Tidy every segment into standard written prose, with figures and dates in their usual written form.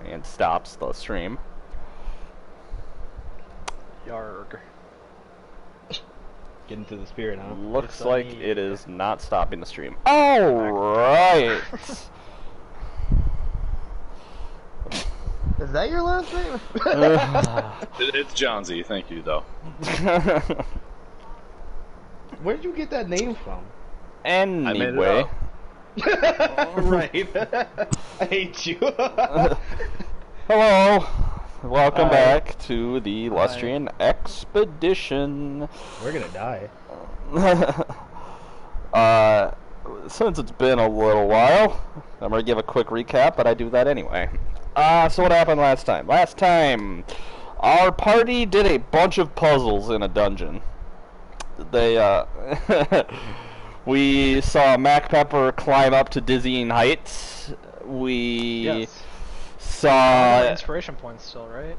and stops the stream. Yarg. Get into the spirit, huh? Looks like it is not stopping the stream. Alright! Is that your last name? It's John Z, thank you, though. Where did you get that name from? Anyway. Right. I hate you. Hello! Welcome back to the Lustrian Expedition. We're gonna die. Since it's been a little while, I'm gonna give a quick recap, but I do that anyway. So what happened last time? Last time, our party did a bunch of puzzles in a dungeon. They, we saw Mac Pepper climb up to dizzying heights. We saw... inspiration points still, right?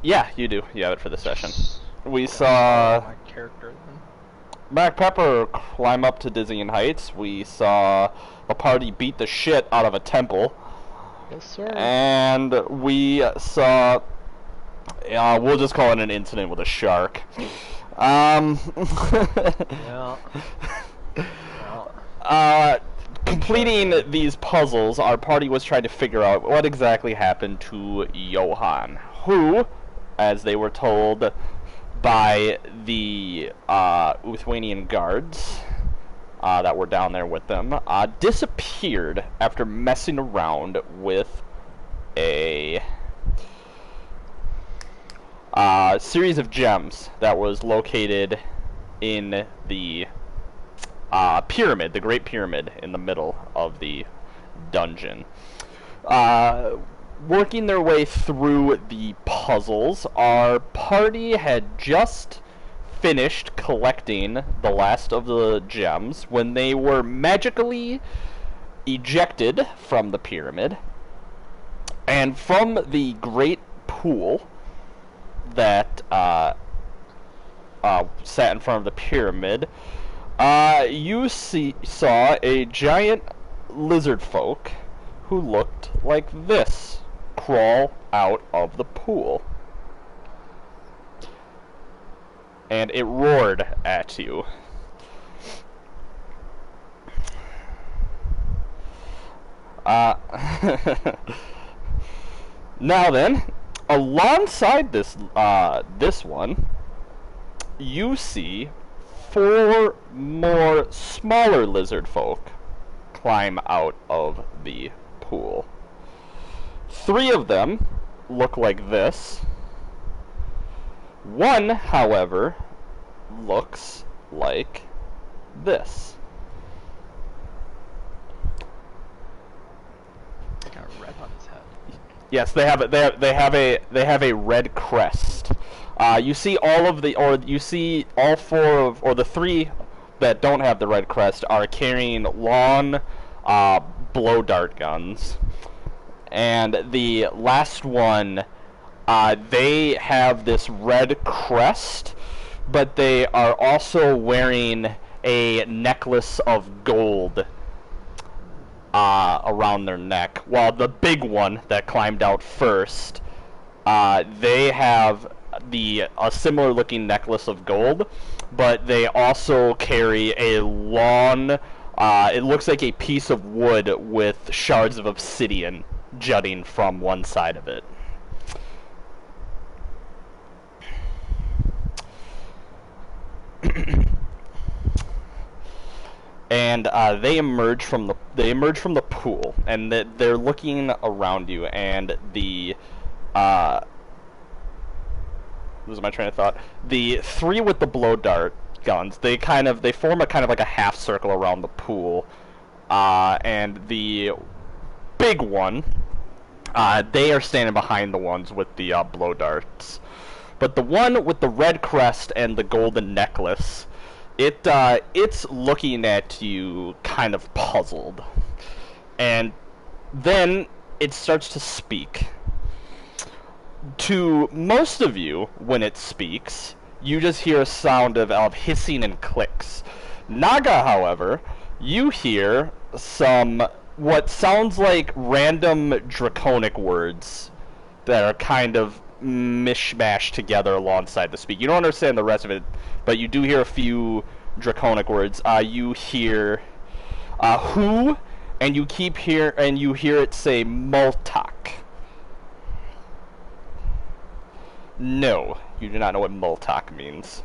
Yeah, you do. You have it for the session. We saw... my character then. Mac Pepper climb up to dizzying heights. We saw a party beat the shit out of a temple. Yes, sir. And we saw... we'll just call it an incident with a shark. Yeah. Completing these puzzles, our party was trying to figure out what exactly happened to Johann, who, as they were told by the Lithuanian guards that were down there with them, disappeared after messing around with a series of gems that was located in the pyramid, the Great Pyramid in the middle of the dungeon. Working their way through the puzzles, our party had just finished collecting the last of the gems when they were magically ejected from the pyramid, and from the great pool that sat in front of the pyramid, you saw a giant lizard folk who looked like this crawl out of the pool. And it roared at you. Now then, alongside this this one, you see 4 more smaller lizard folk climb out of the pool. 3 of them look like this. 1, however, looks like this. Got red on his head. Yes, they have a red crest. You see all of the, or you see all 4 of, or the 3 that don't have the red crest are carrying long blow dart guns, and the last one, they have this red crest, but they are also wearing a necklace of gold around their neck, while the big one that climbed out first, they have a similar looking necklace of gold, but they also carry a long, it looks like a piece of wood with shards of obsidian jutting from one side of it. And they emerge from the pool, and they're looking around you, and the losing my train of thought. The 3 with the blow dart guns, they form a kind of like a half circle around the pool, and the big one, they are standing behind the ones with the blow darts. But the one with the red crest and the golden necklace, it's looking at you kind of puzzled. And then it starts to speak. To most of you, when it speaks, you just hear a sound of hissing and clicks. Naga, however, you hear some what sounds like random draconic words that are kind of mishmashed together alongside the speak. You don't understand the rest of it, but you do hear a few draconic words. You hear who, and you hear it say Multak. No, you do not know what Multak means.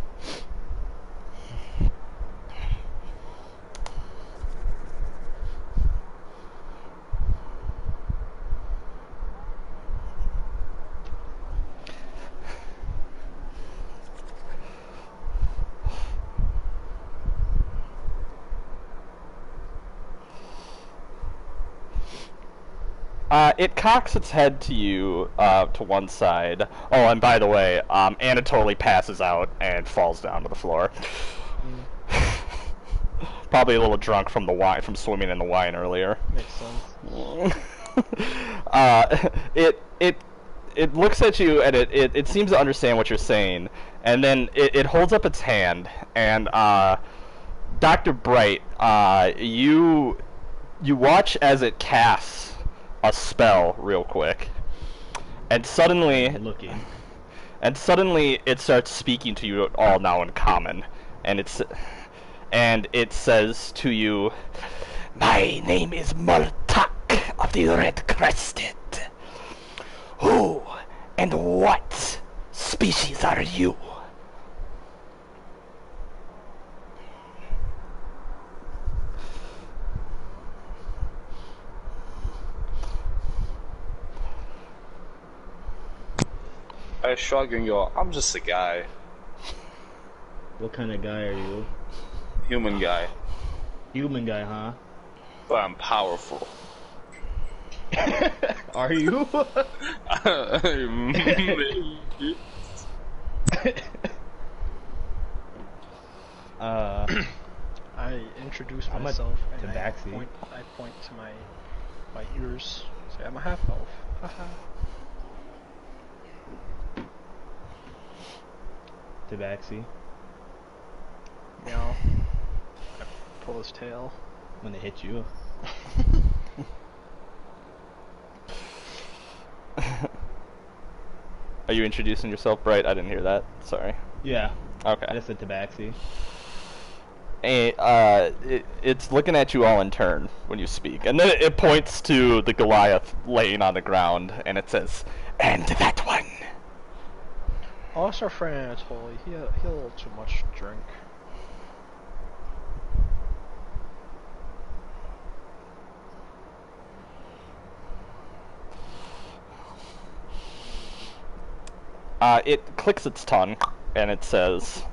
It cocks its head to you, to one side. Oh, and by the way, Anatoly passes out and falls down to the floor. Probably a little drunk from the wine, from swimming in the wine earlier. Makes sense. It looks at you and it seems to understand what you're saying, and then it holds up its hand, and Dr. Bright, you watch as it casts a spell real quick, and suddenly it starts speaking to you all now in common, and it says to you, "My name is Multak of the Red Crested. Who and what species are you?" I shrug and go, I'm just a guy. What kind of guy are you? Human guy. Human guy, huh? But I'm powerful. Are you? I introduce I'm a myself and tabaxi. I point to my ears. Say I'm a half elf. Haha. Tabaxi. Meow. I pull his tail. When they hit you. Are you introducing yourself, Bright? I didn't hear that. Sorry. Yeah. Okay. I just said tabaxi. It's looking at you all in turn when you speak, and then it points to the Goliath laying on the ground, and it says, "And that one." Oh, it's our friend Anatoly. He had a little too much drink. It clicks its tongue, and it says,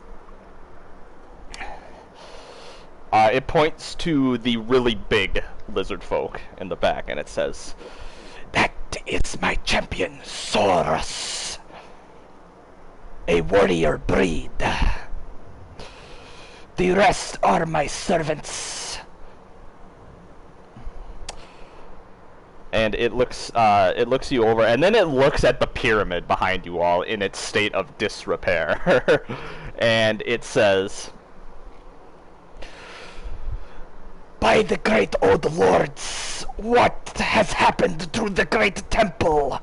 it points to the really big lizard folk in the back, and it says, "That is my champion, Saurus. A warrior breed. The rest are my servants." And it looks you over, and then it looks at the pyramid behind you all in its state of disrepair. And it says, "By the great old lords, what has happened to the great temple?"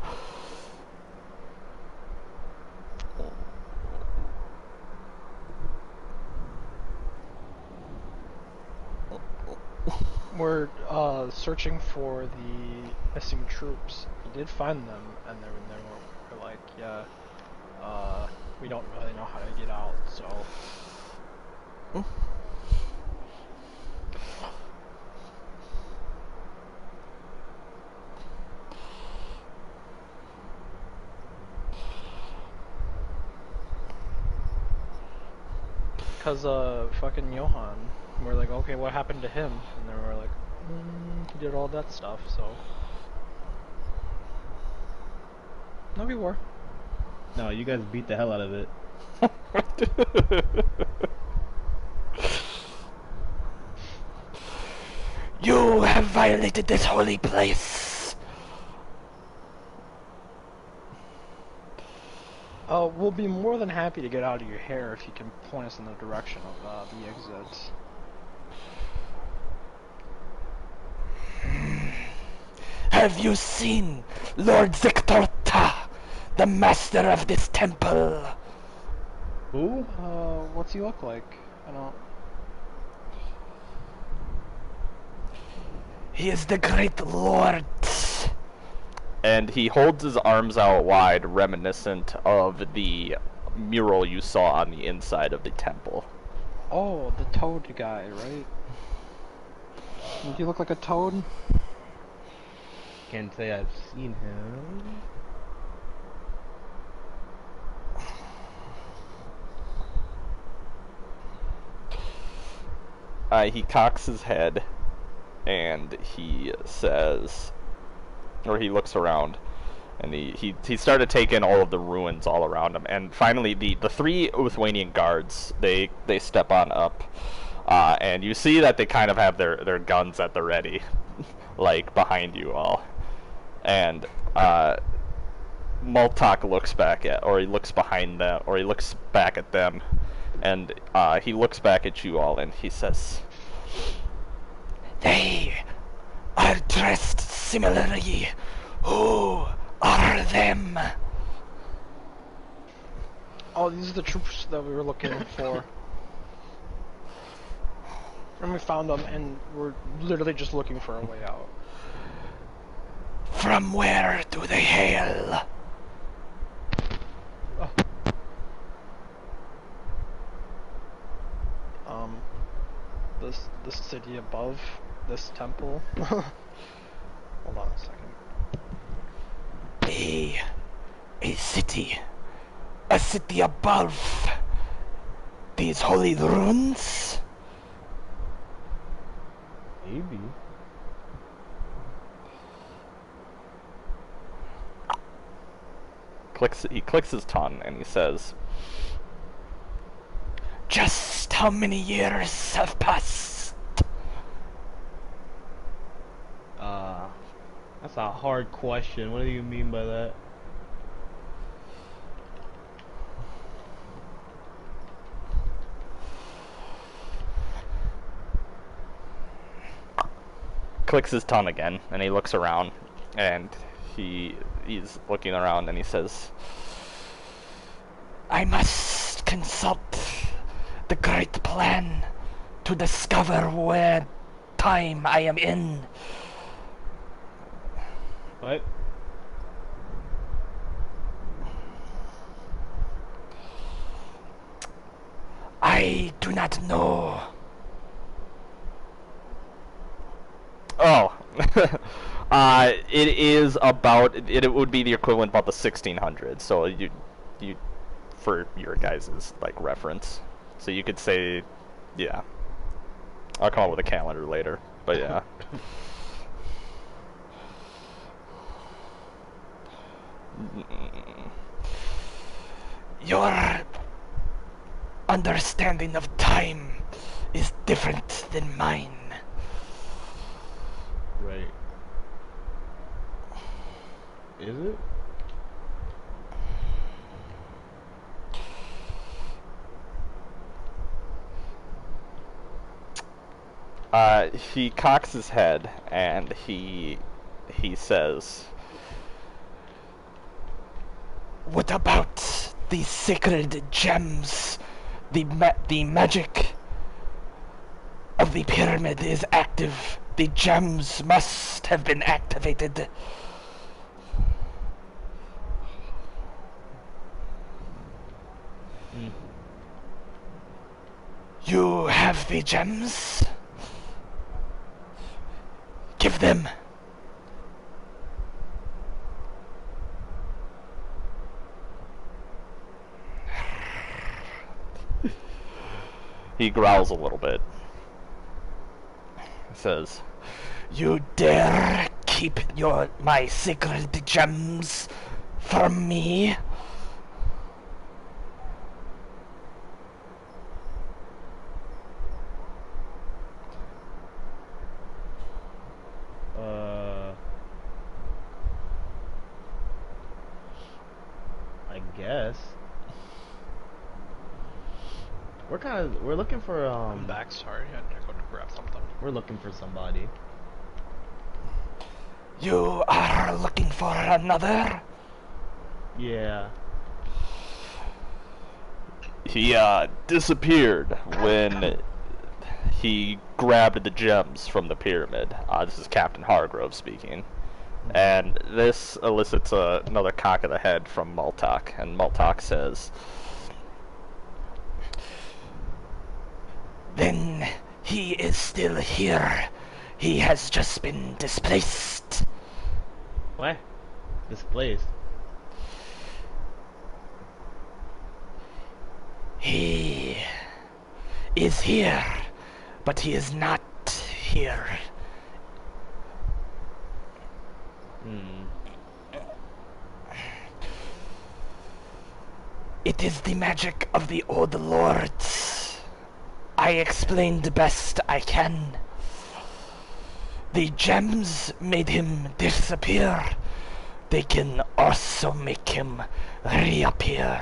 We're searching for the missing troops. We did find them, and they were like, yeah, we don't really know how to get out, so. Because, fucking Johan, we're like, okay, what happened to him? And then we're like, he did all that stuff, so. No, we were. No, you guys beat the hell out of it. You have violated this holy place. We'll be more than happy to get out of your hair if you can point us in the direction of the exit. Have you seen Lord Ziktorta, the master of this temple? Who? What's he look like? I don't. He is the great lord. And he holds his arms out wide, reminiscent of the mural you saw on the inside of the temple. Oh, the toad guy, right? Does he look like a toad? Can't say I've seen him. He cocks his head, and he says, or he looks around, and he started taking all of the ruins all around him, and finally the three Uthwanian guards, they step on up, and you see that they kind of have their guns at the ready, like behind you all, and Multok looks back at, or he looks behind them, or he looks back at them, and he looks back at you all, and he says, "They are dressed similarly. Who are them?" Oh, these are the troops that we were looking for. And we found them, and we're literally just looking for a way out. From where do they hail? This city above this temple. Hold on a second. A city above these holy ruins? Maybe. He clicks his tongue and he says, "Just how many years have passed?" That's a hard question. What do you mean by that? Clicks his tongue again, and he looks around, and he's looking around, and he says, "I must consult the great plan to discover where time I am in." What? I do not know. Oh. It is about, it would be the equivalent about the 1600s, so you for your guys' like reference. So you could say, yeah. I'll come up with a calendar later, but yeah. Your understanding of time is different than mine. Right. Is it? He cocks his head and he says, "What about these sacred gems? The magic of the pyramid is active. The gems must have been activated." You have the gems? Give them. He growls a little bit. Says, "You dare keep my sacred gems from me?" I guess. We're looking for I'm back, sorry, I had to go to grab something. we're looking for somebody. You are looking for another? Yeah. He disappeared when he grabbed the gems from the pyramid. This is Captain Hargrove speaking. And this elicits another cock of the head from Multok. And Multok says, "Then he is still here. He has just been displaced." What? Displaced. He is here, but he is not here. It is the magic of the old lords. I explained best I can. The gems made him disappear. They can also make him reappear.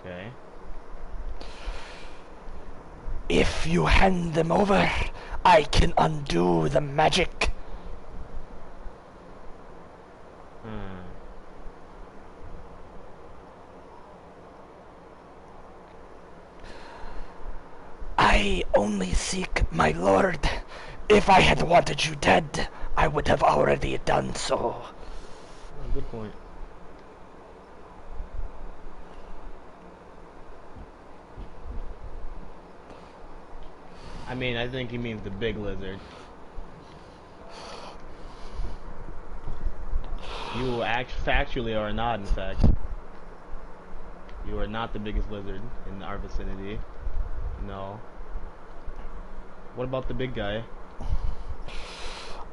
Okay. If you hand them over, I can undo the magic. I only seek my lord. If I had wanted you dead, I would have already done so. Oh, good point. I mean, I think he means the big lizard. You factually are not, in fact. You are not the biggest lizard in our vicinity. No. What about the big guy?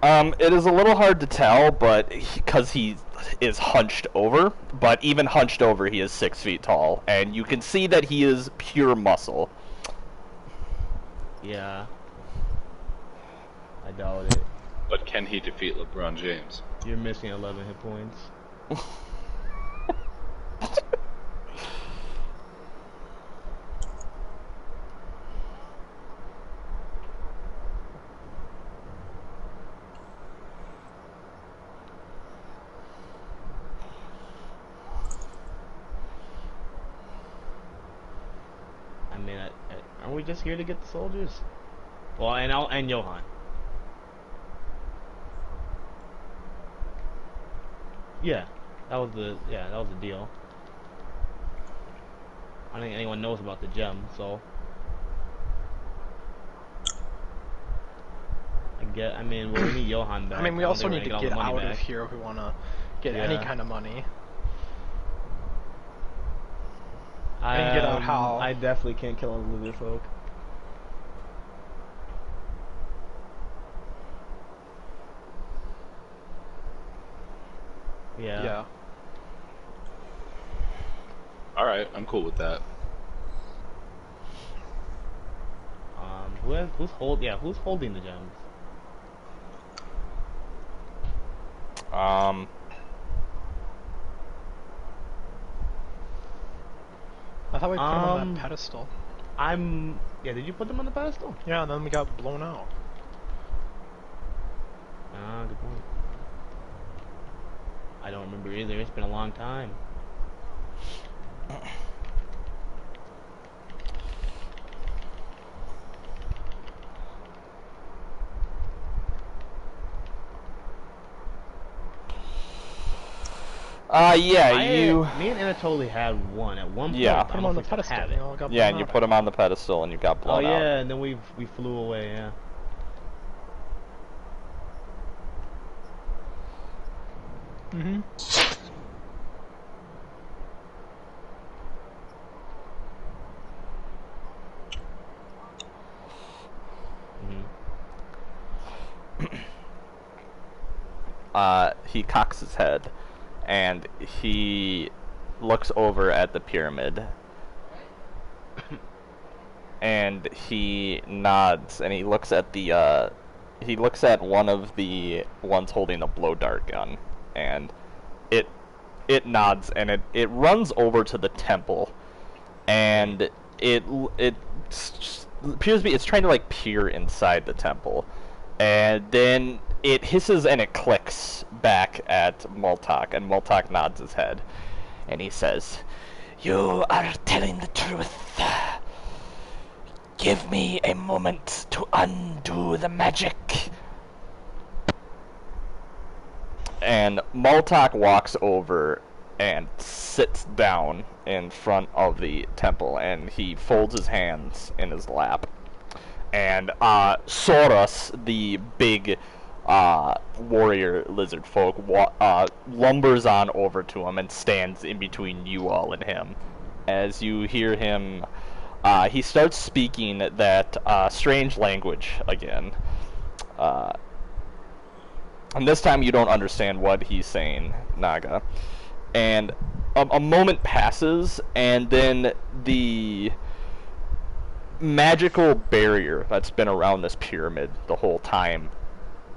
It is a little hard to tell, but because he is hunched over, but even hunched over, he is 6 feet tall, and you can see that he is pure muscle. Yeah. I doubt it. But can he defeat LeBron James? You're missing 11 hit points. I mean, aren't we just here to get the soldiers? Well, and Johan. Yeah, that was the deal. I don't think anyone knows about the gem, so I mean, we need Johan back. I mean, we don't also think we're need to gonna get all the money out of back. here if we want to get any Yeah. kind of money. And get out how? I definitely can't kill all the lizard folk. Yeah. Yeah. Alright, I'm cool with that. Who's holding the gems? I thought we put him on that pedestal. Yeah, did you put them on the pedestal? Yeah, and then we got blown out. Ah, good point. I don't remember either. It's been a long time. Yeah, Me and Anatoly had one at one point. Yeah. I Put him don't on the think I pedestal. have You it. know, got yeah, blown and you out. put him on the pedestal and you got Oh blown out. yeah, and then we flew away. Yeah. Mm-hmm. He cocks his head, and he looks over at the pyramid, and he nods, and he looks at one of the ones holding the blow dart gun, and it nods, and it runs over to the temple, and it appears to be it's trying to like peer inside the temple, and then it hisses and it clicks back at Moltok, and Moltok nods his head, and he says, "You are telling the truth. Give me a moment to undo the magic." And Moltok walks over and sits down in front of the temple, and he folds his hands in his lap. And Saurus, the big warrior lizard folk, lumbers on over to him and stands in between you all and him. As you hear him, he starts speaking that strange language again. And this time you don't understand what he's saying, Naga. And a moment passes, and then the magical barrier that's been around this pyramid the whole time,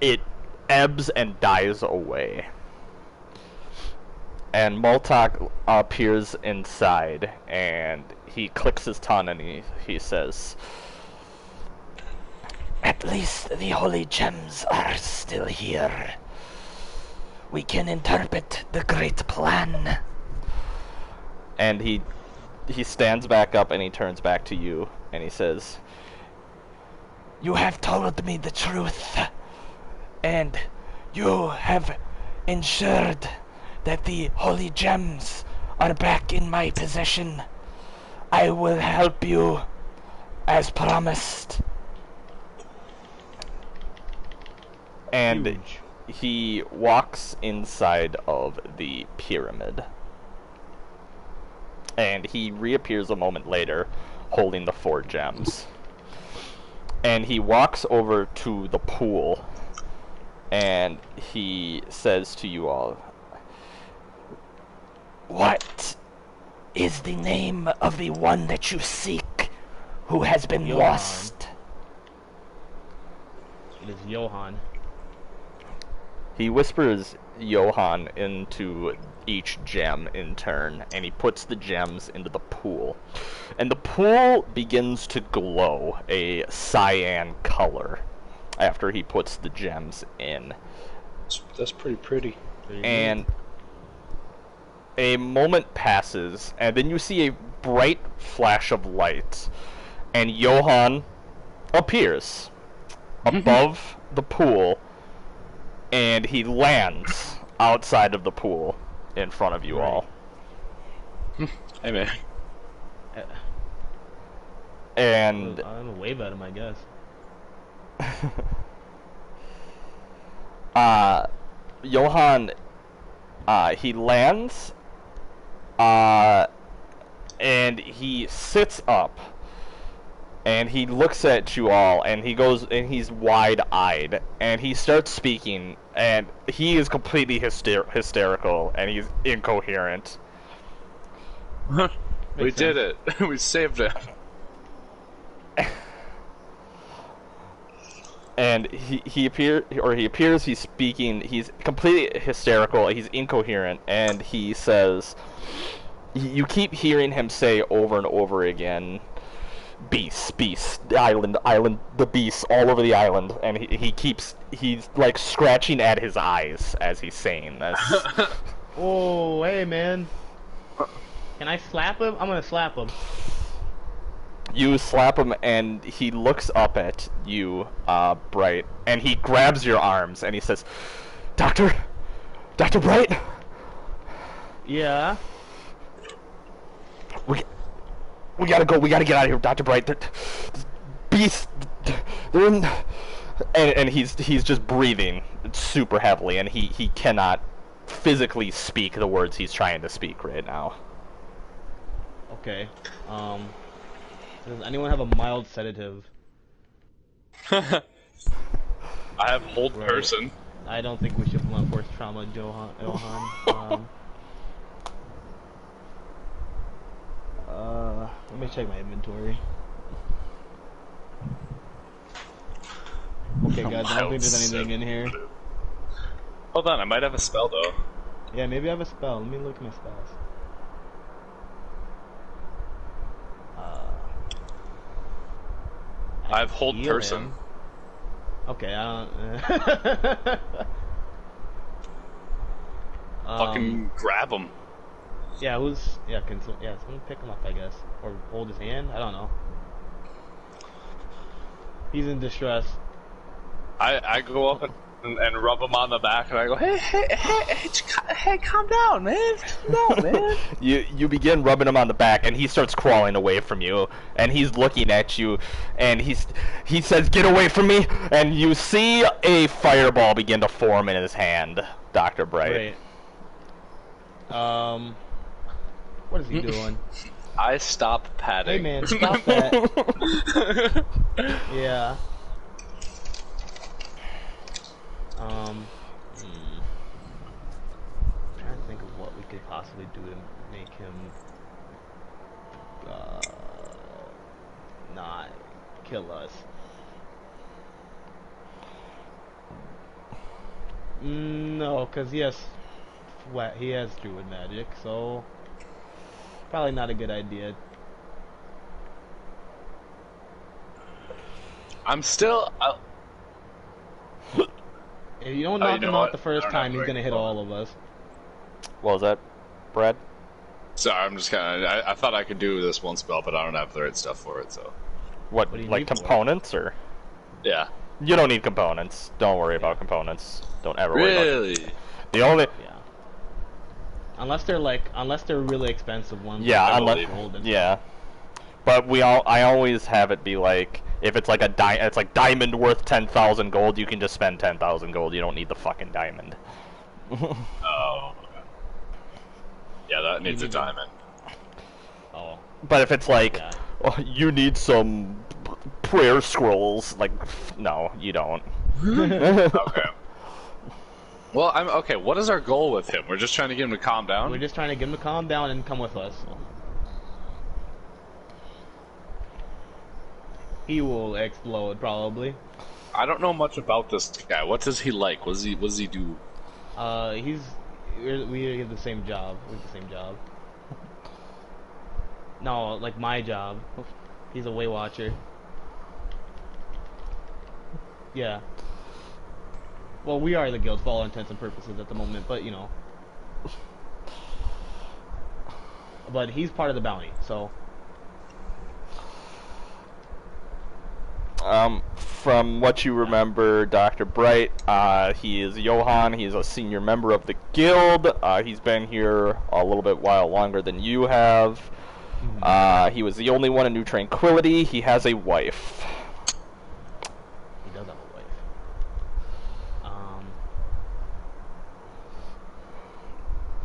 it ebbs and dies away. And Moltok appears inside, and he clicks his tongue, and he says, "At least the holy gems are still here. We can interpret the great plan." And he stands back up and he turns back to you and he says, "You have told me the truth, and you have ensured that the holy gems are back in my possession. I will help you as promised." And Huge. he walks inside of the pyramid. And he reappears a moment later, holding the 4 gems. And he walks over to the pool, and he says to you all, "What is the name of the one that you seek, who has been Johann. lost?" It is Johann. He whispers Johann into each gem in turn, and he puts the gems into the pool. And the pool begins to glow a cyan color after he puts the gems in. That's pretty pretty. And a moment passes, and then you see a bright flash of light, and Johann appears above the pool, and he lands outside of the pool in front of you all. Hey man. And I'm gonna wave at him, I guess. Johann, he lands, and he sits up, and he looks at you all, and he goes, and he's wide-eyed, and he starts speaking, and he is completely hysterical, and he's incoherent. We did it. We saved him. And he appears, he's speaking, he's completely hysterical, he's incoherent, and he says, you keep hearing him say over and over again, beast, island, the beast, all over the island, and he's like scratching at his eyes as he's saying this. Oh, hey man. Can I slap him? I'm gonna slap him. You slap him, and he looks up at you, Bright, and he grabs your arms, and he says, Dr. Bright? Yeah? We gotta go, we gotta get out of here, Dr. Bright. Beasts, they're in... And he's just breathing super heavily, and he cannot physically speak the words he's trying to speak right now. Okay. Does anyone have a mild sedative? I have hold Right. person. I don't think we should blunt force trauma, Johan. Let me check my inventory. Okay, guys, I don't think there's anything in here. Hold on, I might have a spell though. Yeah, maybe I have a spell. Let me look at my spells. I have hold heal person. him. Okay, I don't. Fucking grab him. Yeah, someone pick him up, I guess, or hold his hand. I don't know. He's in distress. I go up and rub him on the back, and I go, hey, calm down, man. Calm down, man. You begin rubbing him on the back, and he starts crawling away from you, and he's looking at you, and he says, "Get away from me!" And you see a fireball begin to form in his hand, Dr. Bright. Right. What is he doing? I stop Hey patting. man, stop that. Yeah. I'm trying to think of what we could possibly do to make him not kill us. No, because he has druid magic, so probably not a good idea. I'm still. If you don't Oh, knock you know him out what? the first I don't time, have he's gonna very hit well. all of us. What was that, Brad? Sorry, I'm just kind of. I thought I could do this one spell, but I don't have the right stuff for it. So What What do you like need for it? components, or yeah. you don't need components. Don't worry about components. Don't ever worry about Really? the only. Yeah. Unless they're really expensive ones. Yeah, like unless gold and yeah. But I always have it be like, if it's like it's like diamond worth 10,000 gold, you can just spend 10,000 gold. You don't need the fucking diamond. Oh. Okay. Yeah, that needs a need to- diamond. Oh. But if it's like, Yeah. oh, you need some prayer scrolls, like, no, you don't. Okay. Well, I'm okay. What is our goal with him? We're just trying to get him to calm down. We're just trying to get him to calm down and come with us. He will explode probably. I don't know much about this guy. What does he like? What does he do? We have the same job. We have the same job. No, like my job. He's a Way Watcher. Yeah. Well, we are the guild for all intents and purposes at the moment, but you know. But he's part of the bounty, so. From what you remember, Dr. Bright, he is Johann. He's a senior member of the guild. He's been here a little bit while longer than you have. He was the only one in New Tranquility. He has a wife. He does have a wife.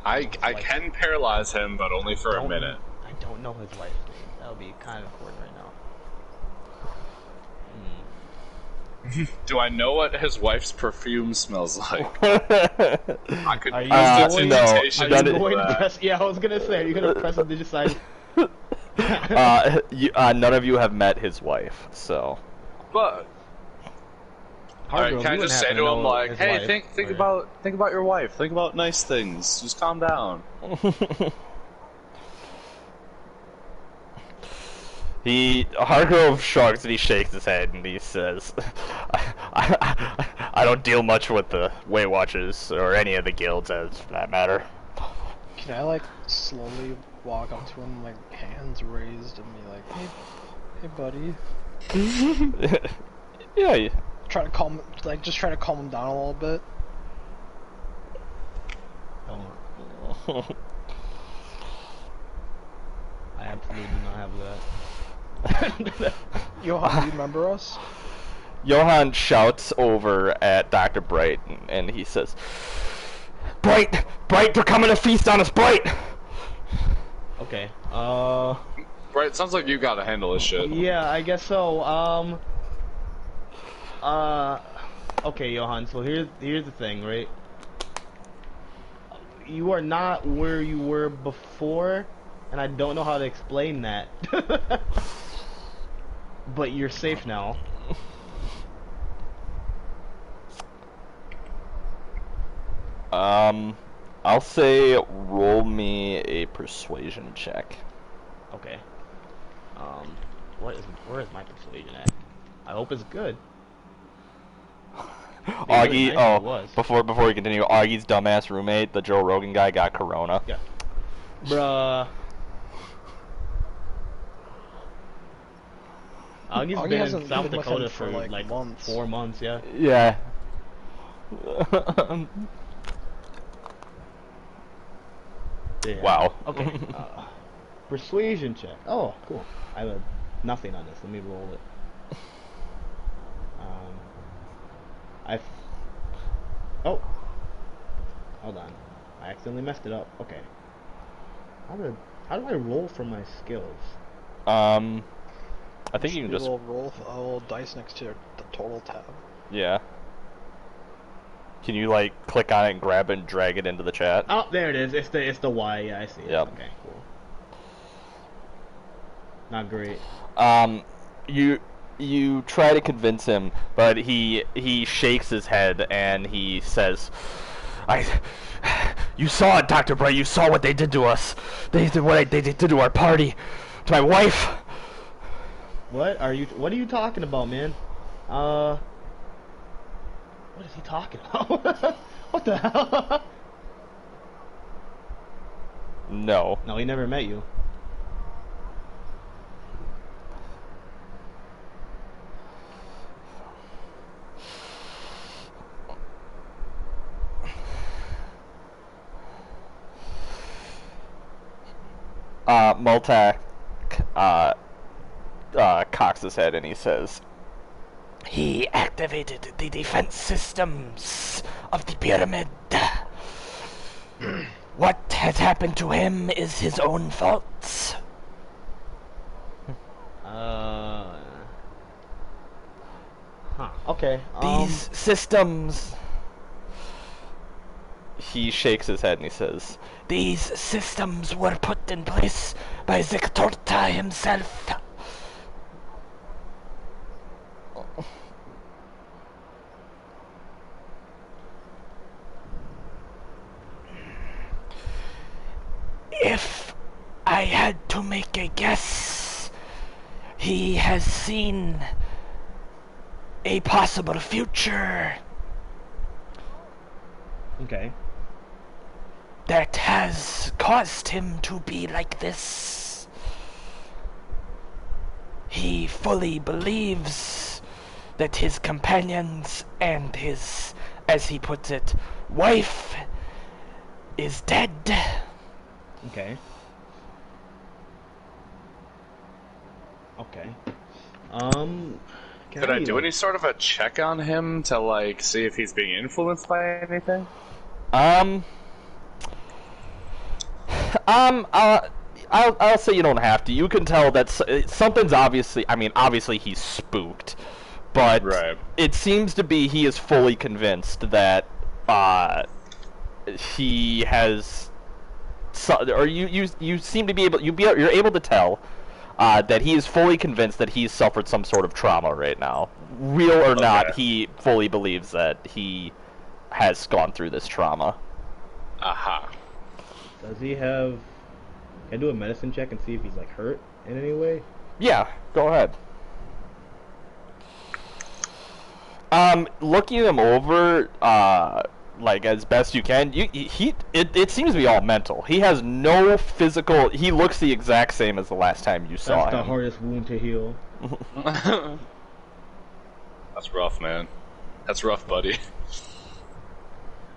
I can paralyze him, but only for a minute. I don't know his wife's name. That would be kind of important right now. Do I know what his wife's perfume smells like? I could Are you use the going- no. temptation Are That you is- going to press? Yeah, I was gonna say. Are you gonna press and decide? None of you have met his wife, so. But alright, can I just say to him like, "Hey, think about your wife. Think about nice things. Just calm down." Hargrove shrugs and he shakes his head and he says, I don't deal much with the Way Watchers or any of the guilds as that matter. Can I like slowly walk up to him, like hands raised, and be like, "Hey, buddy." Yeah. Try to calm, like just try to calm him down a little bit. I absolutely do not have that. Johan, do you remember us? Johann shouts over at Dr. Bright and he says, Bright! Bright, they're coming to feast on us, Bright! Okay. Right, sounds like you gotta handle this shit. Yeah, I guess so. Okay, Johan. So here's the thing, right? You are not where you were before, and I don't know how to explain that. But you're safe now. I'll say roll me a persuasion check. Okay. Where is my persuasion at? I hope it's good. Augie, nice was. before we continue, Augie's dumbass roommate, the Joe Rogan guy, got corona. Yeah. Bruh. Augie's Augie been hasn't in South been with Dakota him for like months. 4 months, yeah. Yeah. Yeah. Wow. Okay. Persuasion check. Oh, cool. I have nothing on this. Let me roll it. Oh. Hold on. I accidentally messed it up. Okay. How do I roll for my skills? I think you can just roll a little dice next to the total tab. Yeah. Can you like click on it and grab it and drag it into the chat? Oh, there it is. It's the Y. Yeah, I see it. Yep. Okay, cool. Not great. You try to convince him, but he shakes his head and he says, you saw it, Dr. Bright. You saw what they did to us. They did what they did to our party, to my wife." What are you talking about, man? What is he talking about? What the hell? No. No, he never met you. Multac cocks his head and he says, "He activated the defense systems of the pyramid. What has happened to him is his own fault." Okay. These systems... He shakes his head and he says, "These systems were put in place by Ziktorta himself." If I had to make a guess, he has seen a possible future Okay. that has caused him to be like this. He fully believes that his companions and his, as he puts it, wife is dead. Okay. Okay. Could I do any sort of a check on him to like see if he's being influenced by anything? I'll say you don't have to. You can tell that something's obviously. I mean, obviously he's spooked, but Right. it seems to be he is fully convinced that he has. Or you seem to be able. You're able to tell that he is fully convinced that he's suffered some sort of trauma right now. Real or not, he fully believes that he has gone through this trauma. Aha. Does he have... Can I do a medicine check and see if he's like hurt in any way? Yeah, go ahead. Looking him over, like as best you can, it seems to be all mental. He has no physical. He looks the exact same as the last time you saw That's the him. hardest wound to heal. That's rough, man. That's rough, buddy.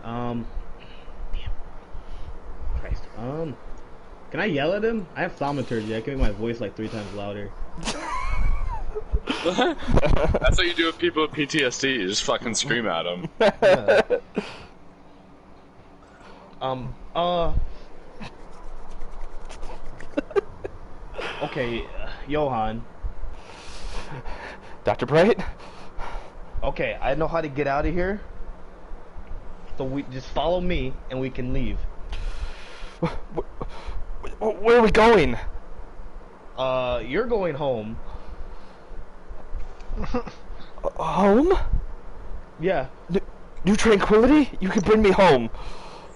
Damn. Christ. Can I yell at him? I have thaumaturgy. I can make my voice like 3 times louder. That's what you do with people with PTSD. You just fucking scream at them. Yeah. Okay, Johan. Dr. Bright? Okay, I know how to get out of here. So we just follow me and we can leave. Where are we going? You're going home. Home? Yeah. New Tranquility? You can bring me home.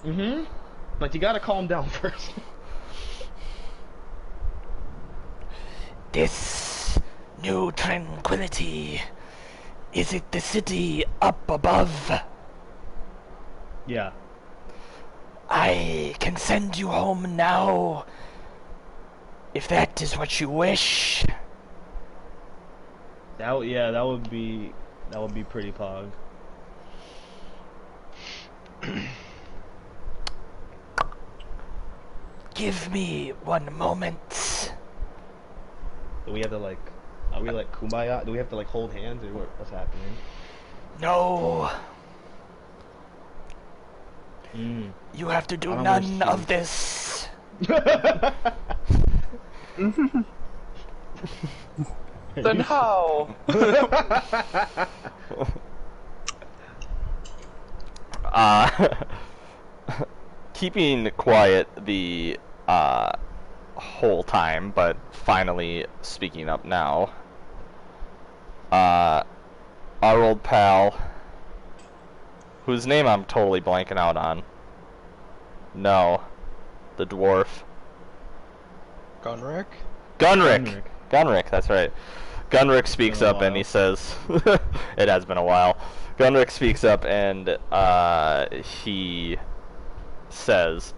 Mm-hmm. But you gotta calm down first. This New Tranquility Is it the city up above? Yeah. I can send you home now, if that is what you wish. That would be pretty pog. Give me one moment. Do we have to like, are we like kumbaya? Do we have to like hold hands or what's happening? No. You have to do none of this. Then how? Keeping quiet the whole time, but finally speaking up now. Our old pal, whose name I'm totally blanking out on. No, the dwarf. Gunrick? Gunrick, that's right. Gunrick speaks up and he says, it has been a while. Gunrick speaks up and he says,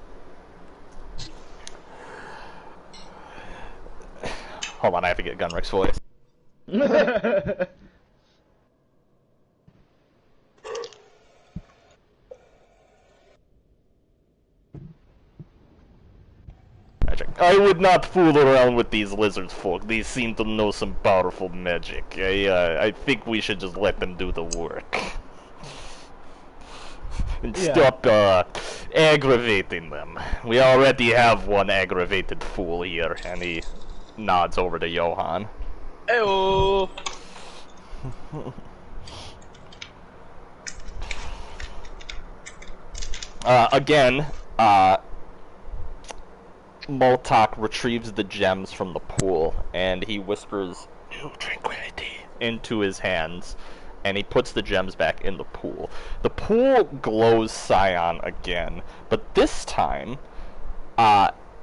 hold on, I have to get Gunrick's voice. I would not fool around with these lizard folk. They seem to know some powerful magic. I think we should just let them do the work. And stop aggravating them. We already have one aggravated fool here, and he nods over to Johan. Eyo. Again, Moltok retrieves the gems from the pool, and he whispers, "New tranquility," into his hands, and he puts the gems back in the pool. The pool glows cyan again, but this time,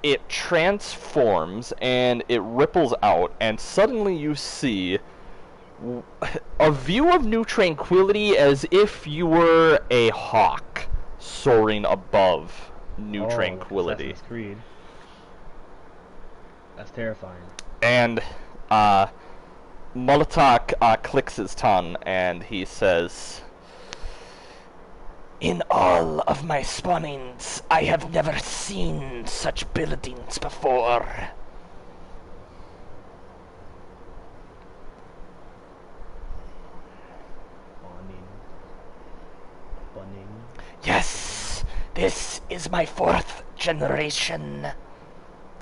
it transforms, and it ripples out, and suddenly you see a view of New Tranquility as if you were a hawk soaring above New Tranquility. Assassin's Creed. That's terrifying. And Molotov clicks his tongue and he says, "In all of my spawnings, I have never seen such buildings before." Yes, this is my 4th generation.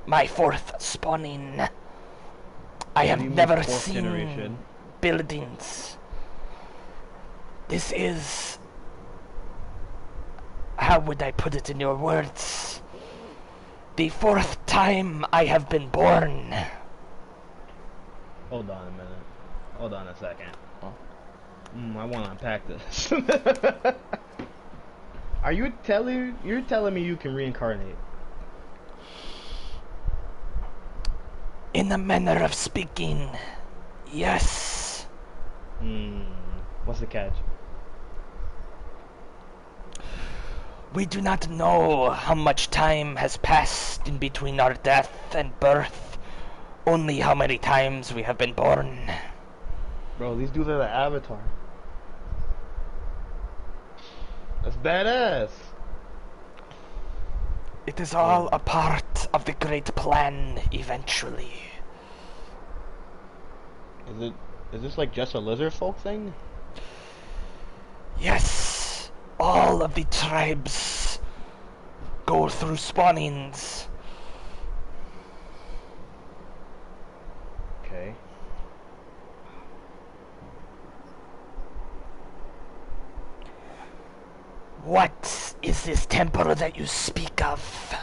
My 4th spawning. I have never seen buildings. This is... how would I put it in your words? The 4th time I have been born. Hold on a minute. Hold on a second. Oh. I want to unpack this. You're telling me you can reincarnate? In a manner of speaking, yes. What's the catch? We do not know how much time has passed in between our death and birth. Only how many times we have been born. Bro, these dudes are the Avatar. That's badass. It is all a part of the great plan eventually. Is this like just a lizard folk thing? Yes, all of the tribes go through spawnings. Okay. What is this temple that you speak of?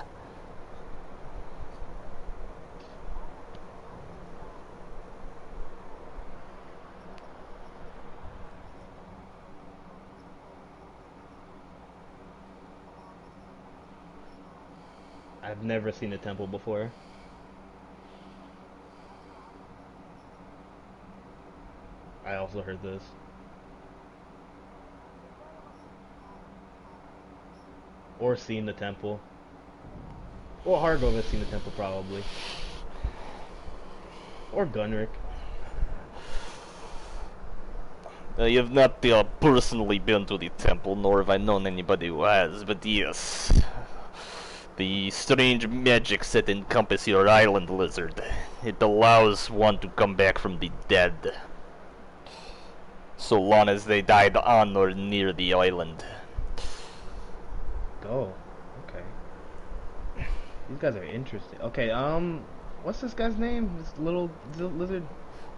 I've never seen a temple before. I also heard this. Or seen the temple. Well, Hargrove has seen the temple, probably. Or Gunrick. You have not personally been to the temple, nor have I known anybody who has, but yes. The strange magic that encompass your island, Lizard. It allows one to come back from the dead. So long as they died on or near the island. Oh, okay. These guys are interesting. Okay, what's this guy's name? This little lizard?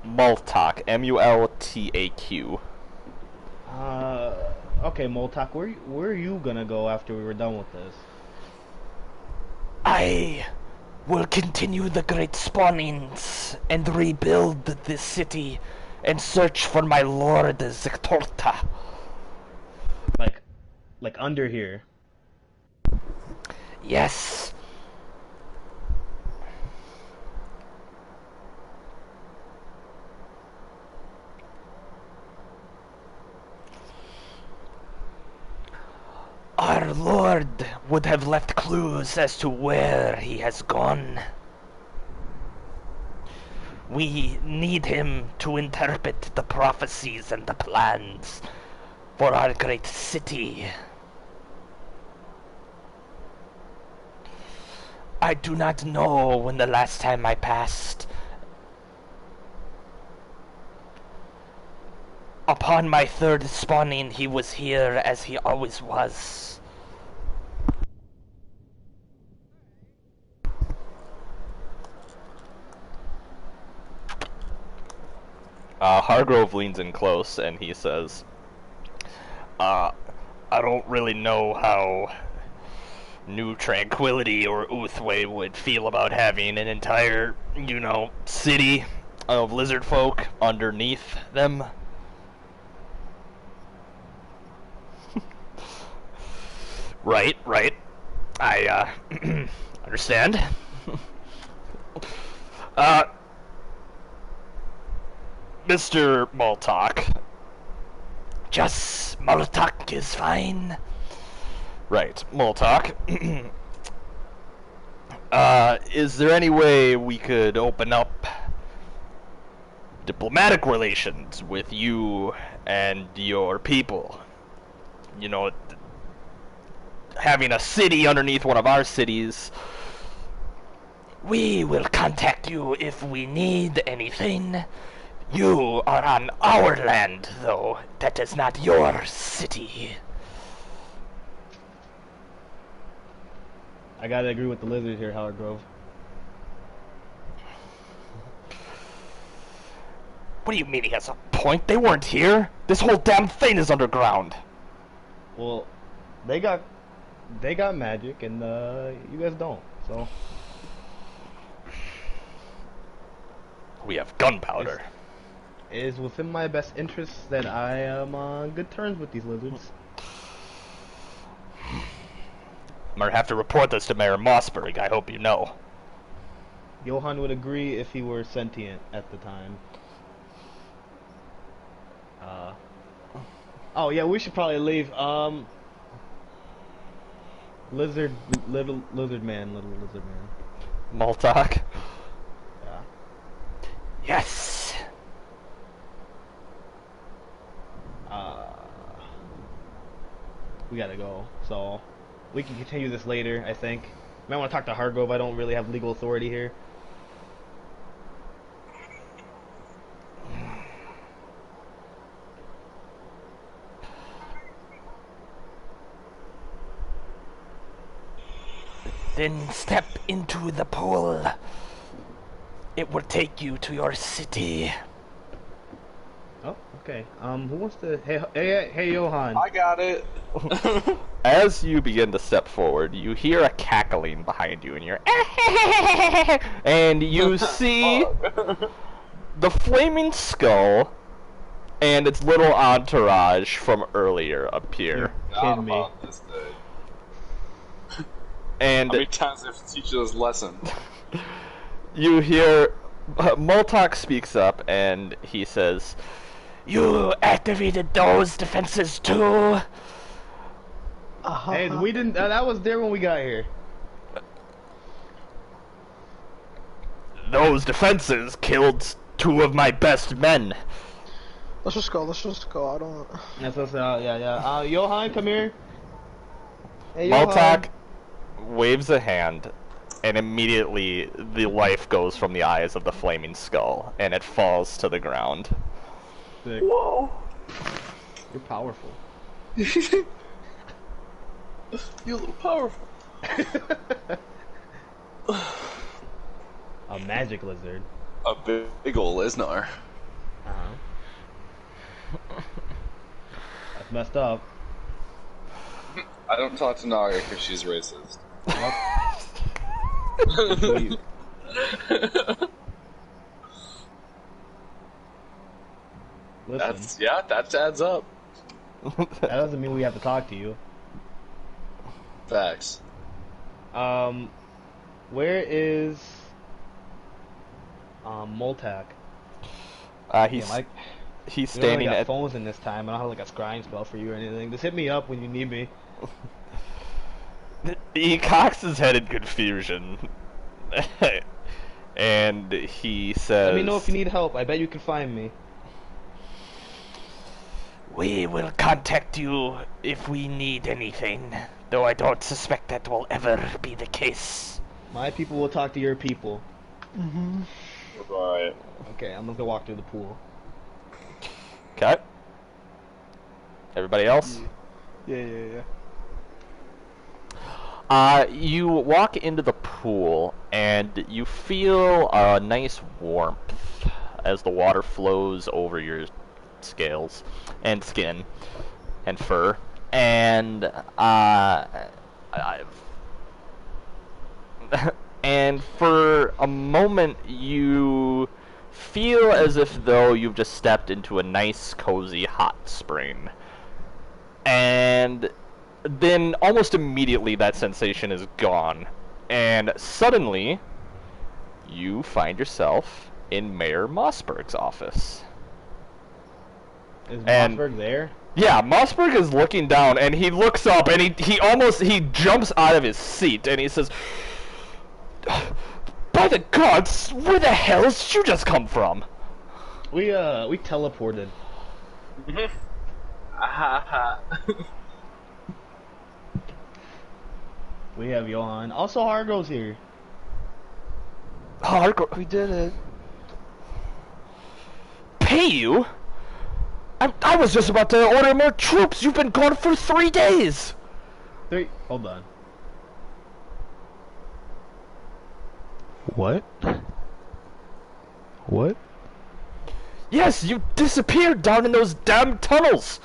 Multak, M-U-L-T-A-Q. Okay, Moltak, where are you gonna go after we were done with this? I will continue the great spawnings and rebuild the city and search for my lord Zectorta. Like under here. Yes. Our lord would have left clues as to where he has gone. We need him to interpret the prophecies and the plans for our great city. I do not know when the last time I passed. Upon my third spawning, he was here as he always was. Hargrove leans in close and he says, I don't really know how New Tranquility or Uthway would feel about having an entire, city of lizard folk underneath them. Right. I, understand. Mr. Maltok. Just Molotov is fine. Right, Moltok. Is there any way we could open up diplomatic relations with you and your people? Having a city underneath one of our cities. We will contact you if we need anything. You are on our land, though. That is not your city. I gotta agree with the lizard here, Howard Grove. What do you mean he has a point? They weren't here. This whole damn thing is underground. Well, they got magic, and you guys don't. So we have gunpowder. It is within my best interests that I am on good terms with these lizards. I'm gonna have to report this to Mayor Mossberg, I hope you know. Johan would agree if he were sentient at the time. Oh yeah, we should probably leave. Little lizard man. Maltok? Yeah. Yes. We gotta go, so we can continue this later, I think. Might want to talk to Hargrove. I don't really have legal authority here. Then step into the pool. It will take you to your city. Oh, okay. Who wants to? Hey, Johan. I got it. As you begin to step forward, you hear a cackling behind you, and you're and you see the flaming skull and its little entourage from earlier appear. Kidding me. And how many times have to teach us lesson? You hear Moltok speaks up and he says, You activated those defenses too? Hey, we didn't. That was there when we got here. Those defenses killed 2 of my best men. Let's just go. Let's just go. I don't. That's what's yeah. Johan, come here. Hey, Johan. Maltak waves a hand, and immediately the life goes from the eyes of the flaming skull, and it falls to the ground. Sick. Whoa! You're powerful. You look powerful. A magic lizard. A big ol' Lisnar. That's messed up. I don't talk to Naga because she's racist. Listen, that adds up. that doesn't mean we have to talk to you. Facts. Where is Moltak? He's We don't standing got at. phones in this time. I don't have like a scrying spell for you or anything. Just hit me up when you need me. He cocks his head in confusion, and he says, Let me know if you need help. I bet you can find me. We will contact you if we need anything, though I don't suspect that will ever be the case. My people will talk to your people. Alright. Okay, I'm gonna walk through the pool. Okay. Everybody else? Yeah. You walk into the pool, and you feel a nice warmth as the water flows over your scales and skin and fur. And, and for a moment, you feel as if though you've just stepped into a nice, cozy, hot spring. And then almost immediately that sensation is gone, and suddenly you find yourself in Mayor Mossberg's office. Is And- Mossberg there? Yeah, Mossberg is looking down, and he looks up, and he jumps out of his seat, and he says, "By the gods, where the hell did you just come from?" We teleported. We have Johan. Also, Hargo's here. Hardcore. We did it. Pay you? I was just about to order more troops. You've been gone for 3 days. Hold on. What? What? Yes, you disappeared down in those damn tunnels.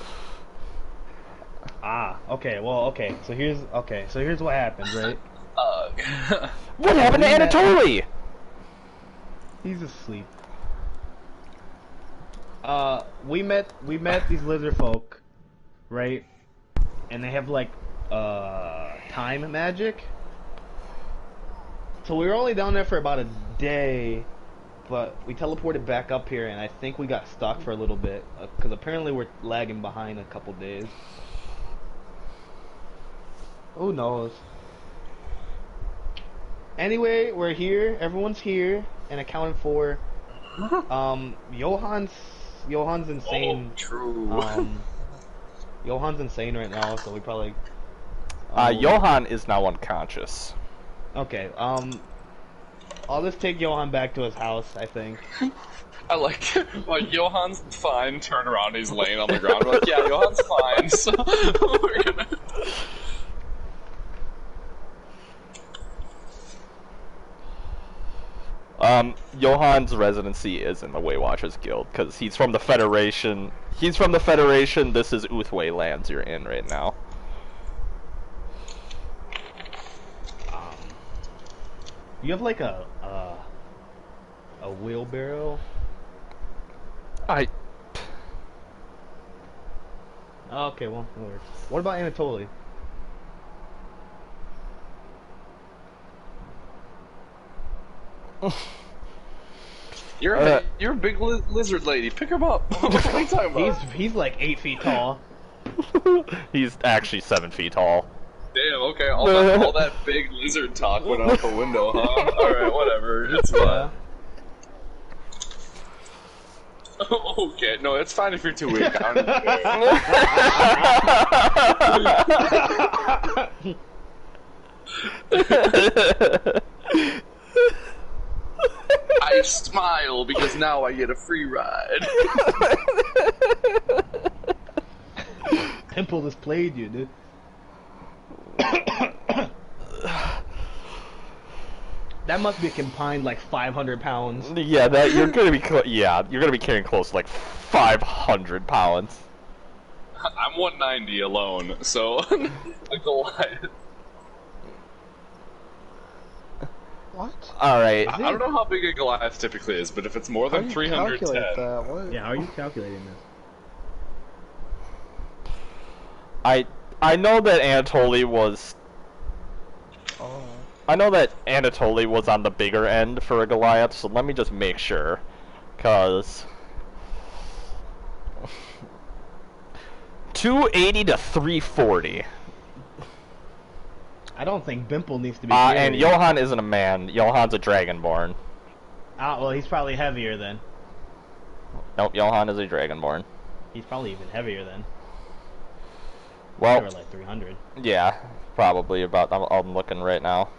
Okay. Well, okay. So here's what happened, right? What happened to Anatoly? He's asleep. We met these lizard folk, right? And they have like time magic. So we were only down there for about a day, but we teleported back up here, and I think we got stuck for a little bit because apparently we're lagging behind a couple days. Who knows? Anyway, we're here. Everyone's here and accounted for. Johan's insane. Oh, true. Johan's insane right now, so we probably. Johan is now unconscious. Okay. I'll just take Johan back to his house. I think. I like Johan's fine. Turn around, he's laying on the ground. We're like, yeah, Johan's fine. So we're gonna. Johan's residency is in the Waywatchers Guild because he's from the Federation. He's from the Federation. This is Uthway lands you're in right now. You have like a wheelbarrow. I. Okay, well, no worries. What about Anatoly? You're a big lizard lady. Pick him up. What are you talking about? He's like 8 feet tall. He's actually 7 feet tall. Damn, okay, all that big lizard talk went out the window, huh? Alright, whatever, it's fine. Okay, no, it's fine if you're too weak. I smile because now I get a free ride. Pimple just played you, dude. That must be combined like 500 pounds. Yeah, that you're gonna be you're gonna be carrying close to like 500 pounds. I'm 190 alone, so a Goliath. What? All right. I don't know how big a Goliath typically is, but if it's more than 310, yeah, how are you calculating this? I know that Anatoly was. Oh. I know that Anatoly was on the bigger end for a Goliath, so let me just make sure, cause 280 to 340. I don't think Bimple needs to be. And Johan isn't a man. Johan's a dragonborn. Ah, well, he's probably heavier then. Nope, Johan is a dragonborn. He's probably even heavier then. Well, or like 300. Yeah, probably about. I'm looking right now.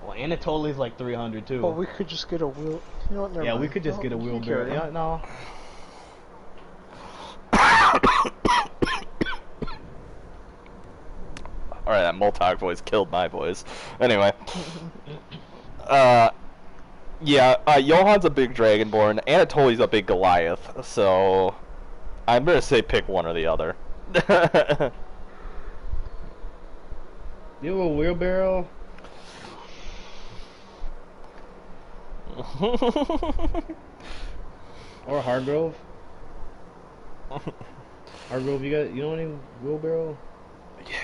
Well, Anatoly's like 300 too. Well, we could just get a wheel. You know what? Never mind. We could just get a wheelbarrow. Yeah, no. Alright, that Moltog voice killed my voice. Anyway. Johan's a big Dragonborn, Anatoly's a big Goliath, so I'm gonna say pick one or the other. You have a wheelbarrow? Or Hargrove? Hargrove, you know any wheelbarrow?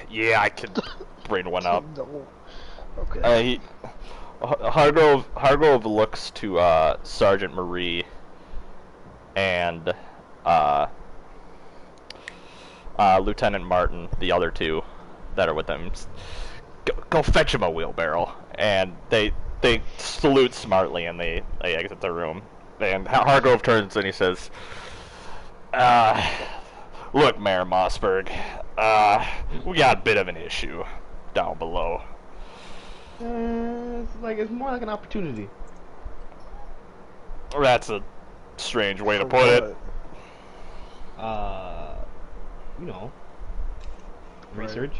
Yeah, I could bring one up. No. Okay. Hargrove looks to Sergeant Marie and Lieutenant Martin, the other two that are with them. Go fetch him a wheelbarrow, and they salute smartly and they exit the room. And Hargrove turns and he says, "Look, Mayor Mossberg, we got a bit of an issue down below." It's more like an opportunity. That's a strange way to put it. You know, research,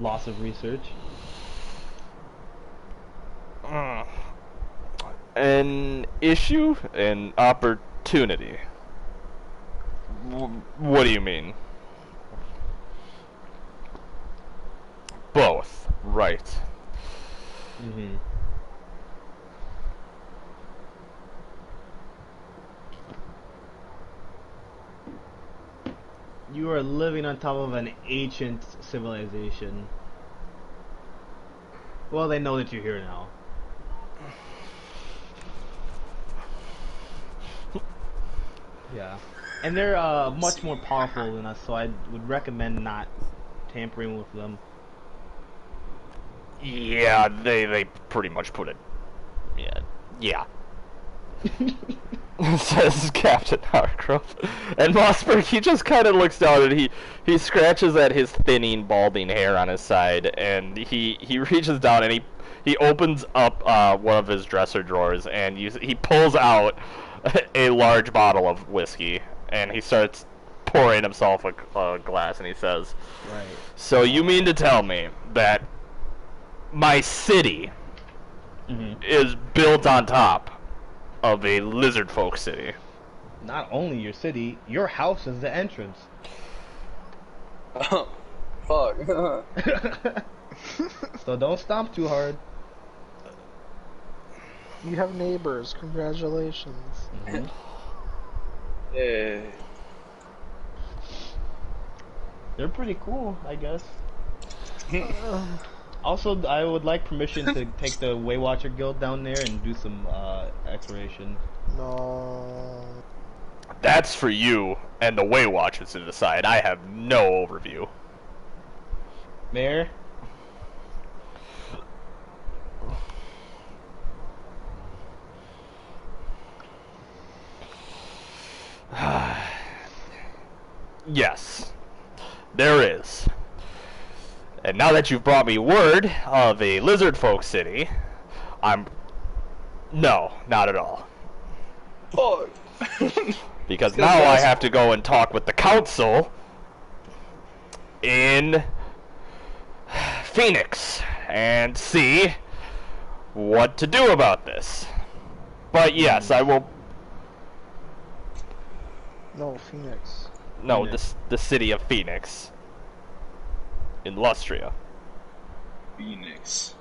loss of research. An issue, an opportunity. What do you mean? Both, right? Mm-hmm. You are living on top of an ancient civilization. Well, they know that you're here now. Yeah. And they're much more powerful than us, so I would recommend not tampering with them. Yeah, they pretty much put it. Yeah. Says Captain Hargrove. And Mossberg, he just kind of looks down and he scratches at his thinning, balding hair on his side, and he reaches down and he opens up one of his dresser drawers, and he pulls out a large bottle of whiskey, and he starts pouring himself a glass, and he says, "Right. So you mean to tell me that my city is built on top of a lizard folk city?" Not only your city, your house is the entrance. Fuck. So don't stomp too hard. You have neighbors. Congratulations. Mm-hmm. Yeah. They're pretty cool, I guess. Also, I would like permission to take the Waywatcher Guild down there and do some exploration. No. That's for you and the Way Watchers to decide. I have no overview. Mayor? Yes, there is. And now that you've brought me word of a lizard folk city, no, not at all. Fuck. Because now I have to go and talk with the council in Phoenix and see what to do about this. But yes, I will. No, Phoenix. No, the city of Phoenix in Lustria. Phoenix.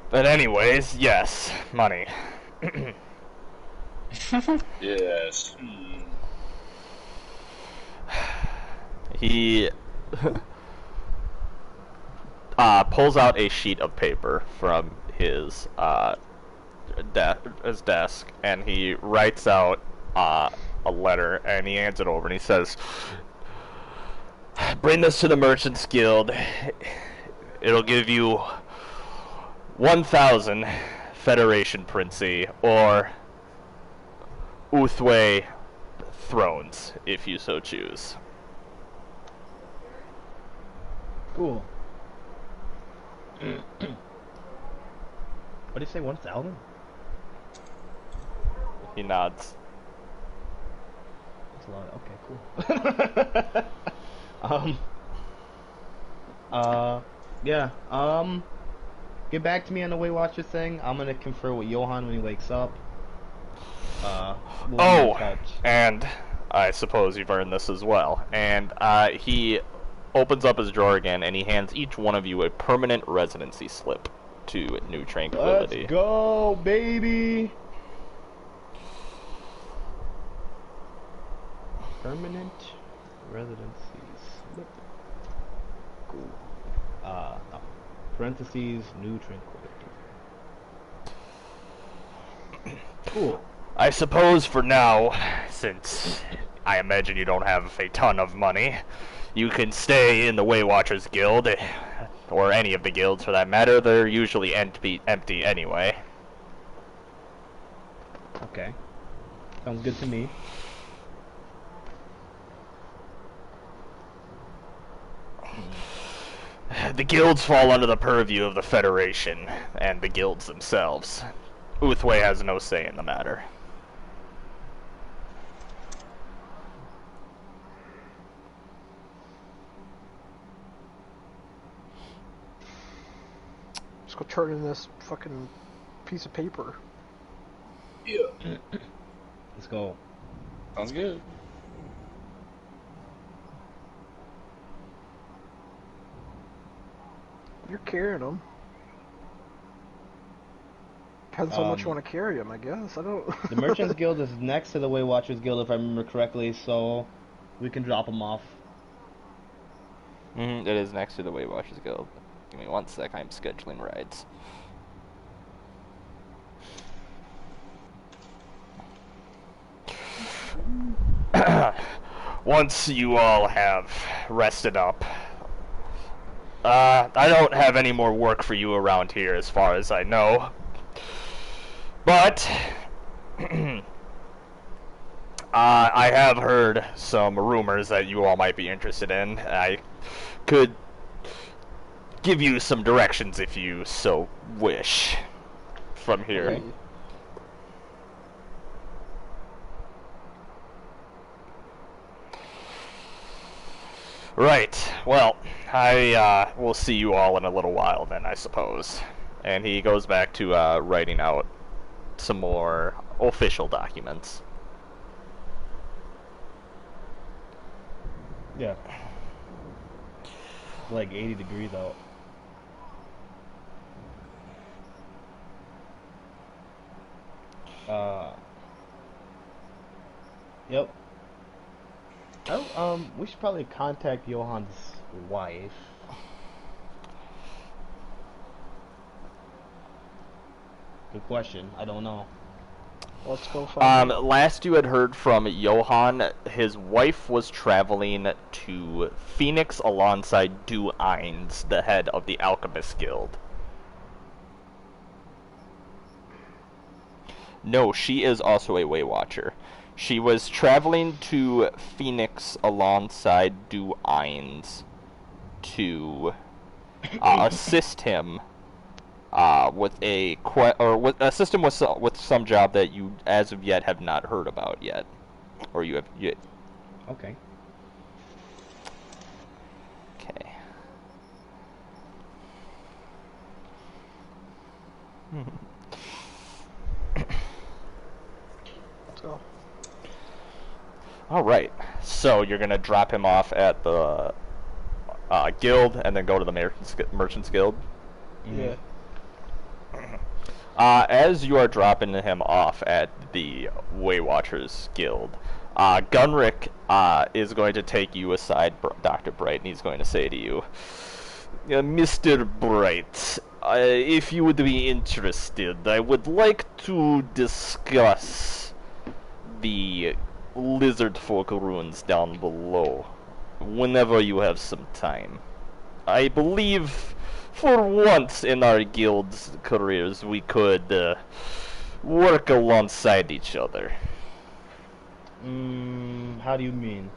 But anyways, yes, money. Yes. He pulls out a sheet of paper from his desk, and he writes out a letter, and he hands it over, and he says, "Bring this to the Merchants Guild. It'll give you 1,000 Federation Princey, or Uthway thrones, if you so choose." Cool. What did you say, 1,000? He nods. That's a lot. Okay, cool. Yeah. Get back to me on the Weight Watchers thing. I'm gonna confer with Johan when he wakes up. We'll be in touch. And I suppose you've earned this as well. And he opens up his drawer again, and he hands each one of you a permanent residency slip to New Tranquility. Let's go, baby! Permanent residency slip. Cool. No. Parentheses, New Tranquility. Cool. I suppose for now, since I imagine you don't have a ton of money, you can stay in the Way Watchers Guild, or any of the guilds for that matter. They're usually empty anyway. Okay. Sounds good to me. The guilds fall under the purview of the Federation and the guilds themselves. Uthway has no say in the matter. Let's go turn in this fucking piece of paper. Yeah. Let's go. Sounds good. You're carrying them. Depends how much you want to carry them, I guess. I don't. The Merchants Guild is next to the Way Watchers Guild, if I remember correctly, so we can drop them off. It is next to the Way Watchers Guild. Give me one sec, I'm scheduling rides. Once you all have rested up, I don't have any more work for you around here as far as I know. But I have heard some rumors that you all might be interested in. I could give you some directions if you so wish from here. Okay. Right. Well, I will see you all in a little while then, I suppose. And he goes back to writing out some more official documents. Yeah. It's like 80 degrees out. Yep. Oh, we should probably contact Johan's wife. Good question. I don't know. Let's go find Last you had heard from Johann, his wife was traveling to Phoenix alongside Du Eins, the head of the Alchemist Guild. No, she is also a Way Watcher. She was traveling to Phoenix alongside Du Eins to assist him with assist him with some job that you, as of yet, have not heard about yet, or you have yet. Okay. Okay. Let's go. All right. So you're gonna drop him off at the guild, and then go to the Merchants Guild. Yeah. As you are dropping him off at the Way Watchers Guild, Gunrick is going to take you aside, Dr. Bright, and he's going to say to you, Mr. Bright, if you would be interested, I would like to discuss the lizard folk ruins down below, whenever you have some time. I believe for once in our guild's careers we could work alongside each other. How do you mean?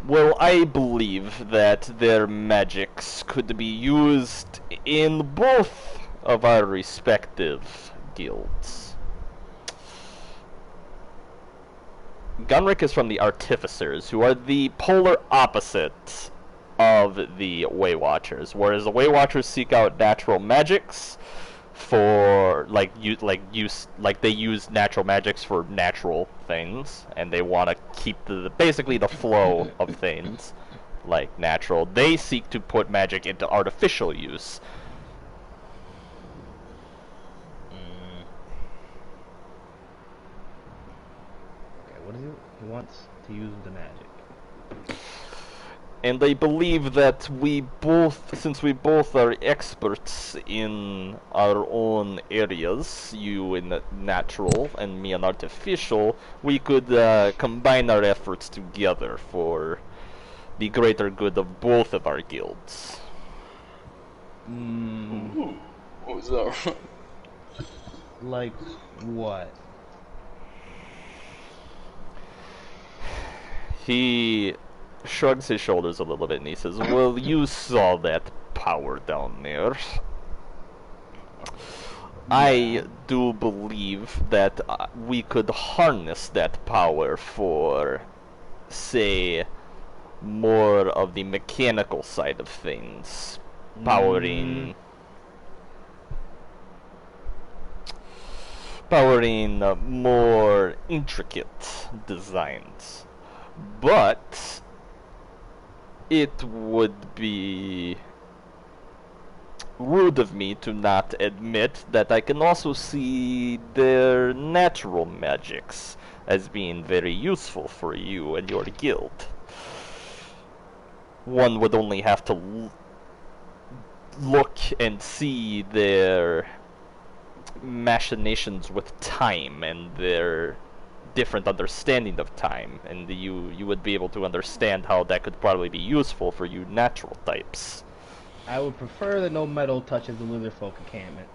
Well, I believe that their magics could be used in both of our respective guilds. Gunrick is from the Artificers, who are the polar opposite of the Way Watchers, whereas the Way Watchers seek out natural magics for they use natural magics for natural things, and they want to keep basically the flow of things like natural. They seek to put magic into artificial use. Okay, what is it? He wants to use the magic. And I believe that since we both are experts in our own areas, you in natural and me in artificial, we could combine our efforts together for the greater good of both of our guilds. Ooh, what was that? Like what? He shrugs his shoulders a little bit and he says, well, you saw that power down there. I do believe that we could harness that power for, say, more of the mechanical side of things. Powering more intricate designs. But it would be rude of me to not admit that I can also see their natural magics as being very useful for you and your guild. One would only have to look and see their machinations with time and their different understanding of time, and you would be able to understand how that could probably be useful for you natural types. I would prefer that no metal touches the lizard folk encampment.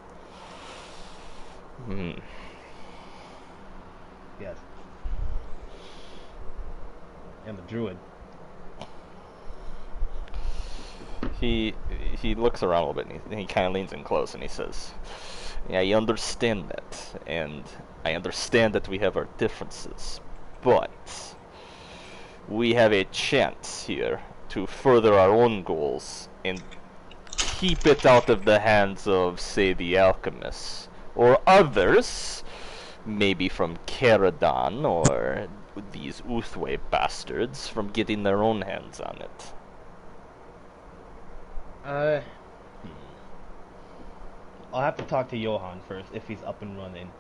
Yes. And the druid. He looks around a little bit and he kind of leans in close and he says, yeah, I understand that, and I understand that we have our differences, but we have a chance here to further our own goals and keep it out of the hands of, say, the alchemists, or others, maybe from Caradon or these Uthway bastards, from getting their own hands on it. I'll have to talk to Johann first if he's up and running.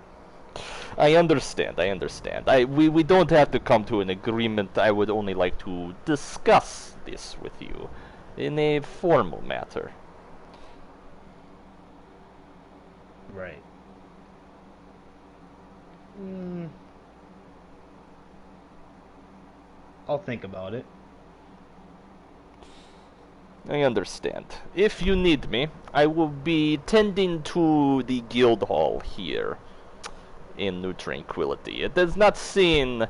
I understand. We don't have to come to an agreement. I would only like to discuss this with you in a formal matter. Right. I'll think about it. I understand. If you need me, I will be tending to the guild hall here in New Tranquility. It has not seen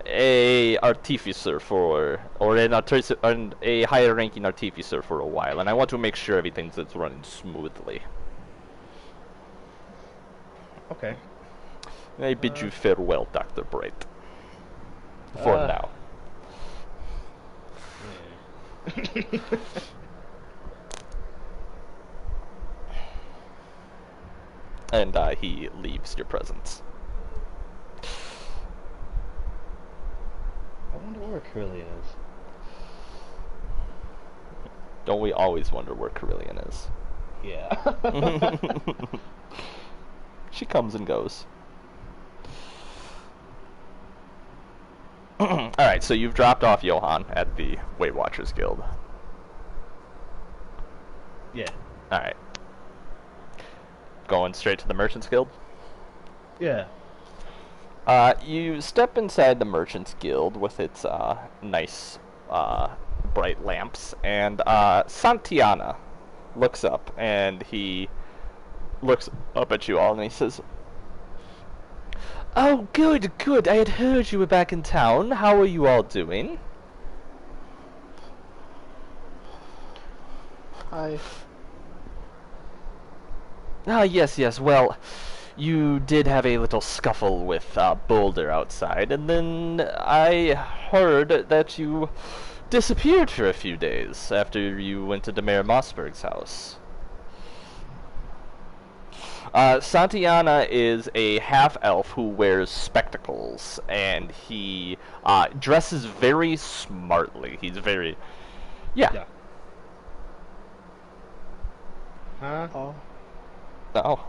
a artificer for, or a higher ranking artificer for a while, and I want to make sure everything's running smoothly. Okay. I bid you farewell, Dr. Bright. For now. Yeah. And he leaves your presence. I wonder where Carillion is. Don't we always wonder where Carillion is? Yeah. She comes and goes. Alright, so you've dropped off Johan at the Weight Watchers Guild. Yeah. Alright. Going straight to the Merchants Guild? Yeah. You step inside the Merchants Guild with its nice bright lamps, and Santiana looks up, and he looks up at you all, and he says, "Oh, good, good. I had heard you were back in town. How are you all doing?" Hi. Ah, yes, yes. Well, you did have a little scuffle with Boulder outside, and then I heard that you disappeared for a few days after you went to Demare Mossberg's house. Santiana is a half-elf who wears spectacles, and he dresses very smartly. He's very... Yeah. Huh? Oh. Oh.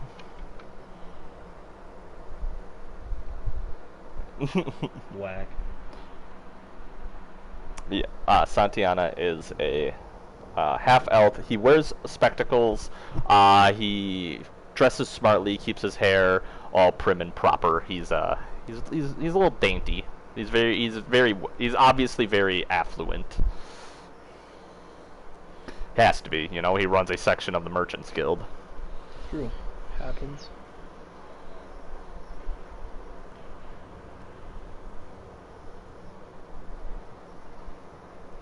Whack. Yeah, Santiana is a half-elf. He wears spectacles. He dresses smartly, keeps his hair all prim and proper. He's a little dainty. He's obviously very affluent. Has to be, you know. He runs a section of the Merchants Guild. True. Happens.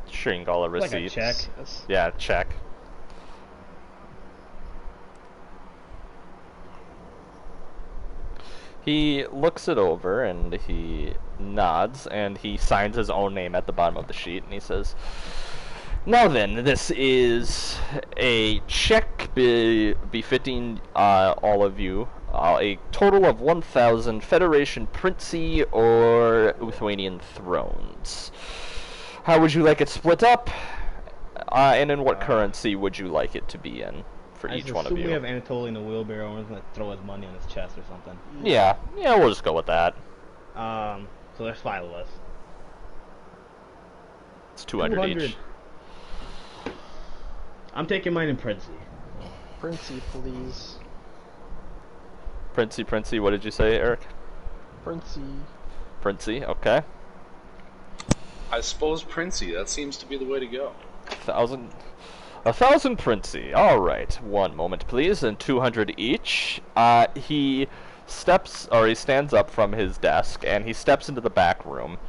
Shrink all the Like a receipts. check. Yes. Yeah, check. He looks it over and he nods and he signs his own name at the bottom of the sheet and he says, "Now then, this is a check befitting all of you. A total of 1,000 Federation Princey or Lithuanian thrones. How would you like it split up? And in what currency would you like it to be in for each one of you?" We have Anatoly in the wheelbarrow and we're gonna throw his money on his chest or something. Yeah, we'll just go with that. So there's 5 of us. It's 200 each. I'm taking mine in Princey. Princey, please. Princey, what did you say, Eric? Princey. Princey, okay. I suppose Princey. That seems to be the way to go. 1,000 Princey. All right, one moment, please, and 200 each. He stands up from his desk and he steps into the back room.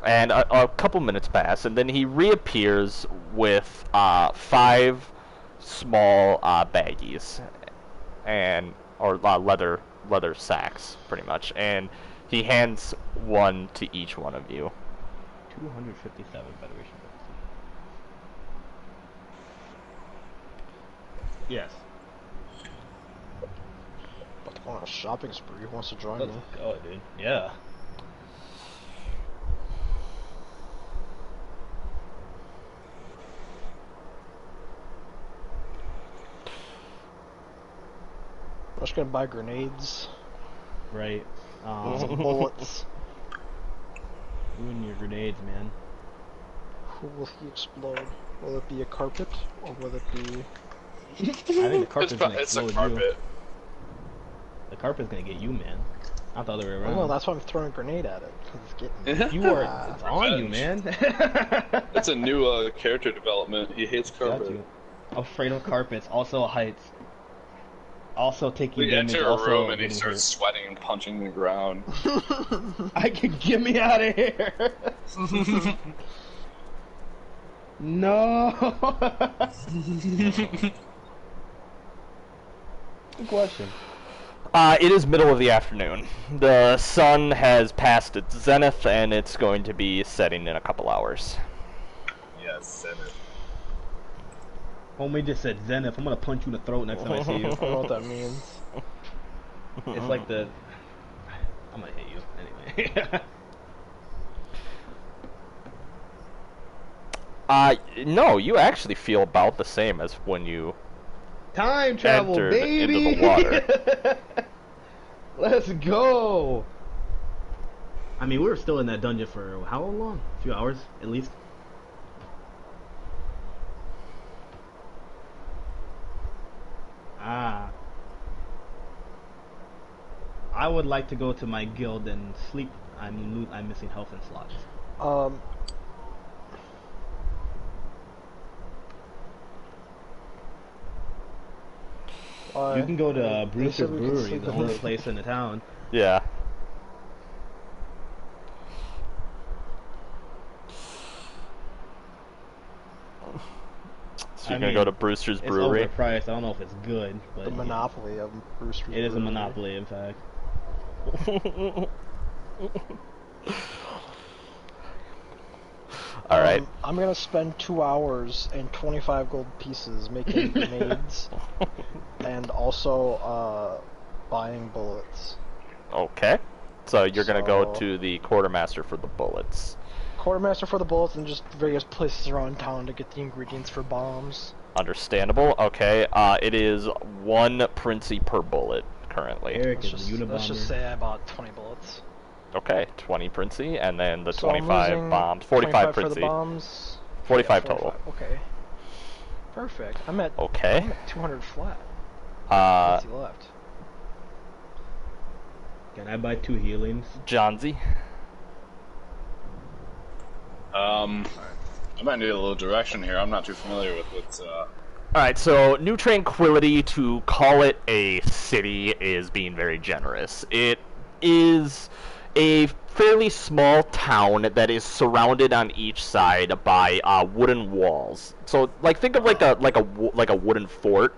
And a couple minutes pass, and then he reappears with 5 small baggies, or leather sacks, pretty much. And he hands one to each one of you. 257 Federation. Yes. About to go on a shopping spree. Who wants to join Let's me? go, dude. Yeah. I'm just gonna buy grenades. Right. Some bullets. You and your grenades, man. Who will he explode? Will it be a carpet, or will it be... I think the carpet's gonna It's a explode carpet. you. The carpet's gonna get you, man. I thought they were Oh around. no, that's why I'm throwing a grenade at it. 'Cause it's getting me. You are. It's on you, man. That's a new character development. He hates Got carpet. you. Afraid of carpets. Also heights. Also taking We damage. enter a Also room and he getting starts sweating and punching the ground. hurt. I can get me out of here. No. Good question. It is middle of the afternoon. The sun has passed its zenith, and it's going to be setting in a couple hours. Yes, Zenith. Homie just said Zenith. I'm gonna punch you in the throat next time I see you. I don't know what that means. It's like the. I'm gonna hit you anyway. No, you actually feel about the same as when you Time travel, entered baby! into the water. Let's go! I mean, we were still in that dungeon for how long? A few hours, at least. Ah. I would like to go to my guild and sleep. I'm missing health and slots. You can go to Brewster's Brewery, the only place in the town. Yeah. So you're gonna go to Brewster's Brewery? It's overpriced. I don't know if it's good, but The monopoly of Brewster's Brewery. it is a monopoly, in fact. All right. I'm gonna spend 2 hours and 25 gold pieces making grenades, and also buying bullets. Okay. So you're gonna go So- to the quartermaster for the bullets. Quartermaster for the bullets, and just various places around town to get the ingredients for bombs. Understandable. Okay. It is 1 princey per bullet currently. Eric Let's is a Unabomber. just say I bought 20 bullets. Okay. 20 princey, and then the So I'm 25 losing bombs. 45 25 for the princey. bombs. 45 Yeah, total. Okay. Perfect. I'm at Okay. 200 flat. Uh, What's he left? Can I buy 2 healings? Johnsy. I might need a little direction here. I'm not too familiar with what's, Alright, so New Tranquility, to call it a city, is being very generous. It is a fairly small town that is surrounded on each side by wooden walls. So, like, think of like a wooden fort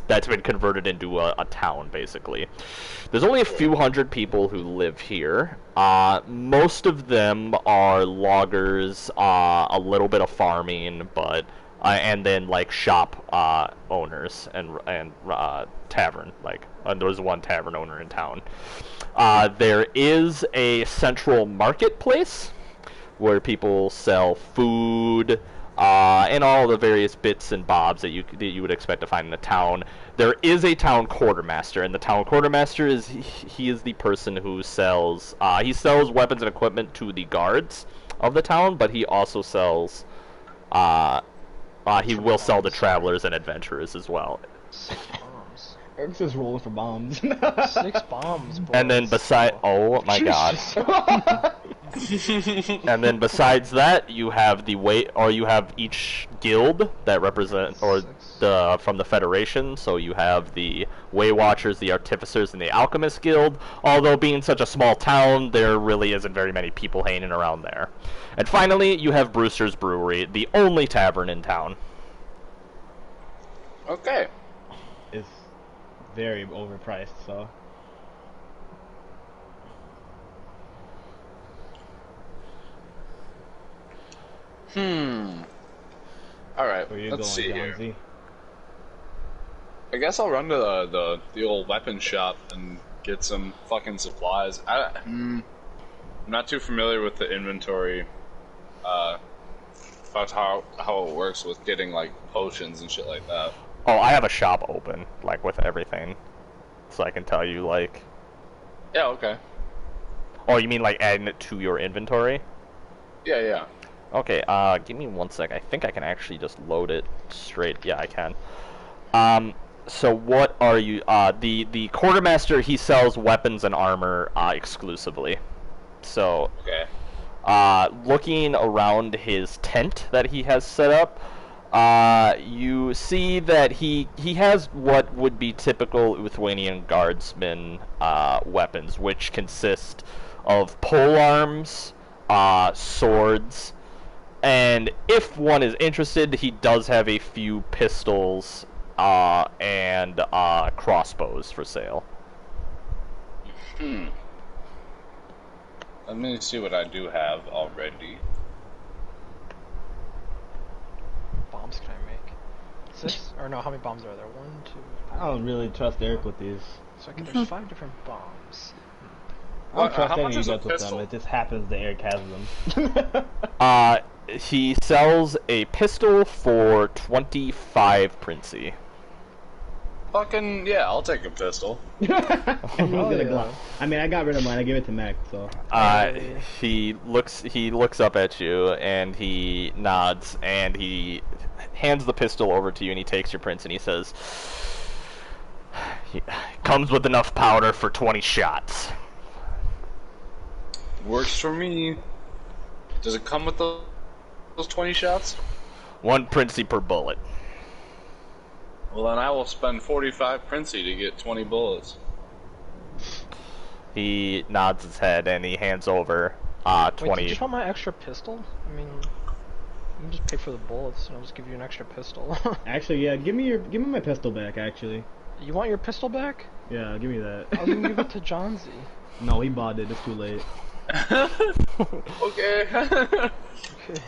that's been converted into a town, basically. There's only a few hundred people who live here. Most of them are loggers, a little bit of farming, but and then like shop owners and tavern. Like there's one tavern owner in town. There is a central marketplace where people sell food. And all the various bits and bobs that you would expect to find in a town. There is a town quartermaster, and the town quartermaster is he is the person who sells weapons and equipment to the guards of the town, but he also sells he will sell to travelers and adventurers as well. 6 bombs. Eric's just rolling for bombs. 6 bombs. And then oh my god. And then besides that, you have you have each guild that represent, from the Federation. So you have the Way Watchers, the Artificers, and the Alchemist Guild. Although being such a small town, there really isn't very many people hanging around there. And finally, you have Brewster's Brewery, the only tavern in town. Okay. It's very overpriced, so. Alright, Where you let's going, see here. Johnsy? I guess I'll run to the old weapon shop and get some fucking supplies. I'm not too familiar with the inventory, about how it works with getting, like, potions and shit like that. Oh, I have a shop open, like, with everything. So I can tell you, like... Yeah, okay. Oh, you mean, like, adding it to your inventory? Yeah. Okay, give me 1 sec. I think I can actually just load it straight. Yeah, I can. So what are you? The quartermaster, he sells weapons and armor exclusively. So Okay. looking around his tent that he has set up, you see that he has what would be typical Lithuanian guardsman weapons, which consist of pole arms, swords, and if one is interested, he does have a few pistols and crossbows for sale. Hmm. Let me see what I do have already. Bombs can I make? 6? Or no, how many bombs are there? 1, 2, 3. I don't really trust Eric with these. So there's 5 different bombs. I don't trust how any much of you is a guys with them. pistol? It just happens that Eric has them. He sells a pistol for 25 Princey. Fucking yeah, I'll take a pistol. Everyone's gonna yeah. glock. I mean, I got rid of mine. I gave it to Mac, so. He looks up at you and he nods and he hands the pistol over to you and he takes your prince and he says, "Comes with enough powder for 20 shots." Works for me. Does it come with those 20 shots? 1 Princey per bullet. Well, then I will spend 45 Princey to get 20 bullets. He nods his head and he hands over Wait, 20. did you just want my extra pistol? I mean, you can just pay for the bullets and I'll just give you an extra pistol. Actually, yeah, give me my pistol back. Actually, You want your pistol back? yeah, give me that. I was gonna give it to Johnsy. No, he bought it. It's too late. Okay.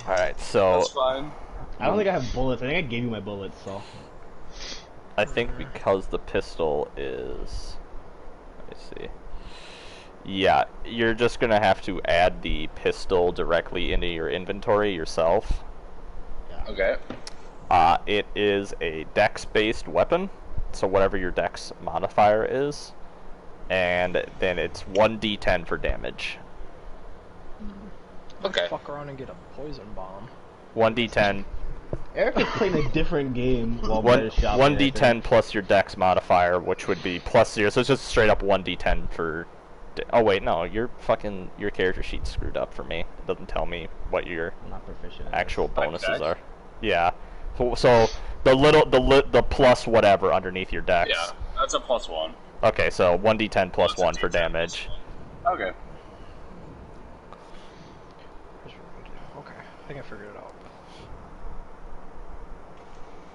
Alright, so That's fine. I don't think I have bullets. I think I gave you my bullets, so. I think because the pistol is... Let me see. Yeah, you're just gonna have to add the pistol directly into your inventory yourself. Okay. It is a dex-based weapon, so whatever your dex modifier is, and then it's 1d10 for damage. Okay. Fuck around and get a poison bomb. 1d10, Eric is playing a different game while we're at his shop. 1d10 plus your dex modifier, which would be plus 0, so it's just straight up 1d10 for... Oh wait, no, your character sheet's screwed up for me. It doesn't tell me what your I'm not proficient. at actual this. bonuses dex? are. Yeah. So the plus whatever underneath your dex. Yeah, that's a +1. Okay, so 1d10 plus That's a 1 for D10 damage. plus 1. Okay. Here's what we do. Okay, I think I figured it out.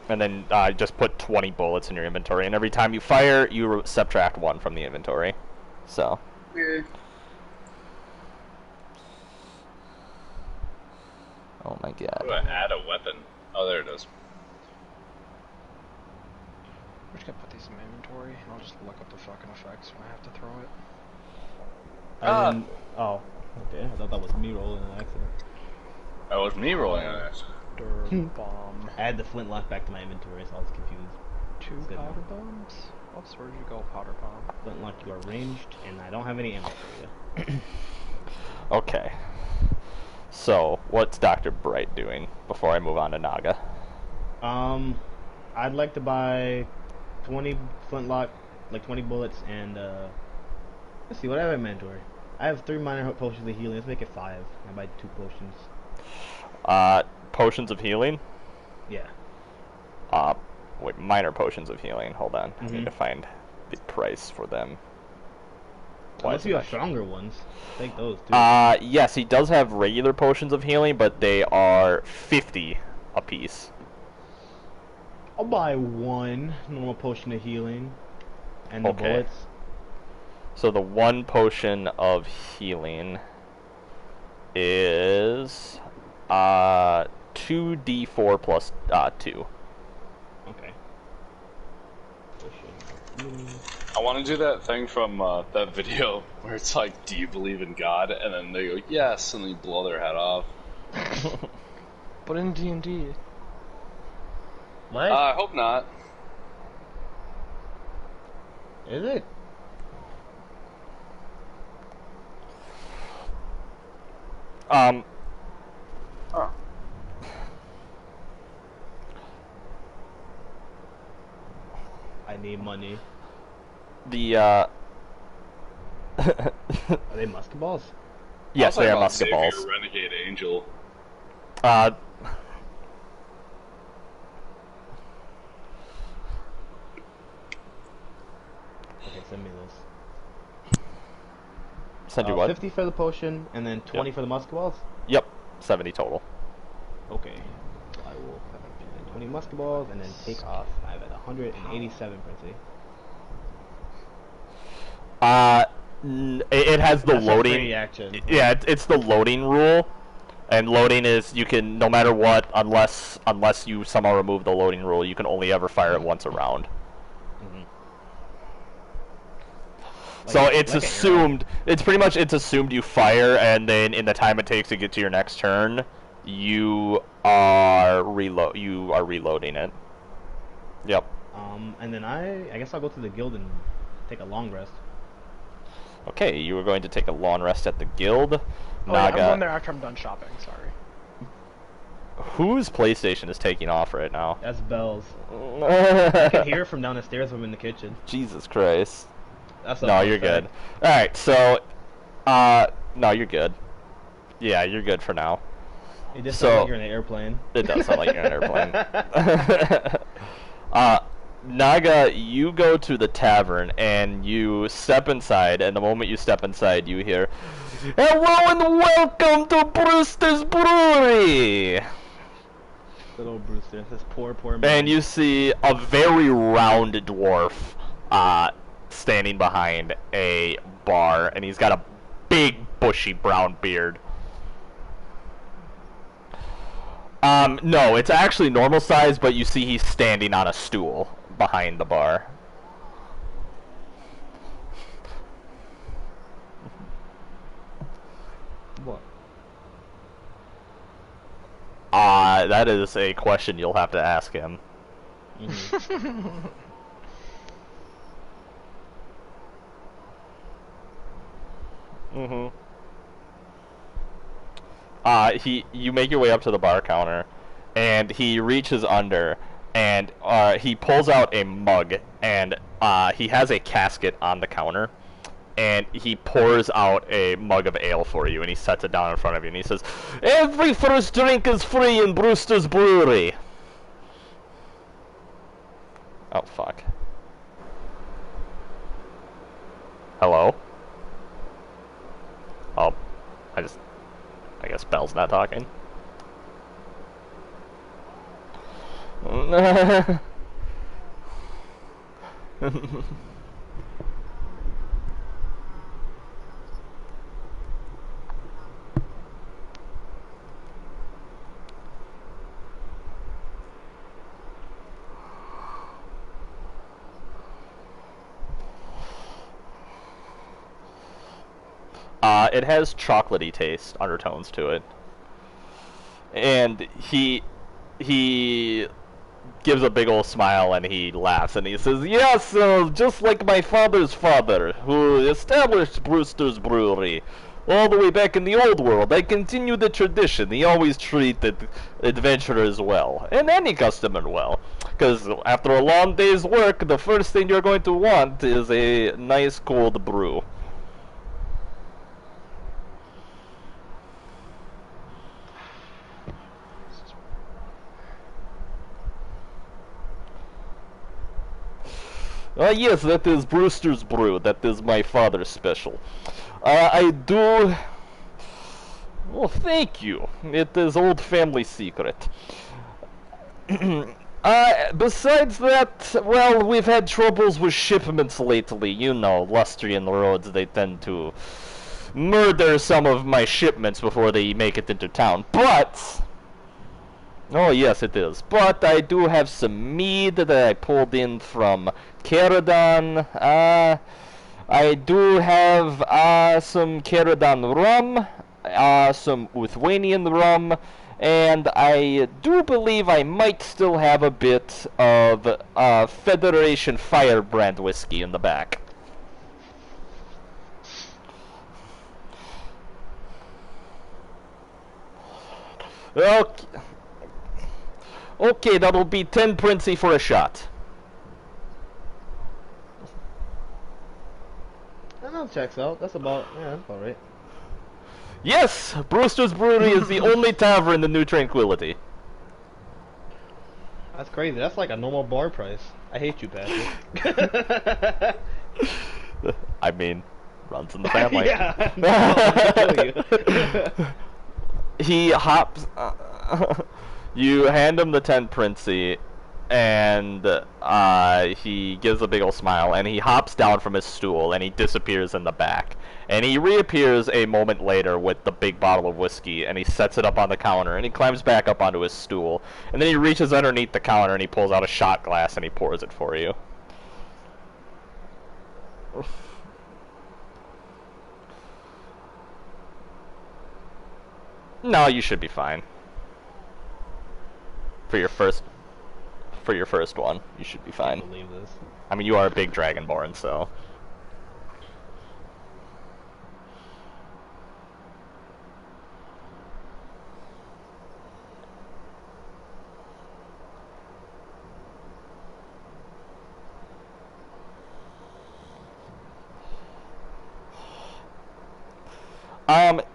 And then just put 20 bullets in your inventory, and every time you fire, you subtract 1 from the inventory. So. Yeah. Oh my How do god. I add a weapon? Oh, there it is. We're just gonna put these in my inventory and I'll just look up the fucking effects when I have to throw it. I didn't- Oh, okay. I thought that was me rolling an accident. That was me rolling an accident. Bomb. I had the flintlock back to my inventory, so I was confused. 2 Good powder bombs? Oops, where'd you go, powder bomb? Flintlock, you are ranged, and I don't have any ammo for you. Okay. So, what's Dr. Bright doing before I move on to Naga? I'd like to buy 20 flintlock, like 20 bullets, and let's see what I have in my inventory. I have 3 minor potions of healing. Let's make it 5. I buy 2 potions. Potions of healing? Yeah. Wait, minor potions of healing. Hold on. I need Mhm. to find the price for them. Why Unless is it you have not- stronger ones, take those too. Yes, he does have regular potions of healing, but they are 50 apiece. I'll buy 1 normal potion of healing, and the Okay. bullets. So the 1 potion of healing is 2d4 plus 2. Okay. Potion of healing. I want to do that thing from that video where it's like, do you believe in God? And then they go, yes, and they blow their head off. But in D&D, What? I hope not. Is it? Um, Oh. I need money. The Are they musket balls? yes, they are musket Savior, balls. Renegade Angel. Uh, Okay, send me this. send you what? 50 for the potion, and then 20 for the musket balls? Yep, 70 total. Okay. I will have 20 musket balls, and then take off. I have at 187 Princey. It has the That's a loading. free action. Yeah, it's the loading rule, and loading is you can no matter what, unless you somehow remove the loading rule, you can only ever fire it once a round. So it's like assumed. It's pretty much it's assumed you fire, and then in the time it takes to get to your next turn, you are reloading it. Yep. And then I guess I'll go to the guild and take a long rest. Okay, you were going to take a long rest at the guild. Oh, yeah, I'm going there after I'm done shopping. Sorry. Whose PlayStation is taking off right now? That's Belle's. I can hear it from down the stairs when I'm in the kitchen. Jesus Christ. That's No, you're good. Alright, so, no, you're good. Yeah, you're good for now. It just So- sounds like you're in an airplane. It does sound like you're in an airplane. Naga, you go to the tavern, and you step inside, and the moment you step inside, you hear, "Hello and welcome to Brewster's Brewery!" Little Brewster, this poor man. And you see a very round dwarf, standing behind a bar, and he's got a big, bushy brown beard. No, it's actually normal size, but you see he's standing on a stool behind the bar. What? That is a question you'll have to ask him. You make your way up to the bar counter, and he reaches under, and he pulls out a mug, and he has a casket on the counter, and he pours out a mug of ale for you, and he sets it down in front of you, and he says, "Every first drink is free in Brewster's Brewery." Oh, fuck. Hello? Oh, I guess Belle's not talking. It has chocolatey taste, undertones to it. And he gives a big old smile and he laughs and he says, "Yes, just like my father's father, who established Brewster's Brewery. All the way back in the old world, I continue the tradition. He always treated adventurers well, and any customer well. Because after a long day's work, the first thing you're going to want is a nice cold brew." Yes, that is Brewster's Brew. That is my father's special. I do... Well, thank you. It is old family secret. Besides that, well, we've had troubles with shipments lately. You know, Lustrian roads, they tend to murder some of my shipments before they make it into town. But... Oh, yes, it is. But I do have some mead that I pulled in from Caradon. I do have some Caradon rum, some Uthwanian rum, and I do believe I might still have a bit of Federation Firebrand whiskey in the back. Okay. Okay, that'll be 10 Princey for a shot. That checks out. That's about right. Yes, Brewster's Brewery is the only tavern in the New Tranquility. That's crazy. That's like a normal bar price. I hate you, Patrick. I mean, runs in the family. Yeah. I feel you. He hops. You hand him the 10 Princey, and he gives a big ol' smile, and he hops down from his stool, and he disappears in the back. And he reappears a moment later with the big bottle of whiskey, and he sets it up on the counter, and he climbs back up onto his stool. And then he reaches underneath the counter, and he pulls out a shot glass, and he pours it for you. No, you should be fine. For your first one, you should be I fine. can't believe this. I mean, you are a big dragonborn, so.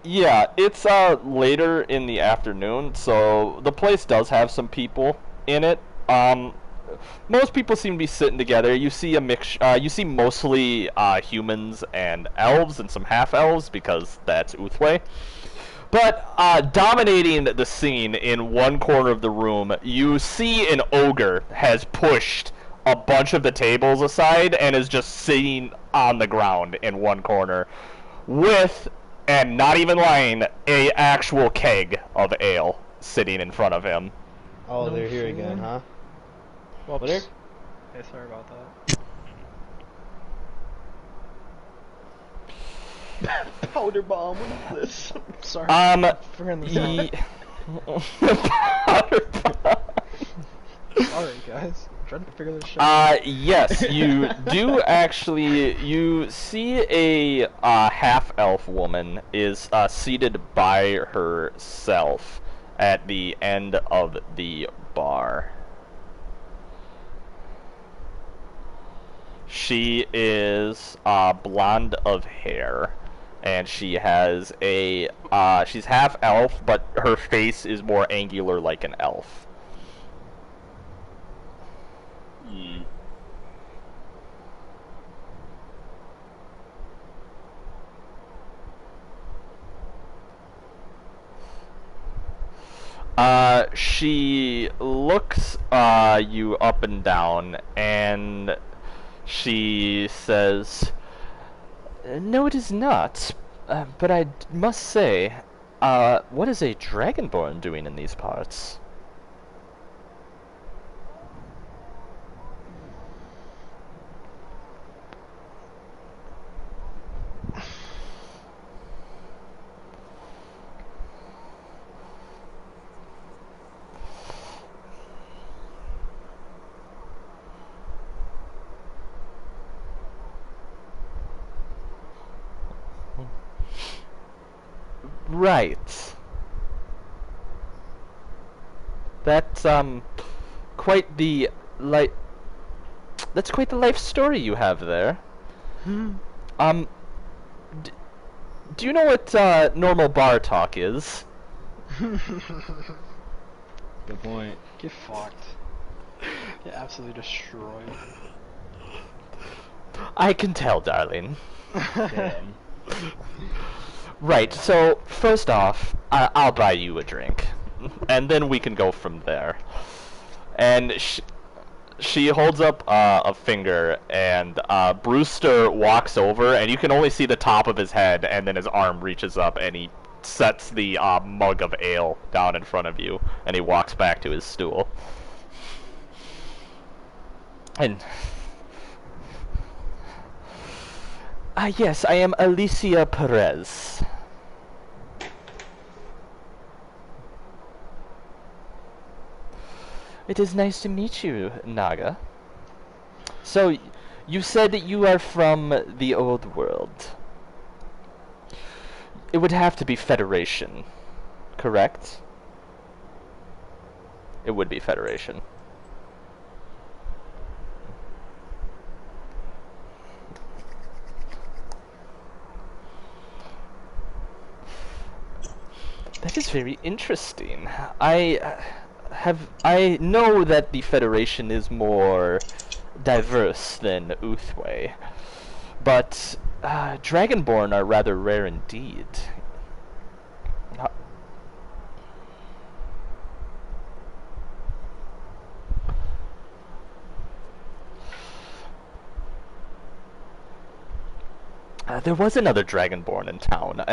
Yeah, it's later in the afternoon, so the place does have some people in it. Most people seem to be sitting together. You see a mix. You see mostly humans and elves and some half elves because that's Uthway. But dominating the scene in one corner of the room, you see an ogre has pushed a bunch of the tables aside and is just sitting on the ground in one corner with, and not even lying, a actual keg of ale sitting in front of him. Oh, No they're here shit. again, huh? Whoops. What are- Hey, sorry about that. Powder bomb. What is this? Sorry. Um, Figuring this out. Sorry, guys. I'm trying to figure this shit out. Yes, you do actually. You see a half-elf woman is seated by herself at the end of the bar. She is blonde of hair, and she has a she's half elf, but her face is more angular like an elf. She looks you up and down, and she says, "No, it is not. But I must say, what is a dragonborn doing in these parts?" Right. That's quite the that's quite the life story you have there. Um do you know what normal bar talk is? Good point. Get fucked. Get absolutely destroyed. I can tell, darling. Damn. Right, so first off, I'll buy you a drink, and then we can go from there. And she holds up a finger, and Brewster walks over, and you can only see the top of his head, and then his arm reaches up, and he sets the mug of ale down in front of you, and he walks back to his stool. And yes, I am Alicia Perez. It is nice to meet you, Naga. So, you said that you are from the old world. It would have to be Federation, correct? It would be Federation. That is very interesting. I know that the Federation is more diverse than Uthway, but Dragonborn are rather rare indeed. There was another Dragonborn in town.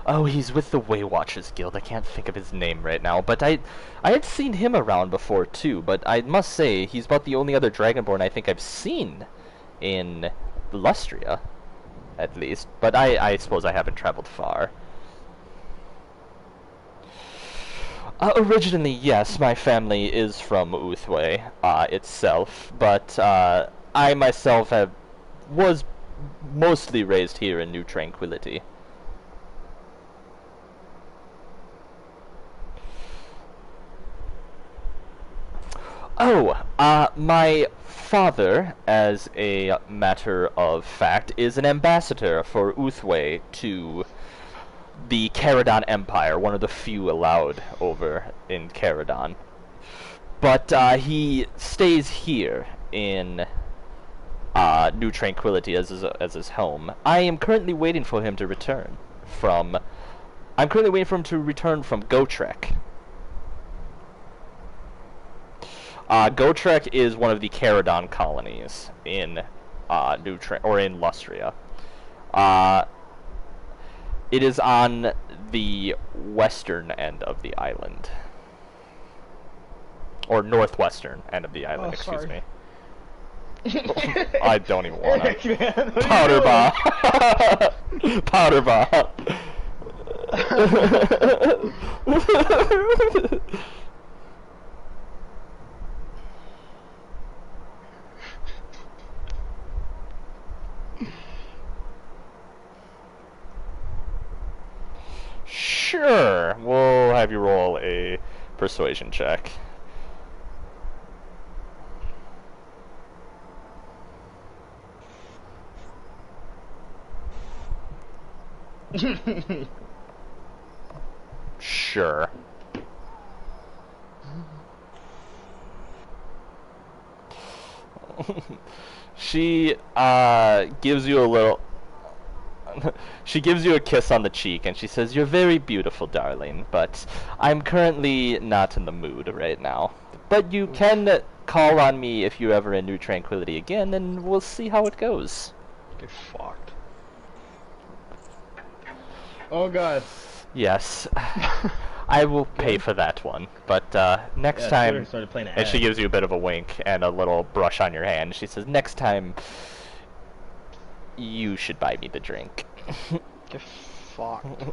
Oh, he's with the Waywatchers Guild. I can't think of his name right now, but I had seen him around before too. But I must say, he's about the only other Dragonborn I think I've seen in Lustria, at least. But I suppose I haven't traveled far. Originally, yes, my family is from Uthway itself, but I myself was mostly raised here in New Tranquility. Oh, my father, as a matter of fact, is an ambassador for Uthway to the Caradon Empire, one of the few allowed over in Caradon. But he stays here in New Tranquility as his home. I am currently waiting for him to return from. I'm currently waiting for him to return from Gotrek. Gotrek is one of the Caradon colonies in in Lustria. It is on the western end of the island, or northwestern end of the island. Excuse me. I don't even want to. Powder bomb. Powder bomb. Sure, we'll have you roll a persuasion check. Sure. She gives you a little. She gives you a kiss on the cheek and she says, "You're very beautiful, darling, but I'm currently not in the mood right now. But you can call on me if you're ever in New Tranquility again, and we'll see how it goes." Get fucked. Oh god. Yes. I will pay for that one, but next time. Started playing And she gives you a bit of a wink and a little brush on your hand. She says, "Next time, you should buy me the drink." Get fucked.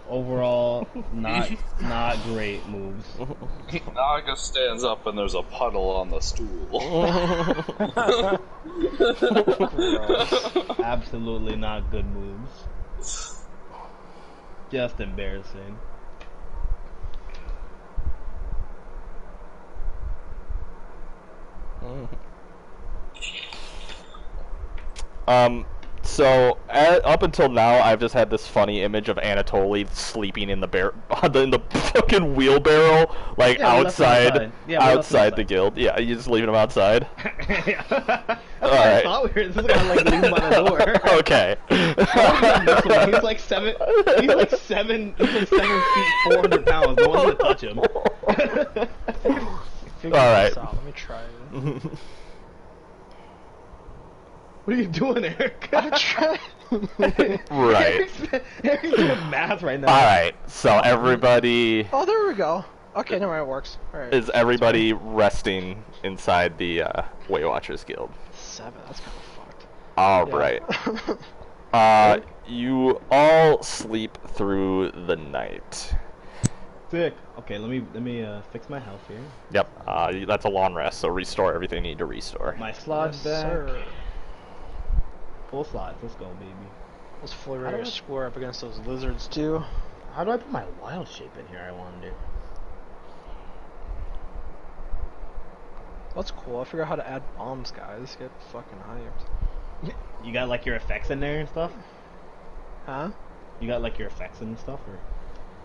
Overall, not great moves. Naga stands up and there's a puddle on the stool. Absolutely not good moves. Just embarrassing. So up until now, I've just had this funny image of Anatoly sleeping in the in the fucking wheelbarrow, like Yeah, we left him outside, outside. Yeah, we left him outside the outside. guild. Yeah, you just leaving him outside. That's what Alright. I thought we were. This is gonna like leave him by the door. Okay. He's like 7 feet, 400 pounds. No one's gonna touch him. Figure Alright. this out. Let me try it. What are you doing, Eric? I'm trying. Right. Eric's doing math right now. All right. So everybody Oh, there we go. Okay, never mind, it works. Alright. is everybody resting inside the Waywatchers Guild. 7, that's kind of fucked. All Yeah. right. You all sleep through the night. Sick. Okay, let me fix my health here. Yep. That's a long rest, so restore everything you need to restore. My slot's Yes, back. sir. Full slots. Let's go, baby. Those fully How do rated I- square up against those lizards too. How do I put my wild shape in here? I wonder. That's cool. I figured out how to add bombs, guys. Get fucking hyped. You got like your effects in there and stuff? Huh? You got like your effects and stuff, or?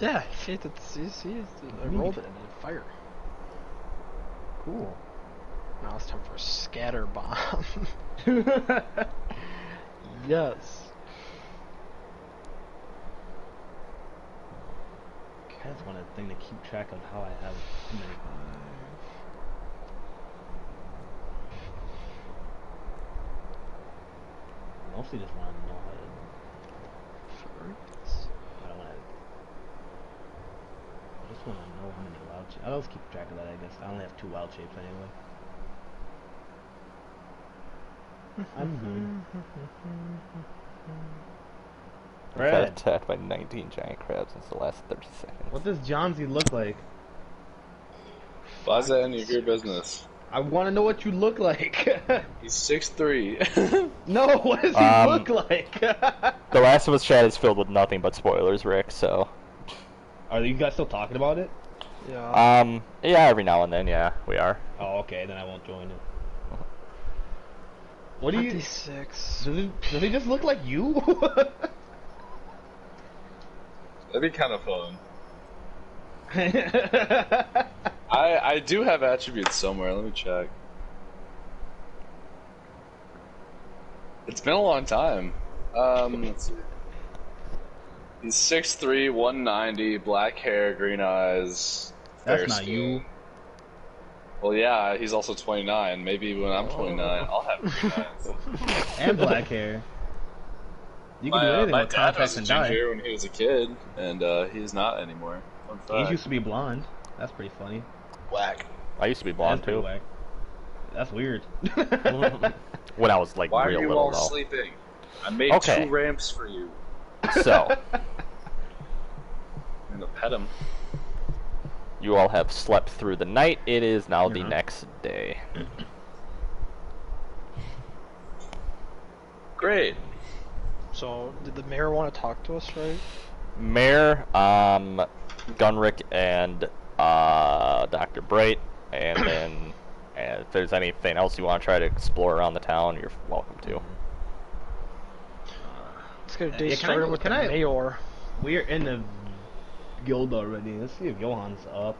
Yeah, see, I rolled it and it fired. Cool. Now it's time for a scatter bomb. Yes. I just want a thing to keep track of how I have too many. Mostly just want to know how to. I don't want to. I just want to know how many wild shapes. I'll just keep track of that, I guess. I only have 2 wild shapes anyway. I'm good. I've been Brad, attacked by 19 giant crabs in the last 30 seconds. what does John Z look like? Why is that any of your business? I want to know what you look like. He's 6'3". No, what does he look like? The Last of Us chat is filled with nothing but spoilers, Rick, so... Are you guys still talking about it? Yeah. Yeah, every now and then, yeah, we are. Oh, okay, then I won't join it. What do you... 56. Does he just look like you? That'd be kind of fun. I do have attributes somewhere. Let me check. It's been a long time. Let's see. He's 6'3", 190, black hair, green eyes. That's fair not skin. you. Well, yeah, he's also 29. Maybe when I'm 29, I'll have green eyes. And black hair. You can do anything My with dad contacts was a and dye. ginger when he was a kid, and he's not anymore. Fun He fact. used to be blonde. That's pretty funny. Whack. I used to be blonde, That's pretty too. whack. That's weird. When I was, like, Why are real you little, all though. sleeping? I made Okay. 2 ramps for you. So, I'm gonna pet him. you all have slept through the night. It is now the Uh-huh. next day. Great. So, did the mayor want to talk to us, right? Mayor, Gunrick, and Dr. Bright, and then if there's anything else you want to try to explore around the town, you're welcome to. Let's get a Yeah, day can I started go- with can the I- mayor. We're in the guild already. Let's see if Johan's up.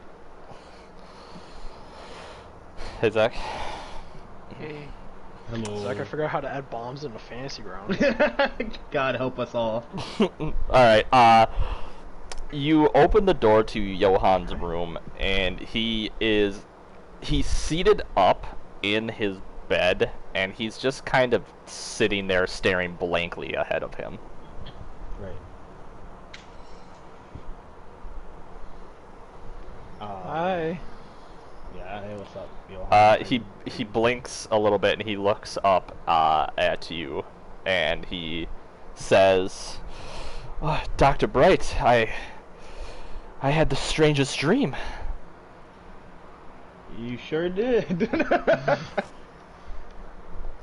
Hey, Zach. Hey. Hello. Zach, I forgot how to add bombs in a fantasy ground. God help us all. Alright, you open the door to Johan's room, and he's seated up in his bed, and he's just kind of sitting there staring blankly ahead of him. Right. Hi. Yeah, hey, what's up, Johan? He blinks a little bit, and he looks up at you, and he says, "Oh, Dr. Bright, I had the strangest dream." You sure did.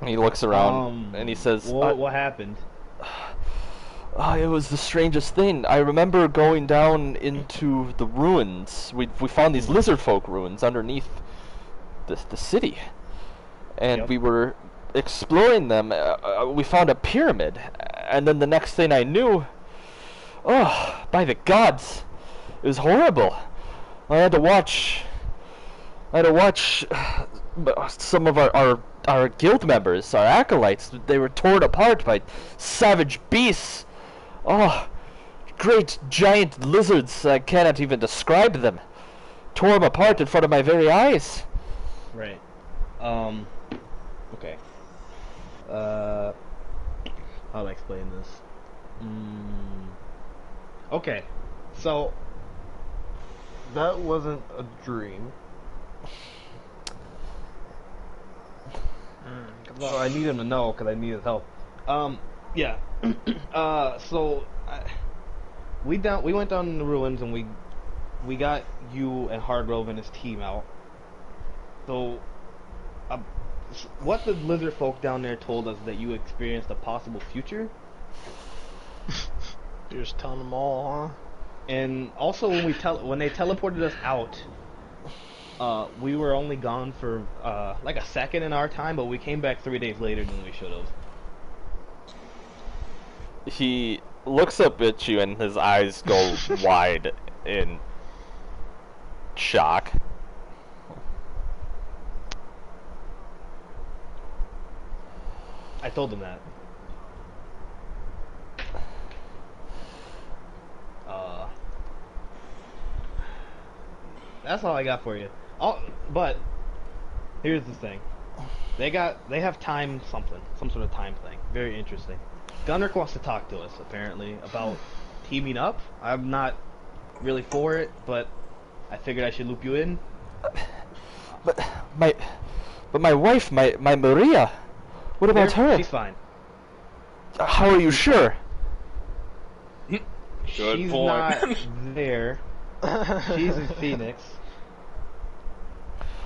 And he looks around, and he says, what happened? It was the strangest thing. I remember going down into the ruins. We found these lizard folk ruins underneath the city, and Yep. we were exploring them. We found a pyramid, and then the next thing I knew, oh, by the gods, it was horrible. I had to watch some of our guild members, our acolytes. They were torn apart by savage beasts. Oh, great giant lizards. I cannot even describe them. Tore them apart in front of my very eyes. Right. Okay. How do I explain this? Okay. So, that wasn't a dream. Good So luck. I need him to know because I needed help. Yeah. So we went down in the ruins and we got you and Hargrove and his team out. So, what the lizard folk down there told us that you experienced a possible future, You're just telling them all, and also when they teleported us out, we were only gone for like a second in our time, but we came back 3 days later than we should have. He looks up at you, and his eyes go wide, in shock. I told him that. That's all I got for you. But here's the thing. They have time something, some sort of time thing. Very interesting. Gunrick wants to talk to us apparently about teaming up. I'm not really for it, but I figured I should loop you in. But my wife, my Maria. What about her? She's fine. How are you sure? She's point. not there. She's in Phoenix.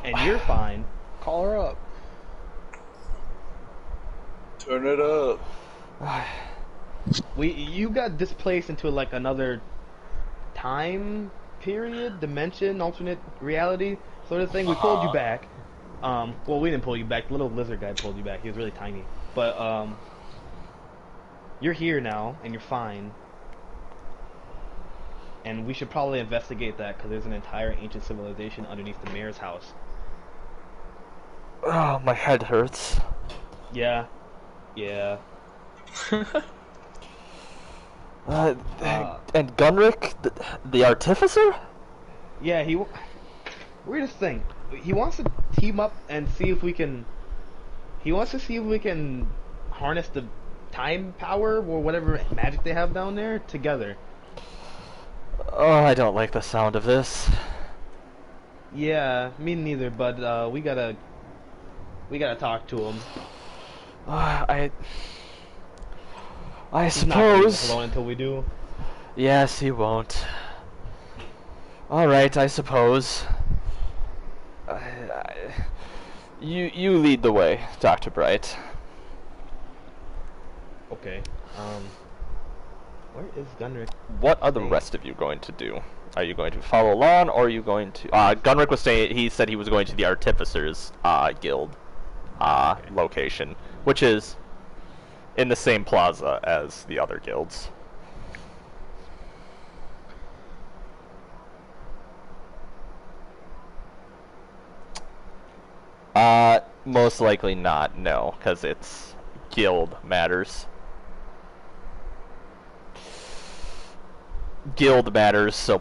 And you're fine. Call her up. Turn it up. You got displaced into like another time period, dimension, alternate reality sort of thing. We pulled you back. Well, we didn't pull you back. The little lizard guy pulled you back. He was really tiny. But you're here now, and you're fine. And we should probably investigate that because there's an entire ancient civilization underneath the mayor's house. Oh, my head hurts. Yeah. Yeah. And Gunrick, the artificer? Yeah, weirdest thing. He wants to team up and see if we can. He wants to see if we can harness the time power or whatever magic they have down there together. Oh, I don't like the sound of this. Yeah, me neither. But we gotta talk to him. I He's not gonna leave us suppose. alone until we do. Yes, he won't. All right, I suppose. You lead the way, Dr. Bright. Okay. Where is Gunrick? What are the rest of you going to do? Are you going to follow along, or are you going to... Gunrick was saying, he said he was going to the Artificers Guild location, which is in the same plaza as the other guilds. Most likely not, no, because it's guild matters. Guild matters, so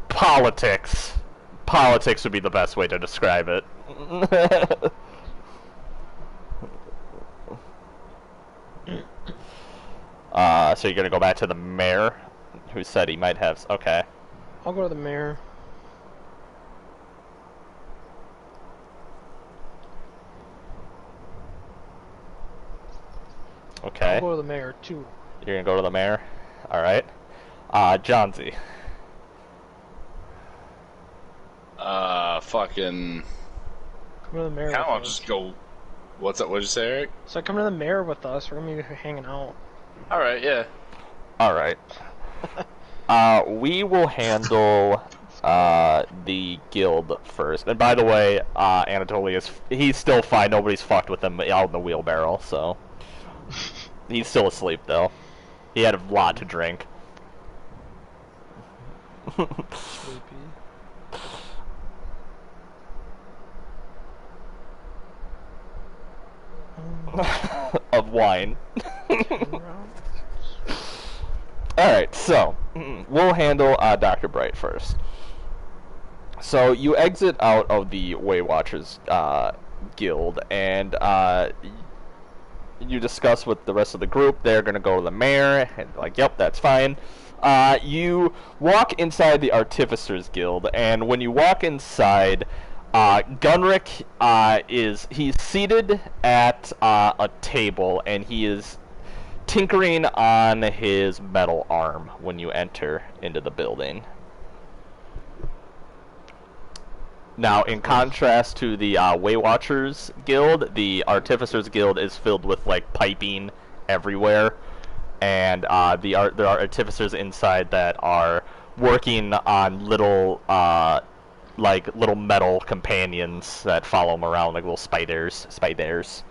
politics. Politics would be the best way to describe it. So you're gonna go back to the mayor, who said he might have. Okay. I'll go to the mayor. Okay. I'll go to the mayor too. You're gonna go to the mayor. All right. Johnsy. Fucking. Come to the mayor. Kind of with want to us. just go. What's up? What'd you say, Eric? So come to the mayor with us. We're gonna be hanging out. All right, yeah. All right. We will handle the guild first. And by the way, Anatoly he's still fine. Nobody's fucked with him out in the wheelbarrow, so he's still asleep though. He had a lot to drink. Sleepy. Of wine. Alright, so we'll handle Dr. Bright first. So you exit out of the Way Watchers guild, and you discuss with the rest of the group. They're going to go to the mayor, and like, yep, that's fine. You walk inside the Artificers Guild, and when you walk inside, Gunrick he's seated at a table, and he is tinkering on his metal arm when you enter into the building. Now, in contrast to the Way Watchers Guild, the Artificers Guild is filled with like piping everywhere, and there are artificers inside that are working on little little metal companions that follow them around like little spiders.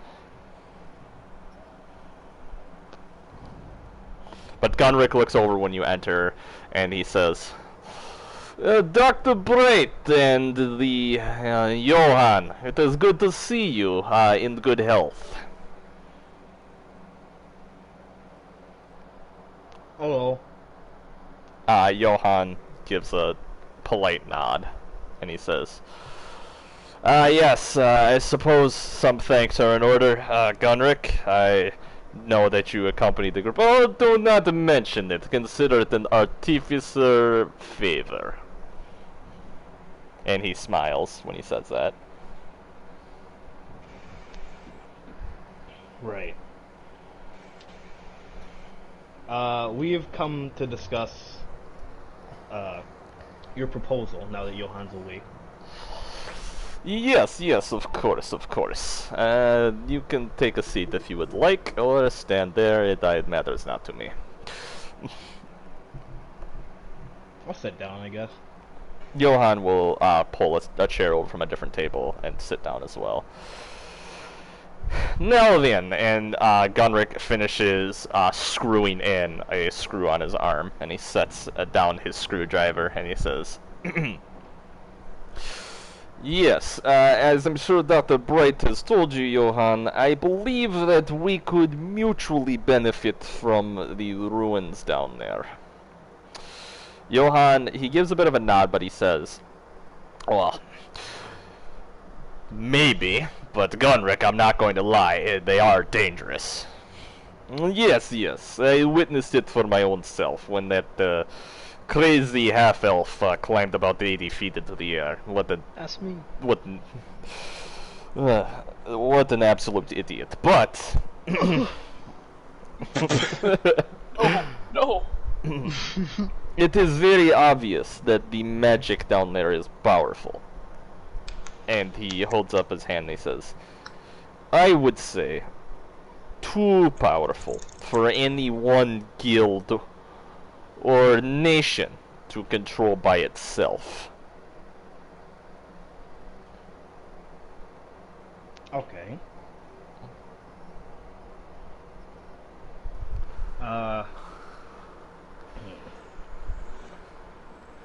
But Gunrick looks over when you enter, and he says, Dr. Brait and the Johann, it is good to see you in good health. Hello. Johann gives a polite nod, and he says, yes, I suppose some thanks are in order, Gunrick. I know that you accompanied the group. Oh, do not mention it. Consider it an artificer favor. And he smiles when he says that. Right. We have come to discuss your proposal now that Johann's away. Yes, yes, of course, of course. You can take a seat if you would like, or stand there. It matters not to me. I'll sit down, I guess. Johann will pull a chair over from a different table and sit down as well. Now then, and Gunrick finishes screwing in a screw on his arm, and he sets down his screwdriver, and he says, Yes, as I'm sure Dr. Bright has told you, Johann, I believe that we could mutually benefit from the ruins down there. Johann, he gives a bit of a nod, but he says, well, maybe, but Gunrick, I'm not going to lie, they are dangerous. Yes, yes, I witnessed it for my own self when that crazy half-elf climbed about 80 feet into the air. That's me. What an absolute idiot. But Oh, no! it is very obvious that the magic down there is powerful. And he holds up his hand and he says, I would say too powerful for any one guild or nation to control by itself. Okay.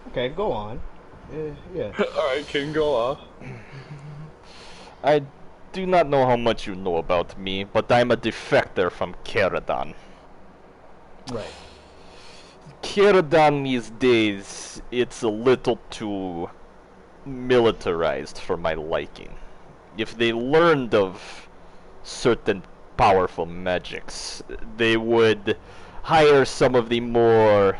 Okay, go on. Yeah. Alright, King, go off. I do not know how much you know about me, but I'm a defector from Keradan. Right. Keradan these days, it's a little too militarized for my liking. If they learned of certain powerful magics, they would hire some of the more,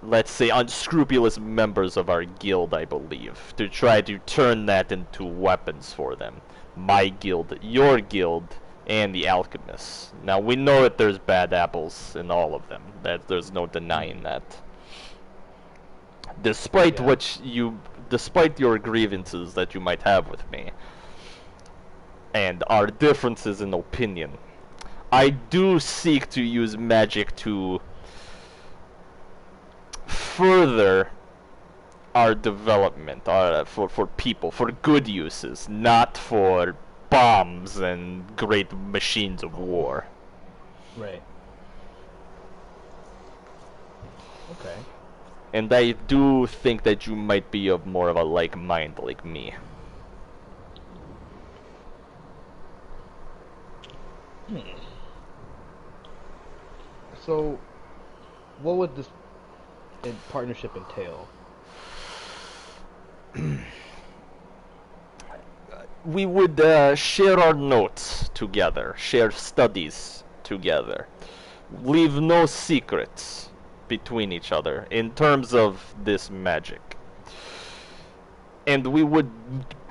let's say, unscrupulous members of our guild, I believe, to try to turn that into weapons for them. My guild, your guild, and the alchemists. Now, we know that there's bad apples in all of them. That there's no denying that. Despite despite your grievances that you might have with me, and our differences in opinion, I do seek to use magic to further our development, for people, for good uses, not for bombs and great machines of war. Right. Okay. And I do think that you might be of more of a like mind like me. So, what would this partnership entail? We would share our notes together, share studies together, leave no secrets between each other in terms of this magic. And we would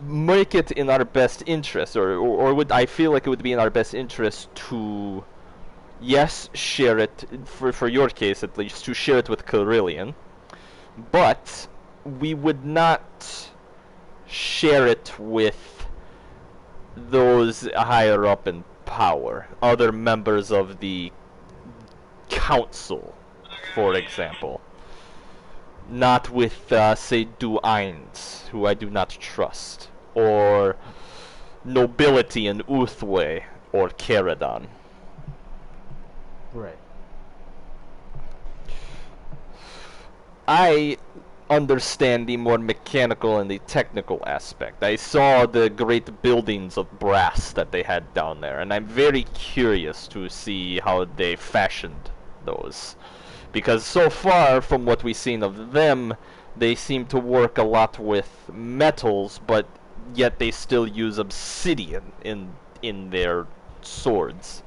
make it in our best interest, or would I feel like it would be in our best interest to, yes, share it, for your case at least, to share it with Carillion, but we would not share it with those higher up in power, other members of the council, for example. Not with, say, Duains, who I do not trust, or nobility in Uthwe or Keradan. Right. I understand the more mechanical and the technical aspect. I saw the great buildings of brass that they had down there, and I'm very curious to see how they fashioned those. Because so far, from what we've seen of them, they seem to work a lot with metals, but yet they still use obsidian in their swords.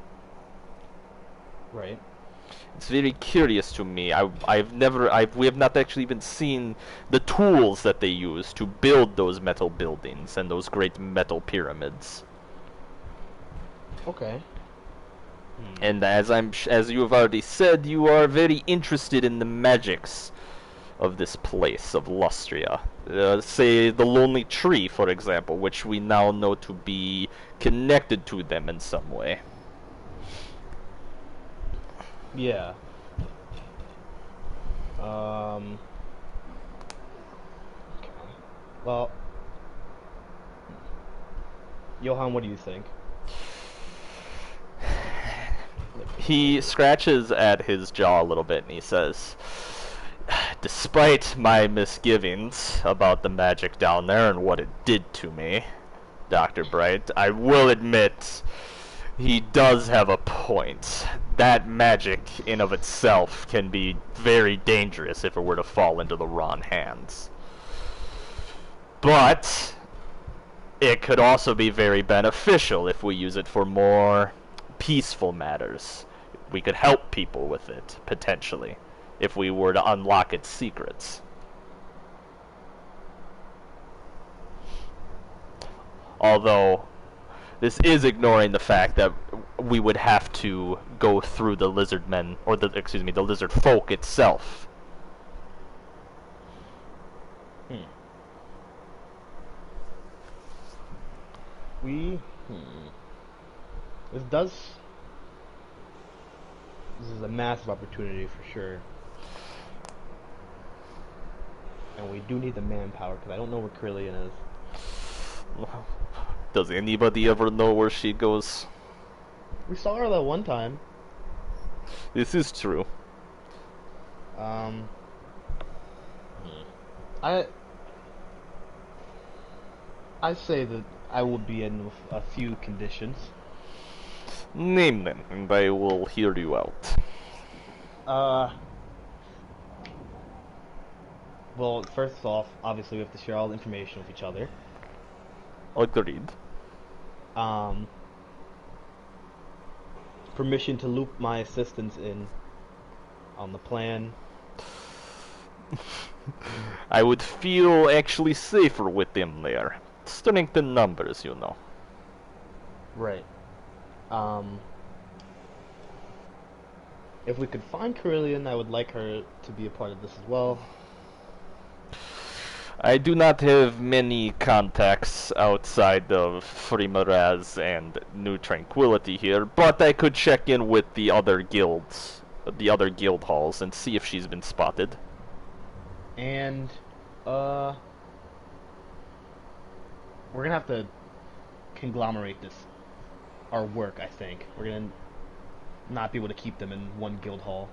Right. It's very curious to me. We have not actually even seen the tools that they use to build those metal buildings and those great metal pyramids. Okay. And as you have already said, you are very interested in the magics of this place of Lustria. Say the Lonely Tree, for example, which we now know to be connected to them in some way. Yeah. Okay. Well, Johan, what do you think? He scratches at his jaw a little bit and he says, "Despite my misgivings about the magic down there and what it did to me, Dr. Bright, I will admit he does have a point. That magic in of itself can be very dangerous if it were to fall into the wrong hands. But it could also be very beneficial if we use it for more peaceful matters. We could help people with it, potentially, if we were to unlock its secrets. Although, this is ignoring the fact that we would have to go through the lizard men, or the lizard folk itself. This is a massive opportunity for sure. And we do need the manpower, because I don't know where Carillion is. Does anybody ever know where she goes? We saw her that one time. This is true. I say that I will be in with a few conditions. Name them, and I will hear you out. Well, first off, obviously we have to share all the information with each other. Agreed. Permission to loop my assistants in on the plan. I would feel actually safer with them there. Strength in numbers, you know. Right. If we could find Carillion, I would like her to be a part of this as well. I do not have many contacts outside of Frimaraz and New Tranquility here, but I could check in with the other guilds, the other guild halls, and see if she's been spotted. And, we're gonna have to conglomerate this, our work, I think. We're gonna not be able to keep them in one guild hall.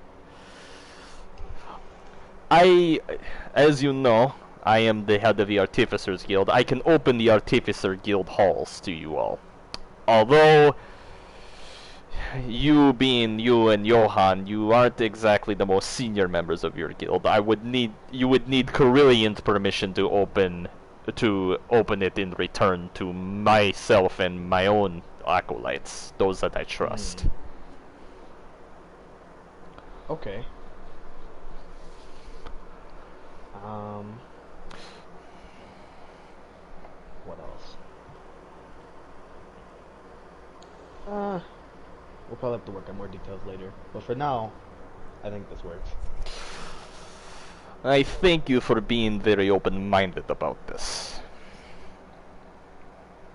As you know, I am the head of the Artificers Guild. I can open the Artificer Guild halls to you all. Although, you being you and Johan, you aren't exactly the most senior members of your guild. You would need Carillion's permission to open it in return to myself and my own acolytes, those that I trust. Okay. What else? We'll probably have to work on more details later. But for now, I think this works. I thank you for being very open-minded about this.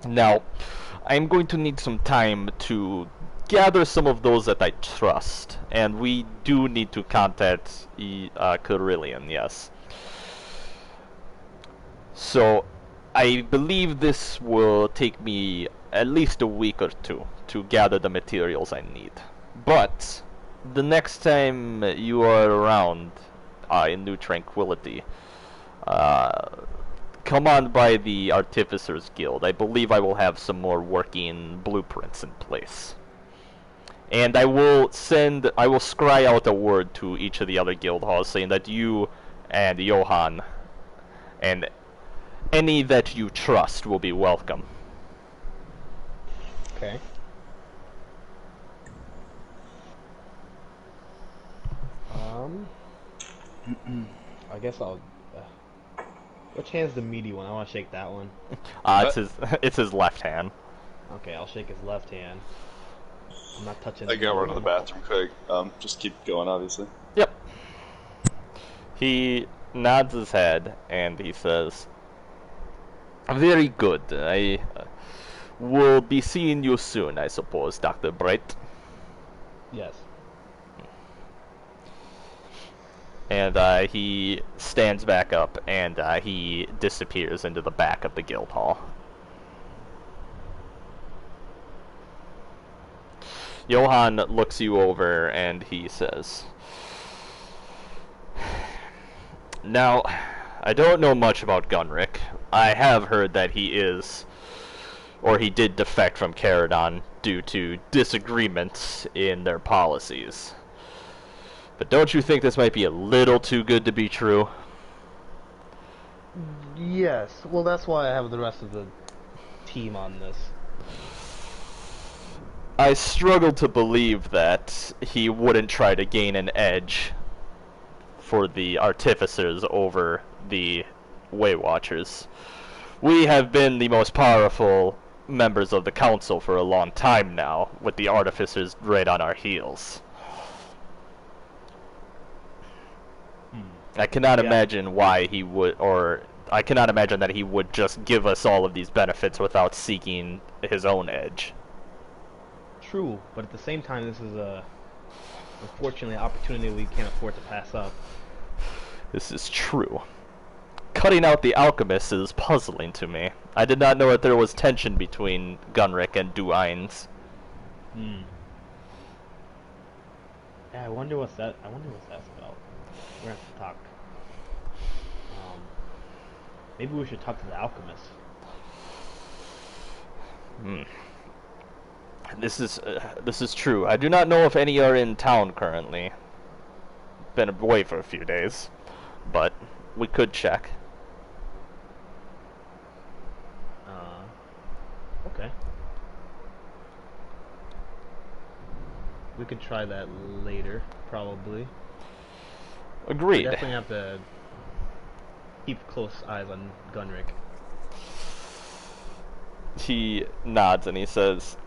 Now, I'm going to need some time to gather some of those that I trust, and we do need to contact Carillion, yes. So, I believe this will take me at least a week or two to gather the materials I need. But, the next time you are around, in New Tranquility. Come on by the Artificers Guild. I believe I will have some more working blueprints in place. And I will scry out a word to each of the other guild halls saying that you and Johan and any that you trust will be welcome. Okay. I guess I'll. Which hand's the meaty one? I want to shake that one. It's his left hand. Okay, I'll shake his left hand. I'm not touching. I gotta run to the bathroom quick. Just keep going, obviously. Yep. He nods his head and he says, "Very good. I will be seeing you soon, I suppose, Dr. Bright." Yes. And he stands back up and he disappears into the back of the guild hall. Johan looks you over and he says, "Now, I don't know much about Gunrick. I have heard that he did defect from Caradon due to disagreements in their policies. But don't you think this might be a little too good to be true?" Yes. Well, that's why I have the rest of the team on this. I struggle to believe that he wouldn't try to gain an edge for the Artificers over the Waywatchers. We have been the most powerful members of the Council for a long time now, with the Artificers right on our heels. I cannot imagine why he would, or I cannot imagine that he would just give us all of these benefits without seeking his own edge. True, but at the same time, this is unfortunately, an opportunity we can't afford to pass up. This is true. Cutting out the alchemists is puzzling to me. I did not know that there was tension between Gunrick and Duines. Yeah, I wonder what's that's about. We're gonna have to talk. Maybe we should talk to the alchemist. This is true. I do not know if any are in town currently. Been away for a few days, but we could check. Okay. We could try that later, probably. Agreed. We definitely have to keep close eyes on Gunrick. He nods and he says,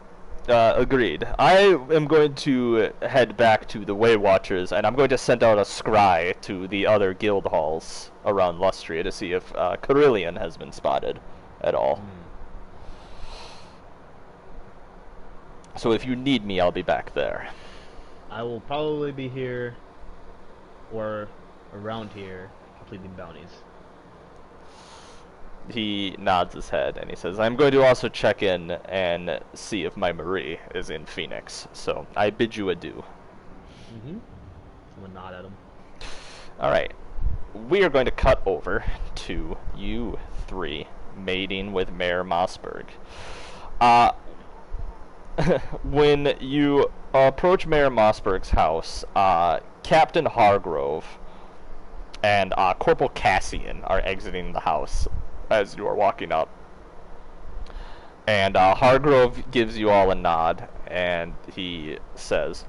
agreed. I am going to head back to the Waywatchers, and I'm going to send out a scry to the other guild halls around Lustria to see if Carillion has been spotted at all. So if you need me, I'll be back there. I will probably be here or around here completing bounties. He nods his head and he says, "I'm going to also check in and see if my Marie is in Phoenix. So I bid you adieu." I'm gonna nod at him. Alright. We are going to cut over to you three mating with Mayor Mossberg. When you approach Mayor Mossberg's house, Captain Hargrove and Corporal Cassian are exiting the house as you are walking up. And Hargrove gives you all a nod, and he says,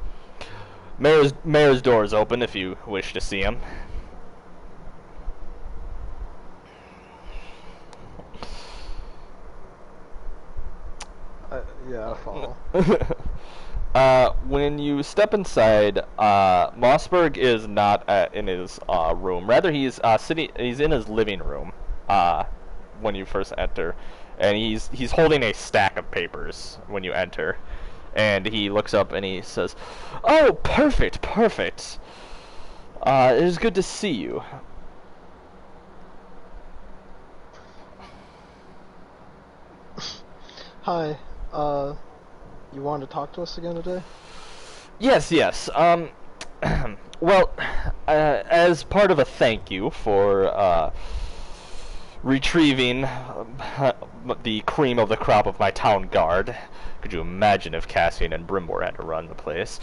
Mayor's door is open if you wish to see him." Yeah, I follow. When you step inside, Mossberg is not in his room. Rather, he's He's in his living room. When you first enter, and he's holding a stack of papers when you enter, and he looks up and he says, "Oh, perfect. It is good to see you." Hi. You wanted to talk to us again today? Yes. Well, as part of a thank you for retrieving the cream of the crop of my town guard. Could you imagine if Cassian and Brimbor had to run the place?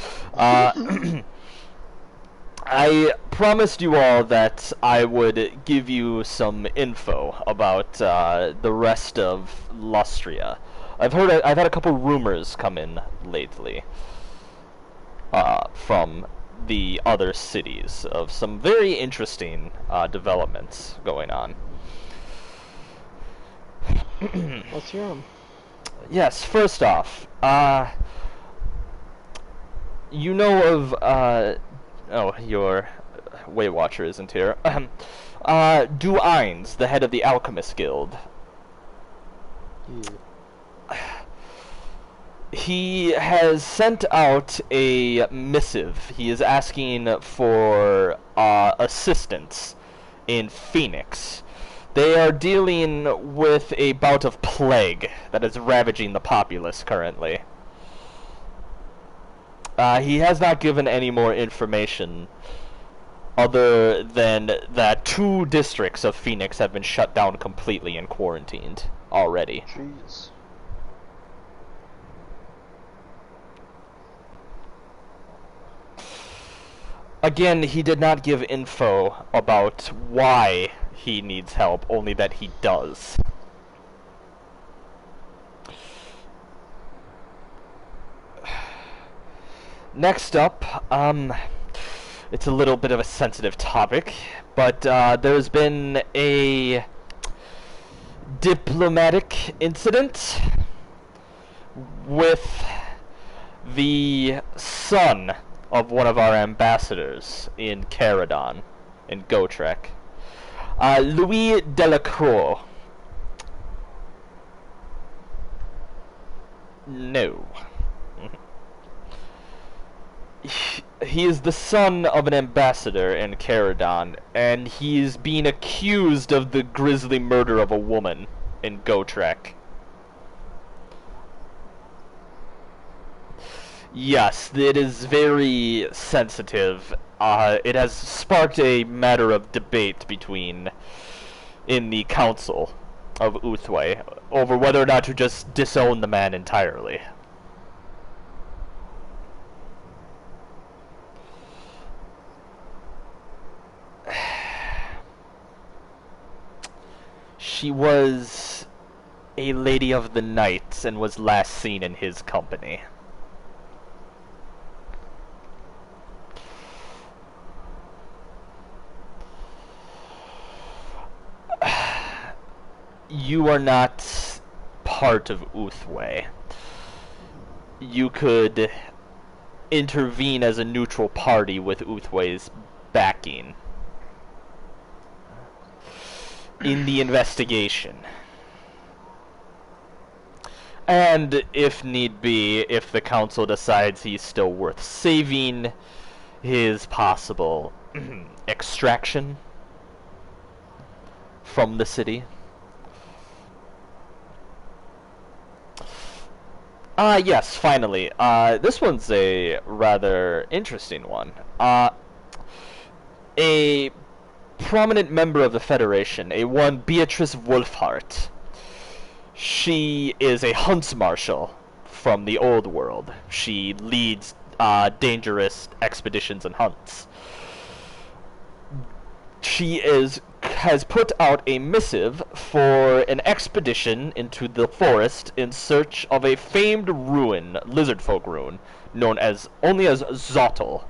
I promised you all that I would give you some info about the rest of Lustria. I've had a couple rumors come in lately from the other cities of some very interesting developments going on. Let's hear them. Yes, first off, you know of, oh, your Weight Watcher isn't here. Duines, the head of the Alchemist Guild. He has sent out a missive. He is asking for assistance in Phoenix. They are dealing with a bout of plague that is ravaging the populace currently. He has not given any more information other than that 2 districts of Phoenix have been shut down completely and quarantined already. Jeez. Again, he did not give info about why he needs help, only that he does. Next up, it's a little bit of a sensitive topic, but there's been a diplomatic incident with the son of one of our ambassadors in Caradon, in Gotrek. Louis Delacroix. No. He is the son of an ambassador in Caradon, and he's being accused of the grisly murder of a woman in Gotrek. Yes, it is very sensitive. It has sparked a matter of debate in the council of Uthway over whether or not to just disown the man entirely. She was a lady of the night and was last seen in his company. You are not part of Uthway. You could intervene as a neutral party with Uthway's backing in the investigation. And if need be, if the council decides he's still worth saving, his possible extraction from the city. Yes, finally. This one's a rather interesting one. A prominent member of the Federation, a one Beatrice Wolfhart. She is a hunts marshal from the old world. She leads dangerous expeditions and hunts. She has put out a missive for an expedition into the forest in search of a famed ruin, lizardfolk ruin, known as only as Zottel.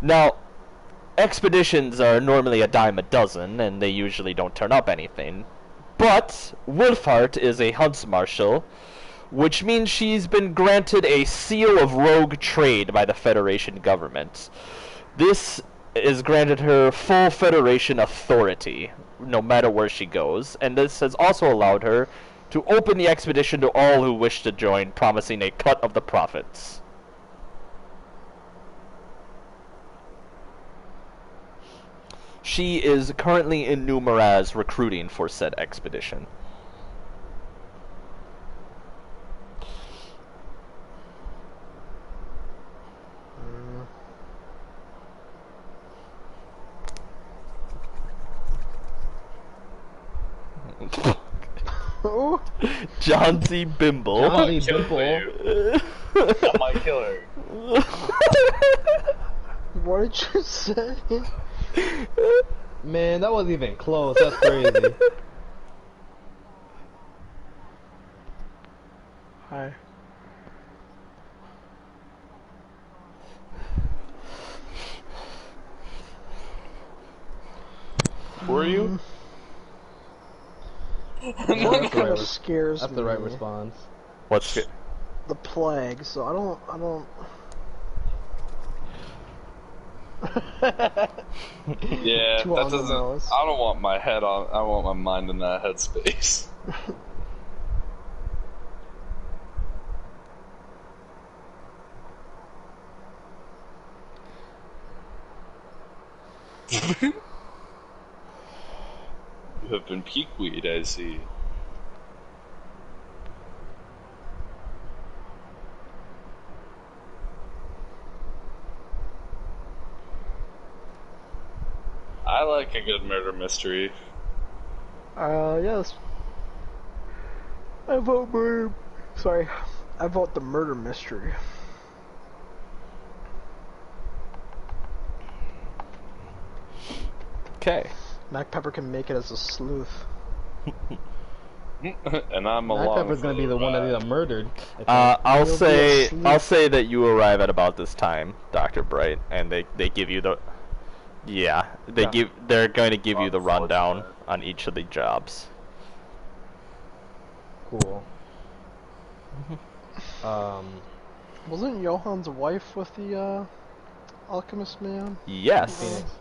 Now, expeditions are normally a dime a dozen, and they usually don't turn up anything. But Wolfhart is a hunts marshal, which means she's been granted a seal of rogue trade by the Federation government. This is granted her full Federation authority, no matter where she goes, and this has also allowed her to open the expedition to all who wish to join, promising a cut of the profits. She is currently in New Miraz recruiting for said expedition. John C. Bimble. John C. Kill Bimble. you. I might kill her. What did you say? Man, that wasn't even close. That's crazy. Hi. Who are you? That That's kind the of right, scares that's me. the right response. What's it? The plague, so I don't. Yeah, Too that on the doesn't. nose. I don't want my head on. I want my mind in that headspace. You have been peakweed, I see. I like a good murder mystery. Yes. I vote murder. Sorry. I vote the murder mystery. Okay. Mac Pepper can make it as a sleuth. And I'm Mac along Pepper's for gonna be the one that got murdered. I'll You'll be say asleep. I'll say that you arrive at about this time, Dr. Bright, and they give you the they're going to give you the rundown on each of the jobs. Cool. Wasn't Johan's wife with the alchemist man? Yes. Phoenix.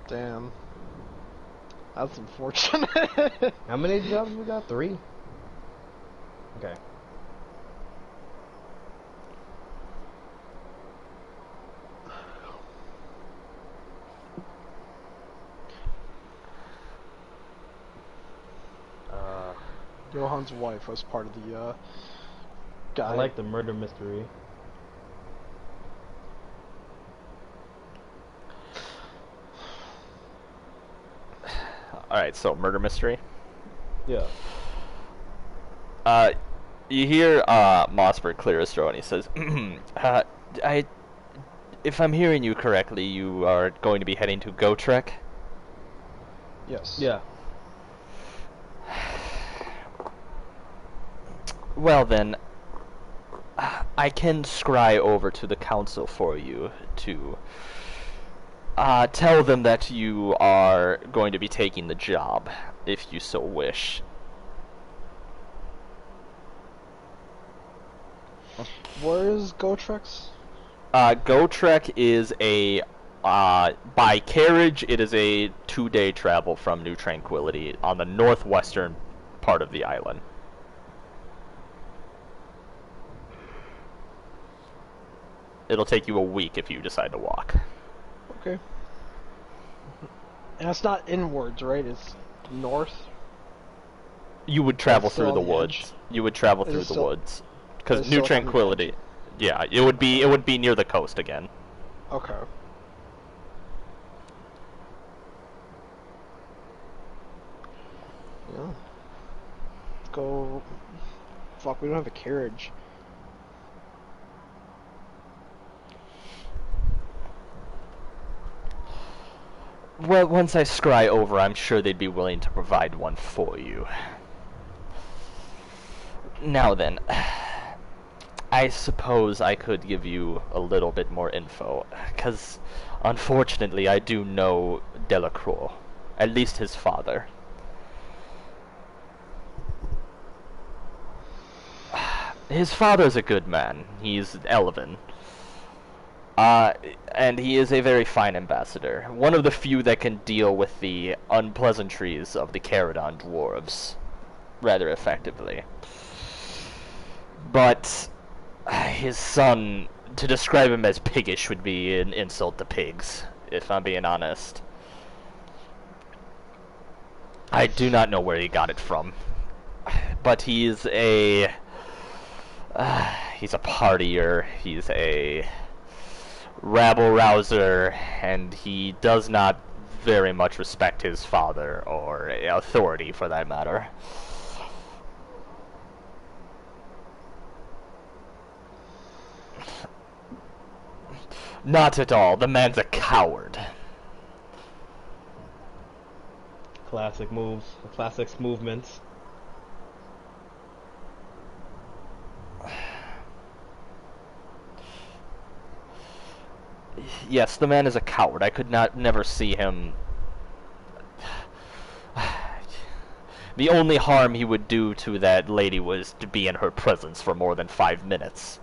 Damn. That's unfortunate. How many jobs we got? 3? Okay. Johan's wife was part of the guy. I like the murder mystery. All right. So murder mystery. Yeah. You hear Mossberg clear his throat, and he says, if I'm hearing you correctly, you are going to be heading to Gotrek. Yes. Yeah. Well then, I can scry over to the council for you to tell them that you are going to be taking the job, if you so wish. Where is Gotrex? Gotrek is a by carriage. It is a 2-day travel from New Tranquility on the northwestern part of the island. It'll take you a week if you decide to walk. Okay. And it's not inwards, right? It's north. You would travel It's still through the on the woods. edge? You would travel Is through it the still- woods is because it New still on the Tranquility. Yeah, it would be near the coast again. Okay. Yeah. Let's go. Fuck, we don't have a carriage. Well, once I scry over, I'm sure they'd be willing to provide one for you. Now then, I suppose I could give you a little bit more info, because unfortunately I do know Delacroix, at least his father. His father's a good man. He's Elven. And he is a very fine ambassador. One of the few that can deal with the unpleasantries of the Caradon dwarves rather effectively. But his son, to describe him as piggish would be an insult to pigs, if I'm being honest. I do not know where he got it from. But he's a partier, he's a rabble-rouser, and he does not very much respect his father, or authority for that matter. Not at all. The man's a coward. Classic moves, classic movements. Yes, the man is a coward. I could never see him. The only harm he would do to that lady was to be in her presence for more than 5 minutes.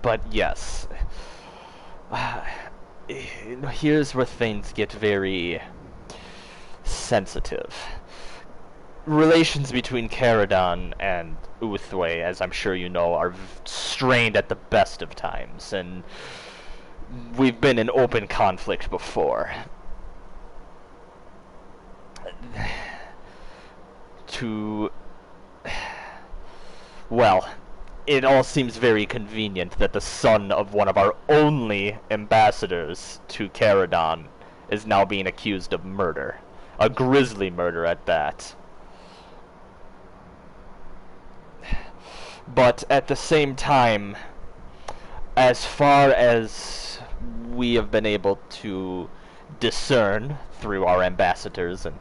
But yes, here's where things get very sensitive. Relations between Caradon and Uthway, as I'm sure you know, are strained at the best of times, and we've been in open conflict before. Well, it all seems very convenient that the son of one of our only ambassadors to Caradon is now being accused of murder. A grisly murder at that. But at the same time, as far as we have been able to discern through our ambassadors and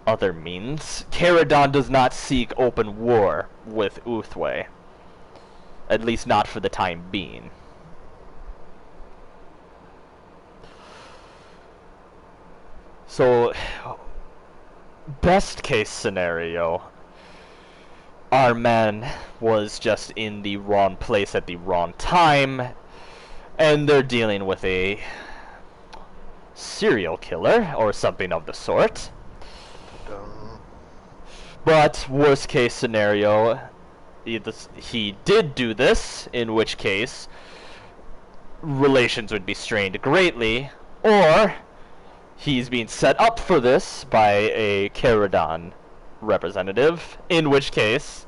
other means, Caradon does not seek open war with Uthway. At least not for the time being. So, best case scenario, our man was just in the wrong place at the wrong time, and they're dealing with a serial killer or something of the sort. But worst case scenario, he did do this, in which case relations would be strained greatly, or he's being set up for this by a Caradon representative, in which case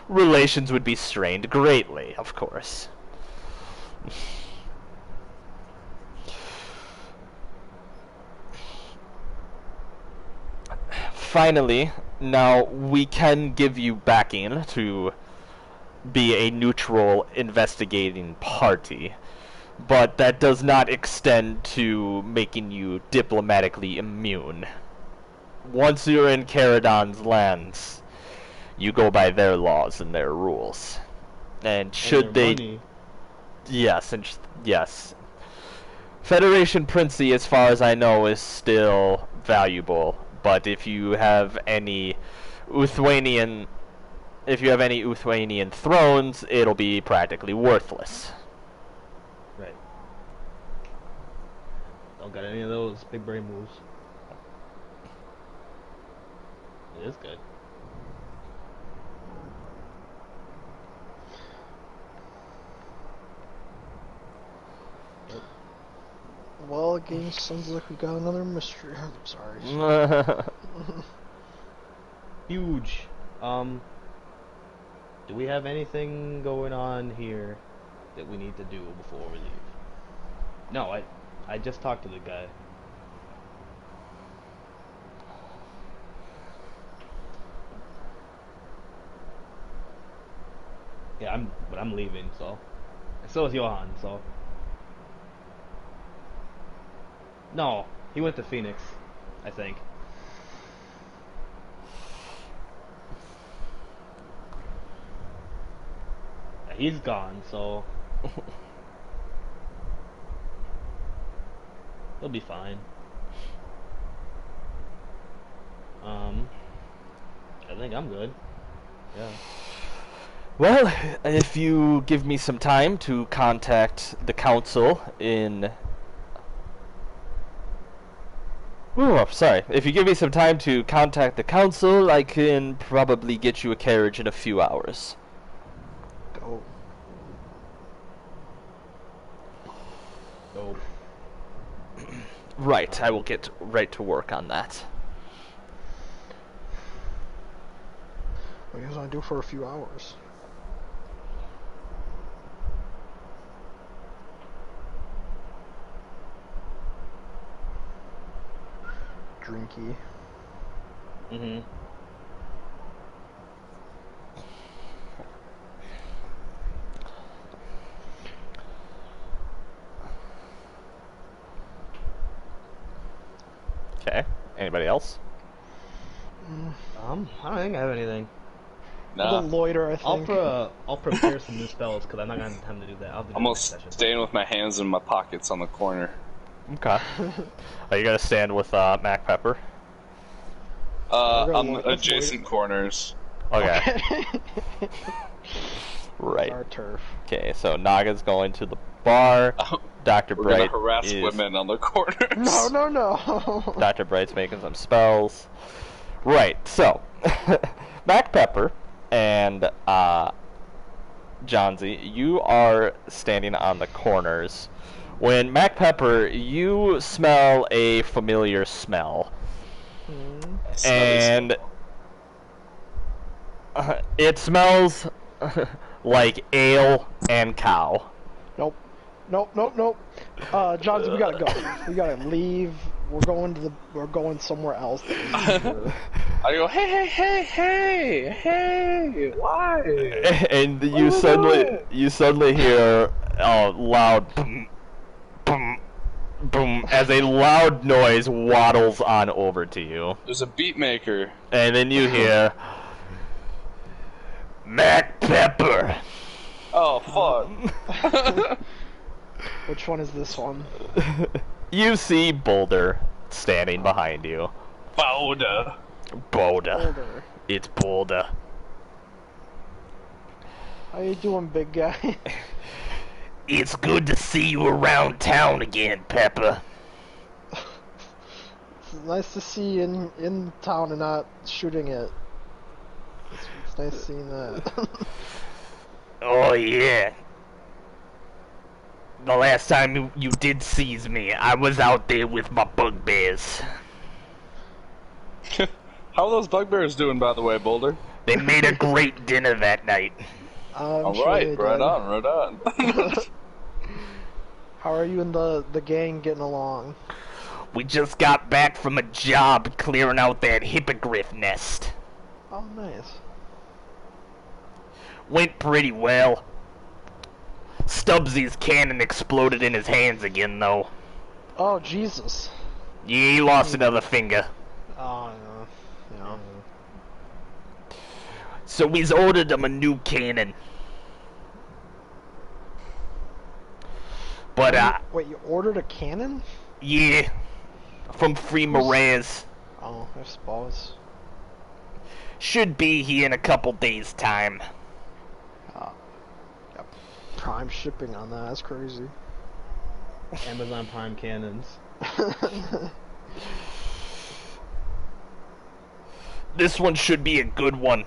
relations would be strained greatly, of course. Finally, now we can give you backing to be a neutral investigating party, but that does not extend to making you diplomatically immune. Once you're in Caradon's lands, you go by their laws and their rules. And should they... Money. Yes, yes. Federation Princey, as far as I know, is still valuable, but if you have any Uthwanian thrones, it'll be practically worthless. Right. Don't got any of those big brain moves. It is good. Well, the game sounds like we got another mystery. I'm sorry. Huge. Do we have anything going on here that we need to do before we leave? No, I just talked to the guy. Yeah, I'm leaving, so. And so is Johan, so. No, he went to Phoenix, I think. Yeah, he's gone, so. He'll be fine. I think I'm good. Yeah. Well, if you give me some time to contact the council in... Oh, sorry. If you give me some time to contact the council, I can probably get you a carriage in a few hours. Go. So, Right, I will get right to work on that. What are you gonna do for a few hours? Drinky. Mm-hmm. Okay. Anybody else? I don't think I have anything. A little Nah, loiter, I think. I'll prepare some new spells because I'm not gonna have time to do that. I'll do that I'm next gonna session. staying with my hands in my pockets on the corner. Okay. Are you gonna stand with Mac Pepper? We're gonna On look- the let's adjacent corners. Okay. Right. Our turf. Okay, so Naga's going to the bar. Dr. We're gonna Bright harass is women on the corners. No, no, no. Dr. Bright's making some spells. Right, so Mac Pepper and Johnsy, you are standing on the corners. When Mac Pepper, you smell a familiar smell. And it smells like ale and cow. Nope. Nope, nope, nope. Johnson, we gotta go. We gotta leave. We're going somewhere else. I go, hey, why? And you suddenly hear a loud boom, boom, boom as a loud noise waddles on over to you. There's a beat maker. And then you hear Mac Pepper. Oh, fuck. Which one is this one? You see Boulder standing behind you. Boulder. Boulder. Older. It's Boulder. How you doing, big guy? It's good to see you around town again, Pepper. It's nice to see you in town and not shooting it. It's nice seeing that. Oh, yeah. The last time you did seize me, I was out there with my bugbears. How are those bugbears doing, by the way, Boulder? They made a great dinner that night. I'm sure they Alright, right did. on, right on. How are you and the gang getting along? We just got back from a job clearing out that hippogriff nest. Oh, nice. Went pretty well. Stubbsy's cannon exploded in his hands again, though. Oh, Jesus. Yeah, he lost another finger. Oh, no. No. So we's ordered him a new cannon. But, Wait, you ordered a cannon? yeah. From Free Moraes. Oh, I suppose. Should be here in a couple days' time. Prime shipping on that, that's crazy. Amazon Prime cannons. This one should be a good one.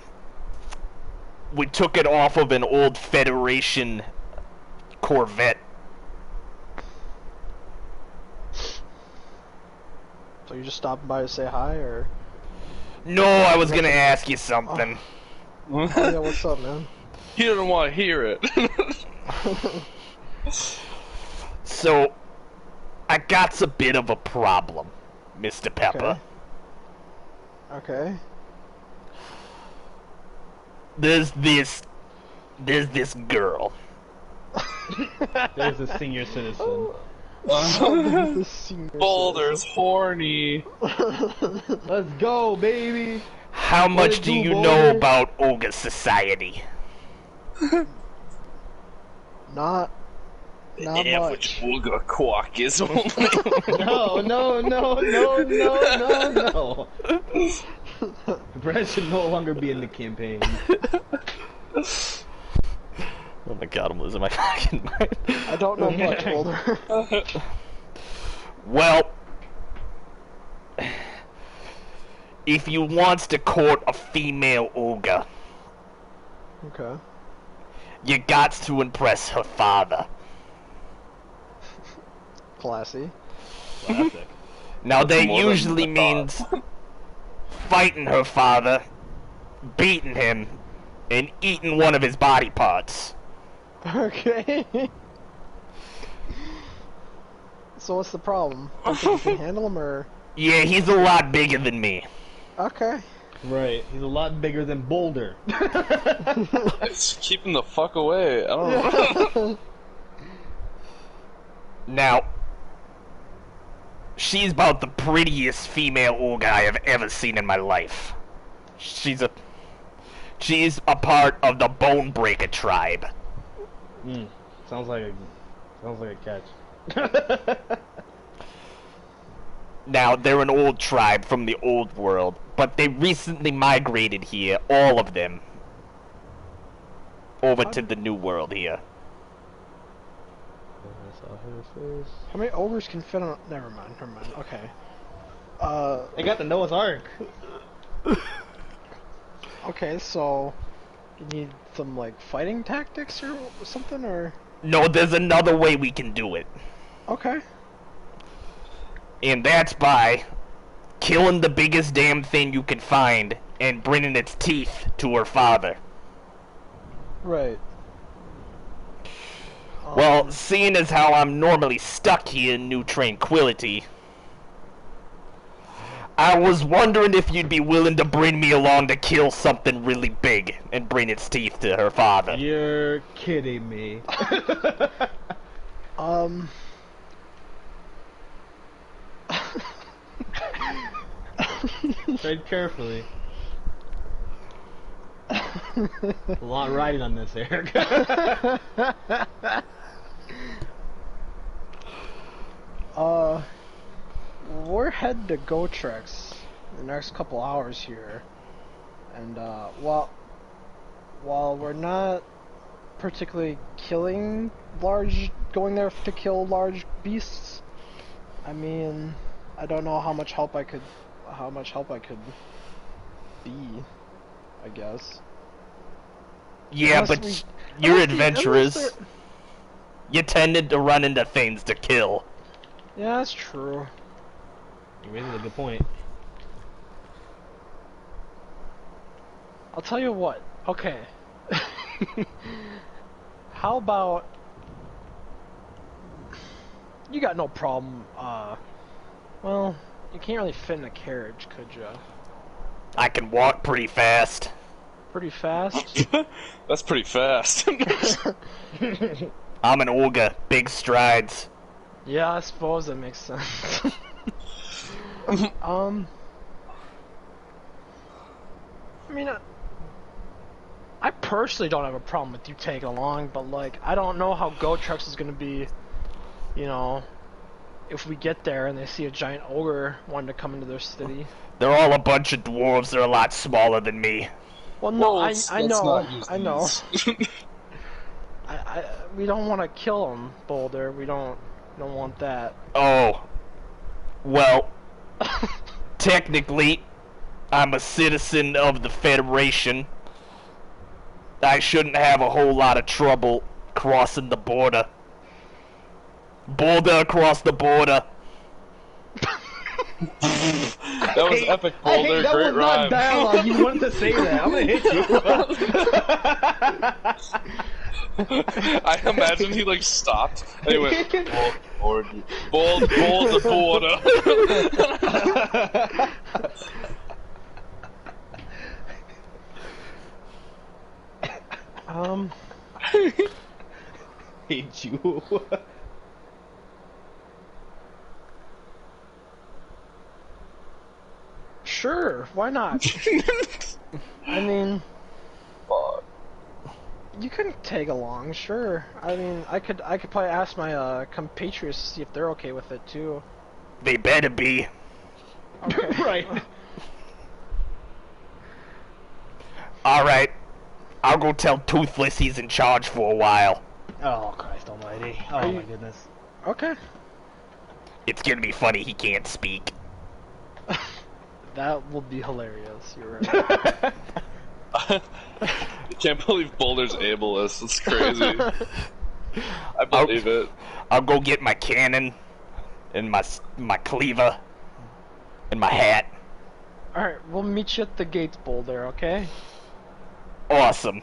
We took it off of an old Federation Corvette. So you just stopping by to say hi, or? No, I was gonna ask you something. Oh, yeah, what's up, man? He didn't want to hear it. So, I got a bit of a problem, Mr. Pepper. Okay. There's this girl. There's a senior citizen. The senior Boulder's horny. Let's go, baby. How much it do do, you boy? know about Ogre Society? Not Yeah, much. which Ooga Quack is only. No. Brad should no longer be in the campaign. Oh my god, I'm losing my fucking mind. I don't know much, Boulder. Well, if you wants to court a female ogre, Okay. you got to impress her father. Classy. Classic. Now that more than usually I means fighting her father, beating him, and eating one of his body parts. Okay. So what's the problem? Don't think you can handle him, or? Yeah, he's a lot bigger than me. Okay. Right. He's a lot bigger than Boulder. It's keeping the fuck away. I don't know. Now, she's about the prettiest female ogre I have ever seen in my life. She's a part of the Bonebreaker tribe. Sounds like a catch. Now, they're an old tribe from the old world, but they recently migrated here, all of them, over to the new world here. I saw her face. How many ogres can fit on? Never mind. Okay. I got the Noah's Ark. Okay, so you need some like fighting tactics or something, or No, there's another way we can do it. okay. And that's by killing the biggest damn thing you can find and bringing its teeth to her father. Right. Well, seeing as how I'm normally stuck here in New Tranquility, I was wondering if you'd be willing to bring me along to kill something really big and bring its teeth to her father. You're kidding me. Tread carefully. A lot riding on this, Eric. We're headed to Gotrex the next couple hours here, and while we're not particularly going there to kill large beasts, I mean, I don't know how much help I could be, I guess. Yeah, Unless but we- you're unless we- adventurous. unless there- You tended to run into things to kill. Yeah, that's true. You raised a good point. I'll tell you what. Okay. How about you got no problem? Well, you can't really fit in a carriage, could you? I can walk pretty fast. Pretty fast. That's pretty fast. I'm an ogre, big strides. Yeah, I suppose that makes sense. I mean, I personally don't have a problem with you tagging along, but like, I don't know how Gotrex is gonna be, you know, if we get there and they see a giant ogre wanting to come into their city. They're all a bunch of dwarves. They're a lot smaller than me. Well, no, I let's know, not use I know. these. We don't want to kill them, Boulder. We don't want that. Oh. Well, technically, I'm a citizen of the Federation. I shouldn't have a whole lot of trouble crossing the border. Boulder across the border. That was epic, Boulder. that Great was not rhyme. dialogue. You wanted to say that. I'm gonna hit you. I imagine he like stopped and he went bold the border. Hate you. Sure, why not? I mean, Fuck. you can tag along, sure. I mean, I could probably ask my compatriots to see if they're okay with it too. They better be. Okay. Right. Alright. I'll go tell Toothless he's in charge for a while. Oh Christ Almighty! Oh my goodness. Okay. It's gonna be funny he can't speak. That will be hilarious. You're right. I can't believe Boulder's ableist. It's crazy. I believe it. I'll go get my cannon and my cleaver and my hat. All right, we'll meet you at the gates, Boulder. Okay. Awesome.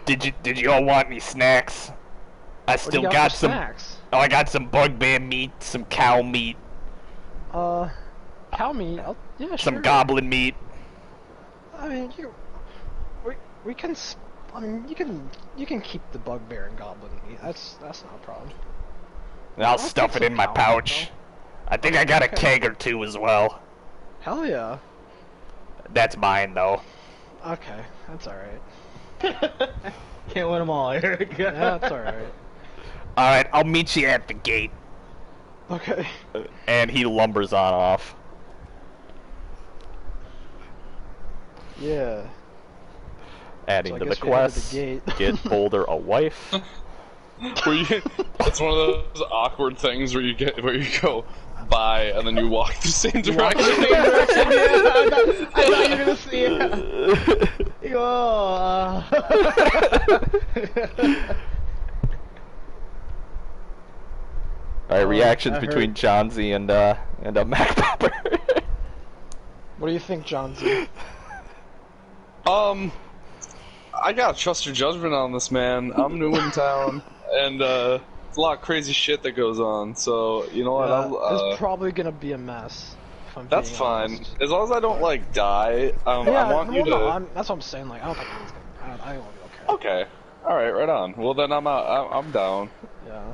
Did you all want any snacks? I What do still you got for some. snacks? Oh, I got some bugbear meat, some cow meat, Cow meat. Yeah, Some sure. goblin meat. I mean, we can. I mean, you can keep the bugbear and goblin meat. That's not a problem. And I'll I'll stuff take it some in my cow meat, pouch. I think I got a Okay. keg or two as well. Hell yeah. That's mine though. Okay, that's all right. Can't win them all, Eric. Yeah, that's all right. All right, I'll meet you at the gate. Okay. And he lumbers on off. Yeah. Adding So I to the guess we head to the quest, gate. get Boulder a wife. Where you, it's one of those awkward things where you go by and then you walk the same direction. I thought you were gonna see it. You go, All right, reactions that between hurt. John Z and Mac Popper. What do you think, John Z? I gotta trust your judgment on this, man. I'm new in town, and it's a lot of crazy shit that goes on. So you know what? It's probably gonna be a mess. If I'm That's being fine, honest. as long as I don't like die. Yeah, I want you to. no, that's what I'm saying. Like, I don't think it's gonna. I won't be okay. Okay. All right. Right on. Well, then I'm out. I'm down. Yeah.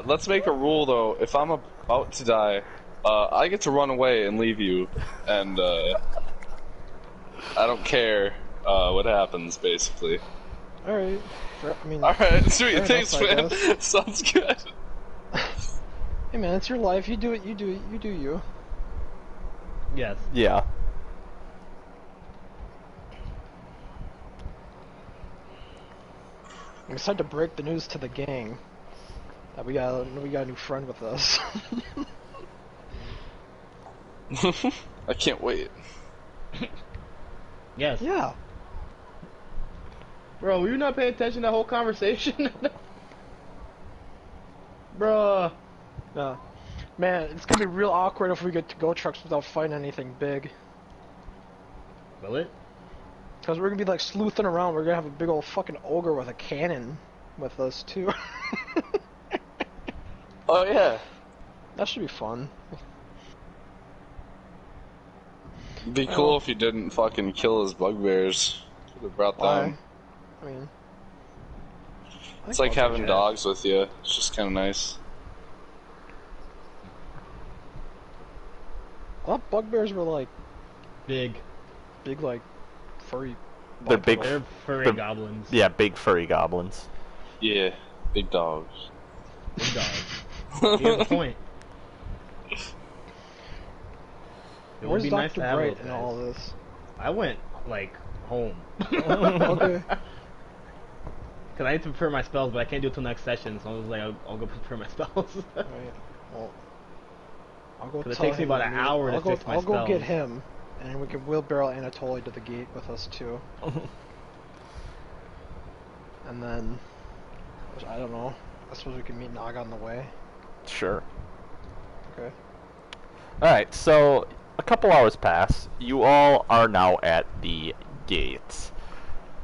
Let's make a rule though. If I'm about to die, I get to run away and leave you, and I don't care what happens. Basically. All right. I mean, All right. Sweet. fair Thanks, enough, I man. guess. Sounds good. hey man, it's your life. You do it. You do it. You do you. yes. Yeah. I'm excited to break the news to the gang that we got a new friend with us. I can't wait. Yes. yeah. Bro, were you not paying attention to the whole conversation? Bruh. Yeah. Man, it's gonna be real awkward if we get to go trucks without fighting anything big. Will it? Cause we're gonna be like sleuthing around. We're gonna have a big old fucking ogre with a cannon with us too. Oh yeah. that should be fun. It'd be cool if you didn't fucking kill his bugbears. Could have brought Why? them. I mean, I It's think like I'll having do dogs with you. It's just kind of nice. that. I thought bugbears were like Big. like furry. They're big. They're furry They're- goblins. Yeah, big furry goblins. Yeah, big dogs. Big dogs. You have a point. It would Where's be nice Dr. to have Bright those in guys. all this? I went, like, home. Okay. Because I need to prepare my spells, but I can't do it till next session, so I was like, I'll go prepare my spells. Alright. Well, I'll go. 'Cause it tell takes me him about to an meet- hour to I'll go, fix my I'll go get spells. him, and we can wheelbarrow Anatoly to the gate with us too. And then, I don't know. I suppose we can meet Naga on the way. Sure. Okay. Alright, so a couple hours pass. You all are now at the gates.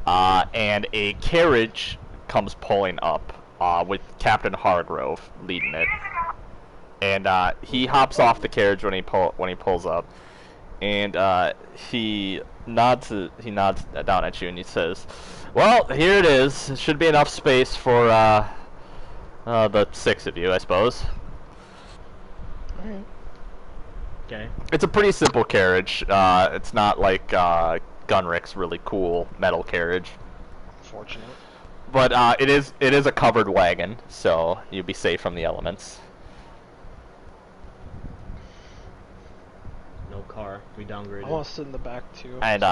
And a carriage comes pulling up with Captain Hargrove leading it. And he hops off the carriage when he pulls up. And he nods down at you and he says, "Well, here it is. It should be enough space for the 6 of you, I suppose." Alright. Okay. It's a pretty simple carriage. It's not like Gunrick's really cool metal carriage, Fortunate. but it is a covered wagon, so you'll be safe from the elements. No car. We downgraded. I want to sit in the back too. And, so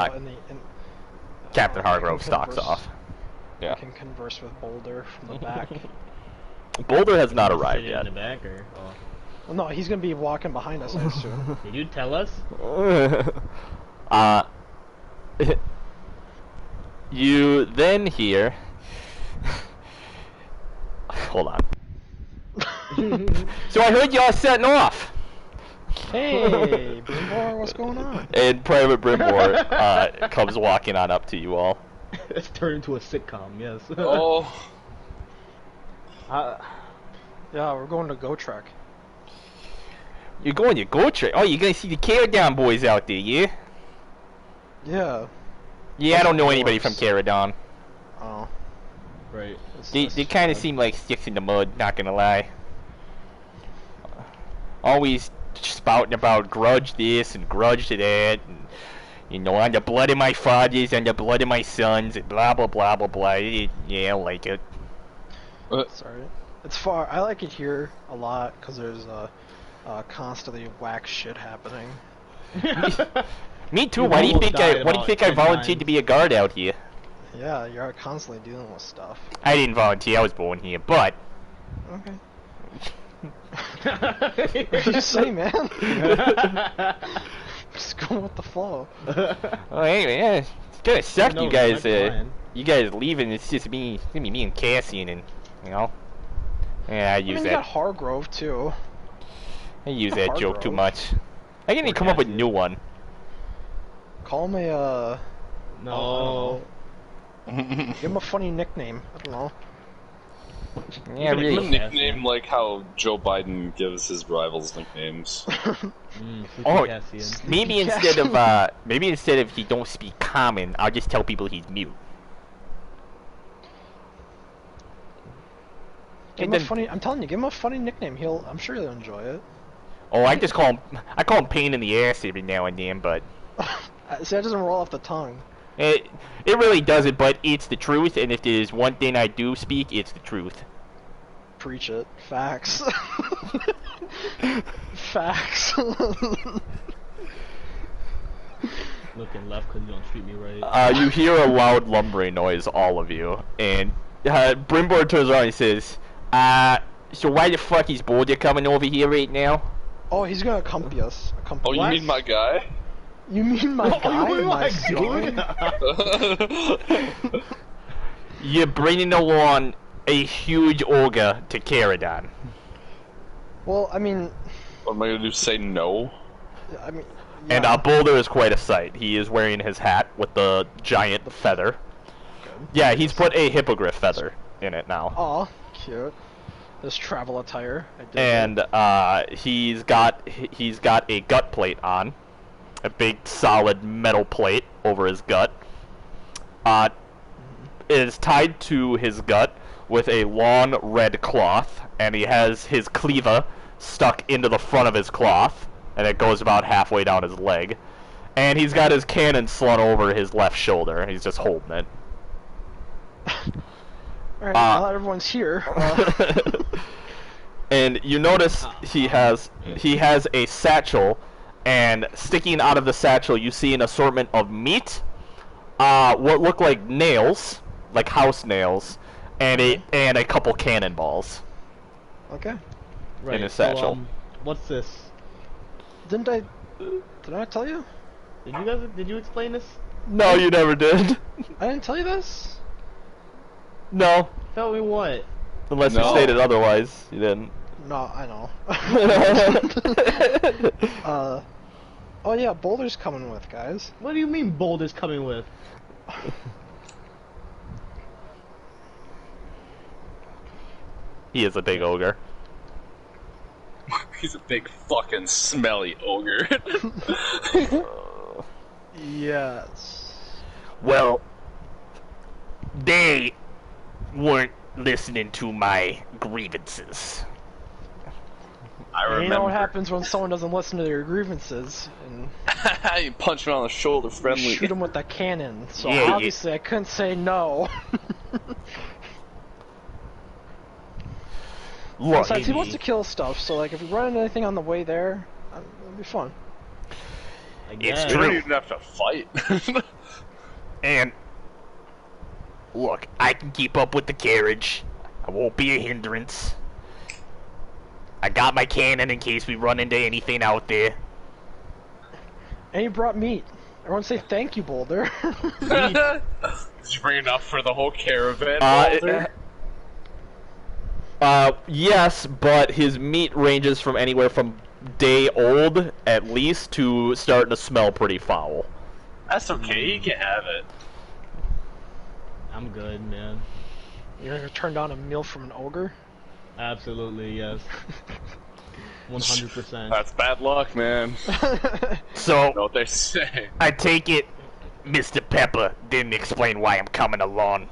Captain I can Hargrove stalks converse- off. I Yeah, can converse with Boulder from the back. Boulder has not Sit arrived in yet. the back, or... Oh. Well, no, he's gonna be walking behind us, I assume. Did you tell us? You then hear. Hold on. So I heard y'all setting off. Hey, Brimbor, what's going on? And Private Brimbor comes walking on up to you all. It's turned into a sitcom, yes. Oh, Yeah, we're going to Go Trek. You're going to go trip? Oh, you're gonna see the Caradon boys out there, yeah? Yeah. Yeah, I don't know Of anybody from course. Caradon. Oh. Right. They kind of seem like sticks in the mud, not gonna lie. Always spouting about grudge this and grudge that, and, you know, on the blood of my fathers, on the blood of my sons, and blah blah blah blah blah. Yeah, I like it. Sorry. It's far. I like it here a lot because there's constantly whack shit happening. Me too. You Why do you almost think died I? Why do you about think I 10 volunteered times. to be a guard out here? Yeah, you're constantly dealing with stuff. I didn't volunteer. I was born here, but Okay. What do you say, man? Just go with the flow. oh, anyway, yeah, it's gonna suck. No, You guys, that's fine. you guys leaving. It's just me. It's gonna be me and Cassian, and you know. Yeah, I I use mean, you got that. Hargrove too. I use that joke too Hargrove. much. I can even come up with a new one. Call him a No. give him a funny nickname. I don't know. Yeah, Even if Give him a really. nickname like how Joe Biden gives his rivals nicknames. Sleepy Oh, Cassian. maybe instead of he don't speak common, I'll just tell people he's mute. Give him And a then- funny. I'm telling you, give him a funny nickname. I'm sure he'll enjoy it. Oh, I just call him. I call him pain in the ass every now and then, but See, that doesn't roll off the tongue. it really doesn't. But it's the truth, and if there's one thing I do speak, it's the truth. Preach it. Facts. Facts. Looking left because you don't treat me right. You hear a loud lumbering noise, all of you, and Brimbor turns around and says, so why the fuck is Boulder coming over here right now? Oh, he's gonna accompany us. Oh, you mean my guy? You mean my guy? you mean my my son? You're bringing along a huge ogre to Caradon. Well, I mean, What am I gonna do? Say no? yeah. And Boulder is quite a sight. He is wearing his hat with the giant feather. Yeah, he's put a hippogriff feather in it now. Aw, cute. This travel attire. I dig And he's got a gut plate on, a big solid metal plate over his gut. It is tied to his gut with a long red cloth, and he has his cleaver stuck into the front of his cloth, and it goes about halfway down his leg. And he's got his cannon slung over his left shoulder. He's just holding it. Alright, now that everyone's here. And you notice he has a satchel, and sticking out of the satchel you see an assortment of meat, what look like nails, like house nails, and a couple cannonballs. Okay. Right. his satchel. So, what's this? Did I tell you? Did you explain this? No, you never did. I didn't tell you this? No, Tell me what? unless you No. stated otherwise, you didn't. No, I know. Oh yeah, Boulder's coming with, guys. What do you mean Boulder's coming with? He is a big ogre. He's a big fucking smelly ogre. Yes. Well, they weren't listening to my grievances. I You remember. know what happens when someone doesn't listen to their grievances and You punch him on the shoulder, friendly. shoot them with a cannon. So Yeah, yeah. obviously I couldn't say no. Look, Besides, he wants to kill stuff, so like if we run into anything on the way there, it'll be fun. I It's guess. You true. don't even have to fight. and look, I can keep up with the carriage. I won't be a hindrance. I got my cannon in case we run into anything out there. And he brought meat. Everyone say thank you, Boulder. Did you bring enough for the whole caravan, Walter? Yes, but his meat ranges from anywhere from day old, at least, to starting to smell pretty foul. That's okay, you can have it. I'm good, man. You're gonna turn down a meal from an ogre? Absolutely, yes. 100%. That's bad luck, man. So, You know what they say. I take it Mr. Pepper didn't explain why I'm coming along.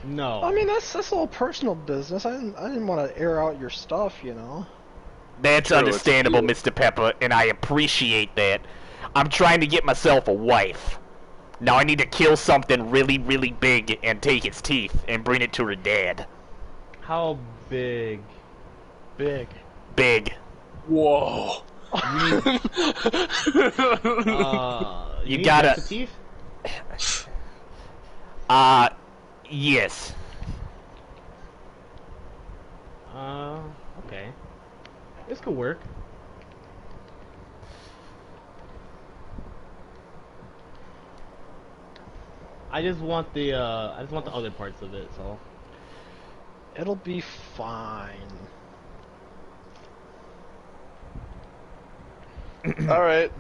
No. I mean, that's a little personal business. I didn't want to air out your stuff, you know. That's True, understandable, it's Mr. Pepper, and I appreciate that. I'm trying to get myself a wife. Now I need to kill something really, really big and take its teeth and bring it to her dad. How big? Big. Big. Whoa. You You need gotta- extra teeth? Yes. Okay. This could work. I just want the other parts of it, so. It'll be fine. All right.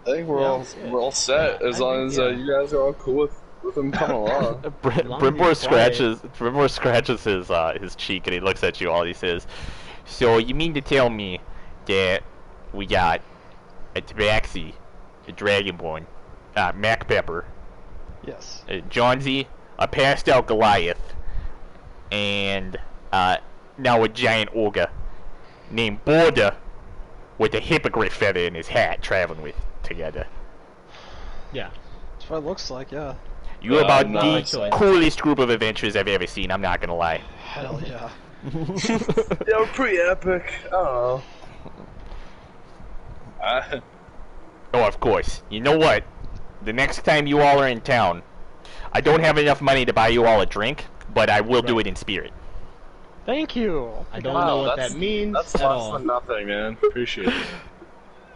I think we're Yeah, all yeah. we're all set Yeah, as I long think, as you guys are all cool with him coming along. long as Brimbor he's scratches. Brimbor scratches his cheek and he looks at you all. He says, "So you mean to tell me that we got a Tabaxi, a Dragonborn, Mac Pepper, Yes. a Johnsy, a passed out Goliath, and now a giant ogre named Border with a hippogriff feather in his hat traveling with together? Yeah. That's what it looks like, yeah. You're about nice. the coolest group of adventures I've ever seen. I'm not gonna lie." Hell yeah. They were pretty epic. Oh. Oh, of course. You know what? The next time you all are in town, I don't have enough money to buy you all a drink, but I will do Right. it in spirit. Thank you. I don't know what that means That's at less all. than nothing, man. Appreciate it.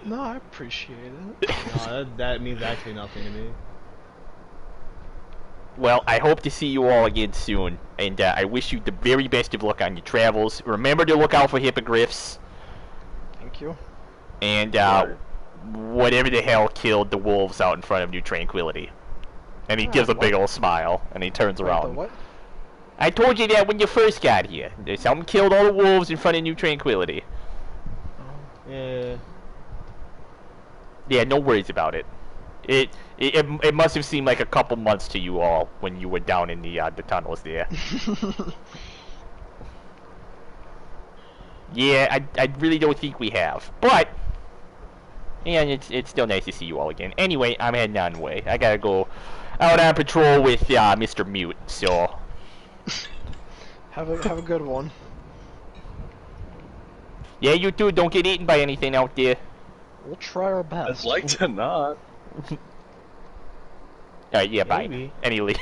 No, I appreciate it. No, that means actually nothing to me. Well, I hope to see you all again soon, and I wish you the very best of luck on your travels. Remember to look out for hippogriffs, Thank you. and whatever the hell killed the wolves out in front of New Tranquility. And he gives a big old smile, and he turns Wait, the around. what? I told you that when you first got here. Something killed all the wolves in front of New Tranquility. Yeah. Yeah, no worries about it. It must have seemed like a couple months to you all when you were down in the tunnels there. Yeah, I really don't think we have, but yeah, it's still nice to see you all again. Anyway, I'm heading on the way. I gotta go out on patrol with Mr. Mute. So Have a good one. yeah, you too. Don't get eaten by anything out there. We'll try our I'd best. like to not. Yeah, bye. Maybe. Any leads?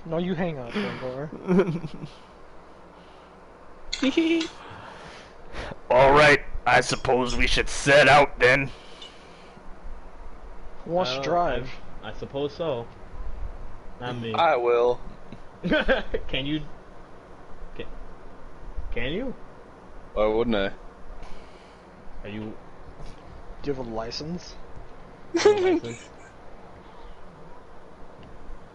No, you hang up, Gregor. All right, I suppose we should set out then. Who wants to drive? I suppose so. Not me. I will. Can you? Can you? Why wouldn't I? Are you Do you have a license? licensed?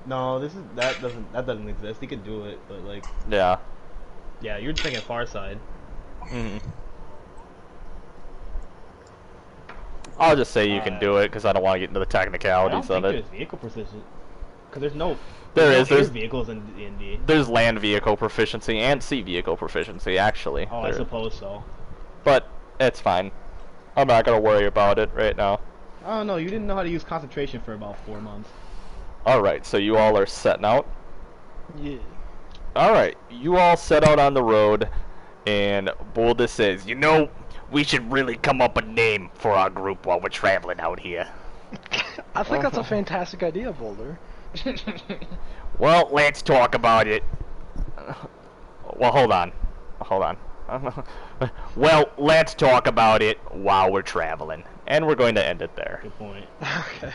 No, that doesn't exist. You can do it, but like, Yeah. yeah, you're thinking Far Side. Mm. I'll just say you can do it because I don't want to get into the I don't technicalities think of there's it. vehicle precision, because there's no. There no is, there's- air vehicles in D&D. There's land vehicle proficiency and sea vehicle proficiency, actually. Oh, I There- suppose so. But it's fine. I'm not gonna worry about it right now. Oh no, you didn't know how to use concentration for about 4 months. Alright, so you all are setting out? Yeah. Alright, you all set out on the road, and Boulder says, you know, we should really come up a name for our group while we're traveling out here. I think that's a fantastic idea, Boulder. Well, let's talk about it. Well, hold on. Hold on. Well, let's talk about it while we're traveling. And we're going to end it there. Good point. Okay.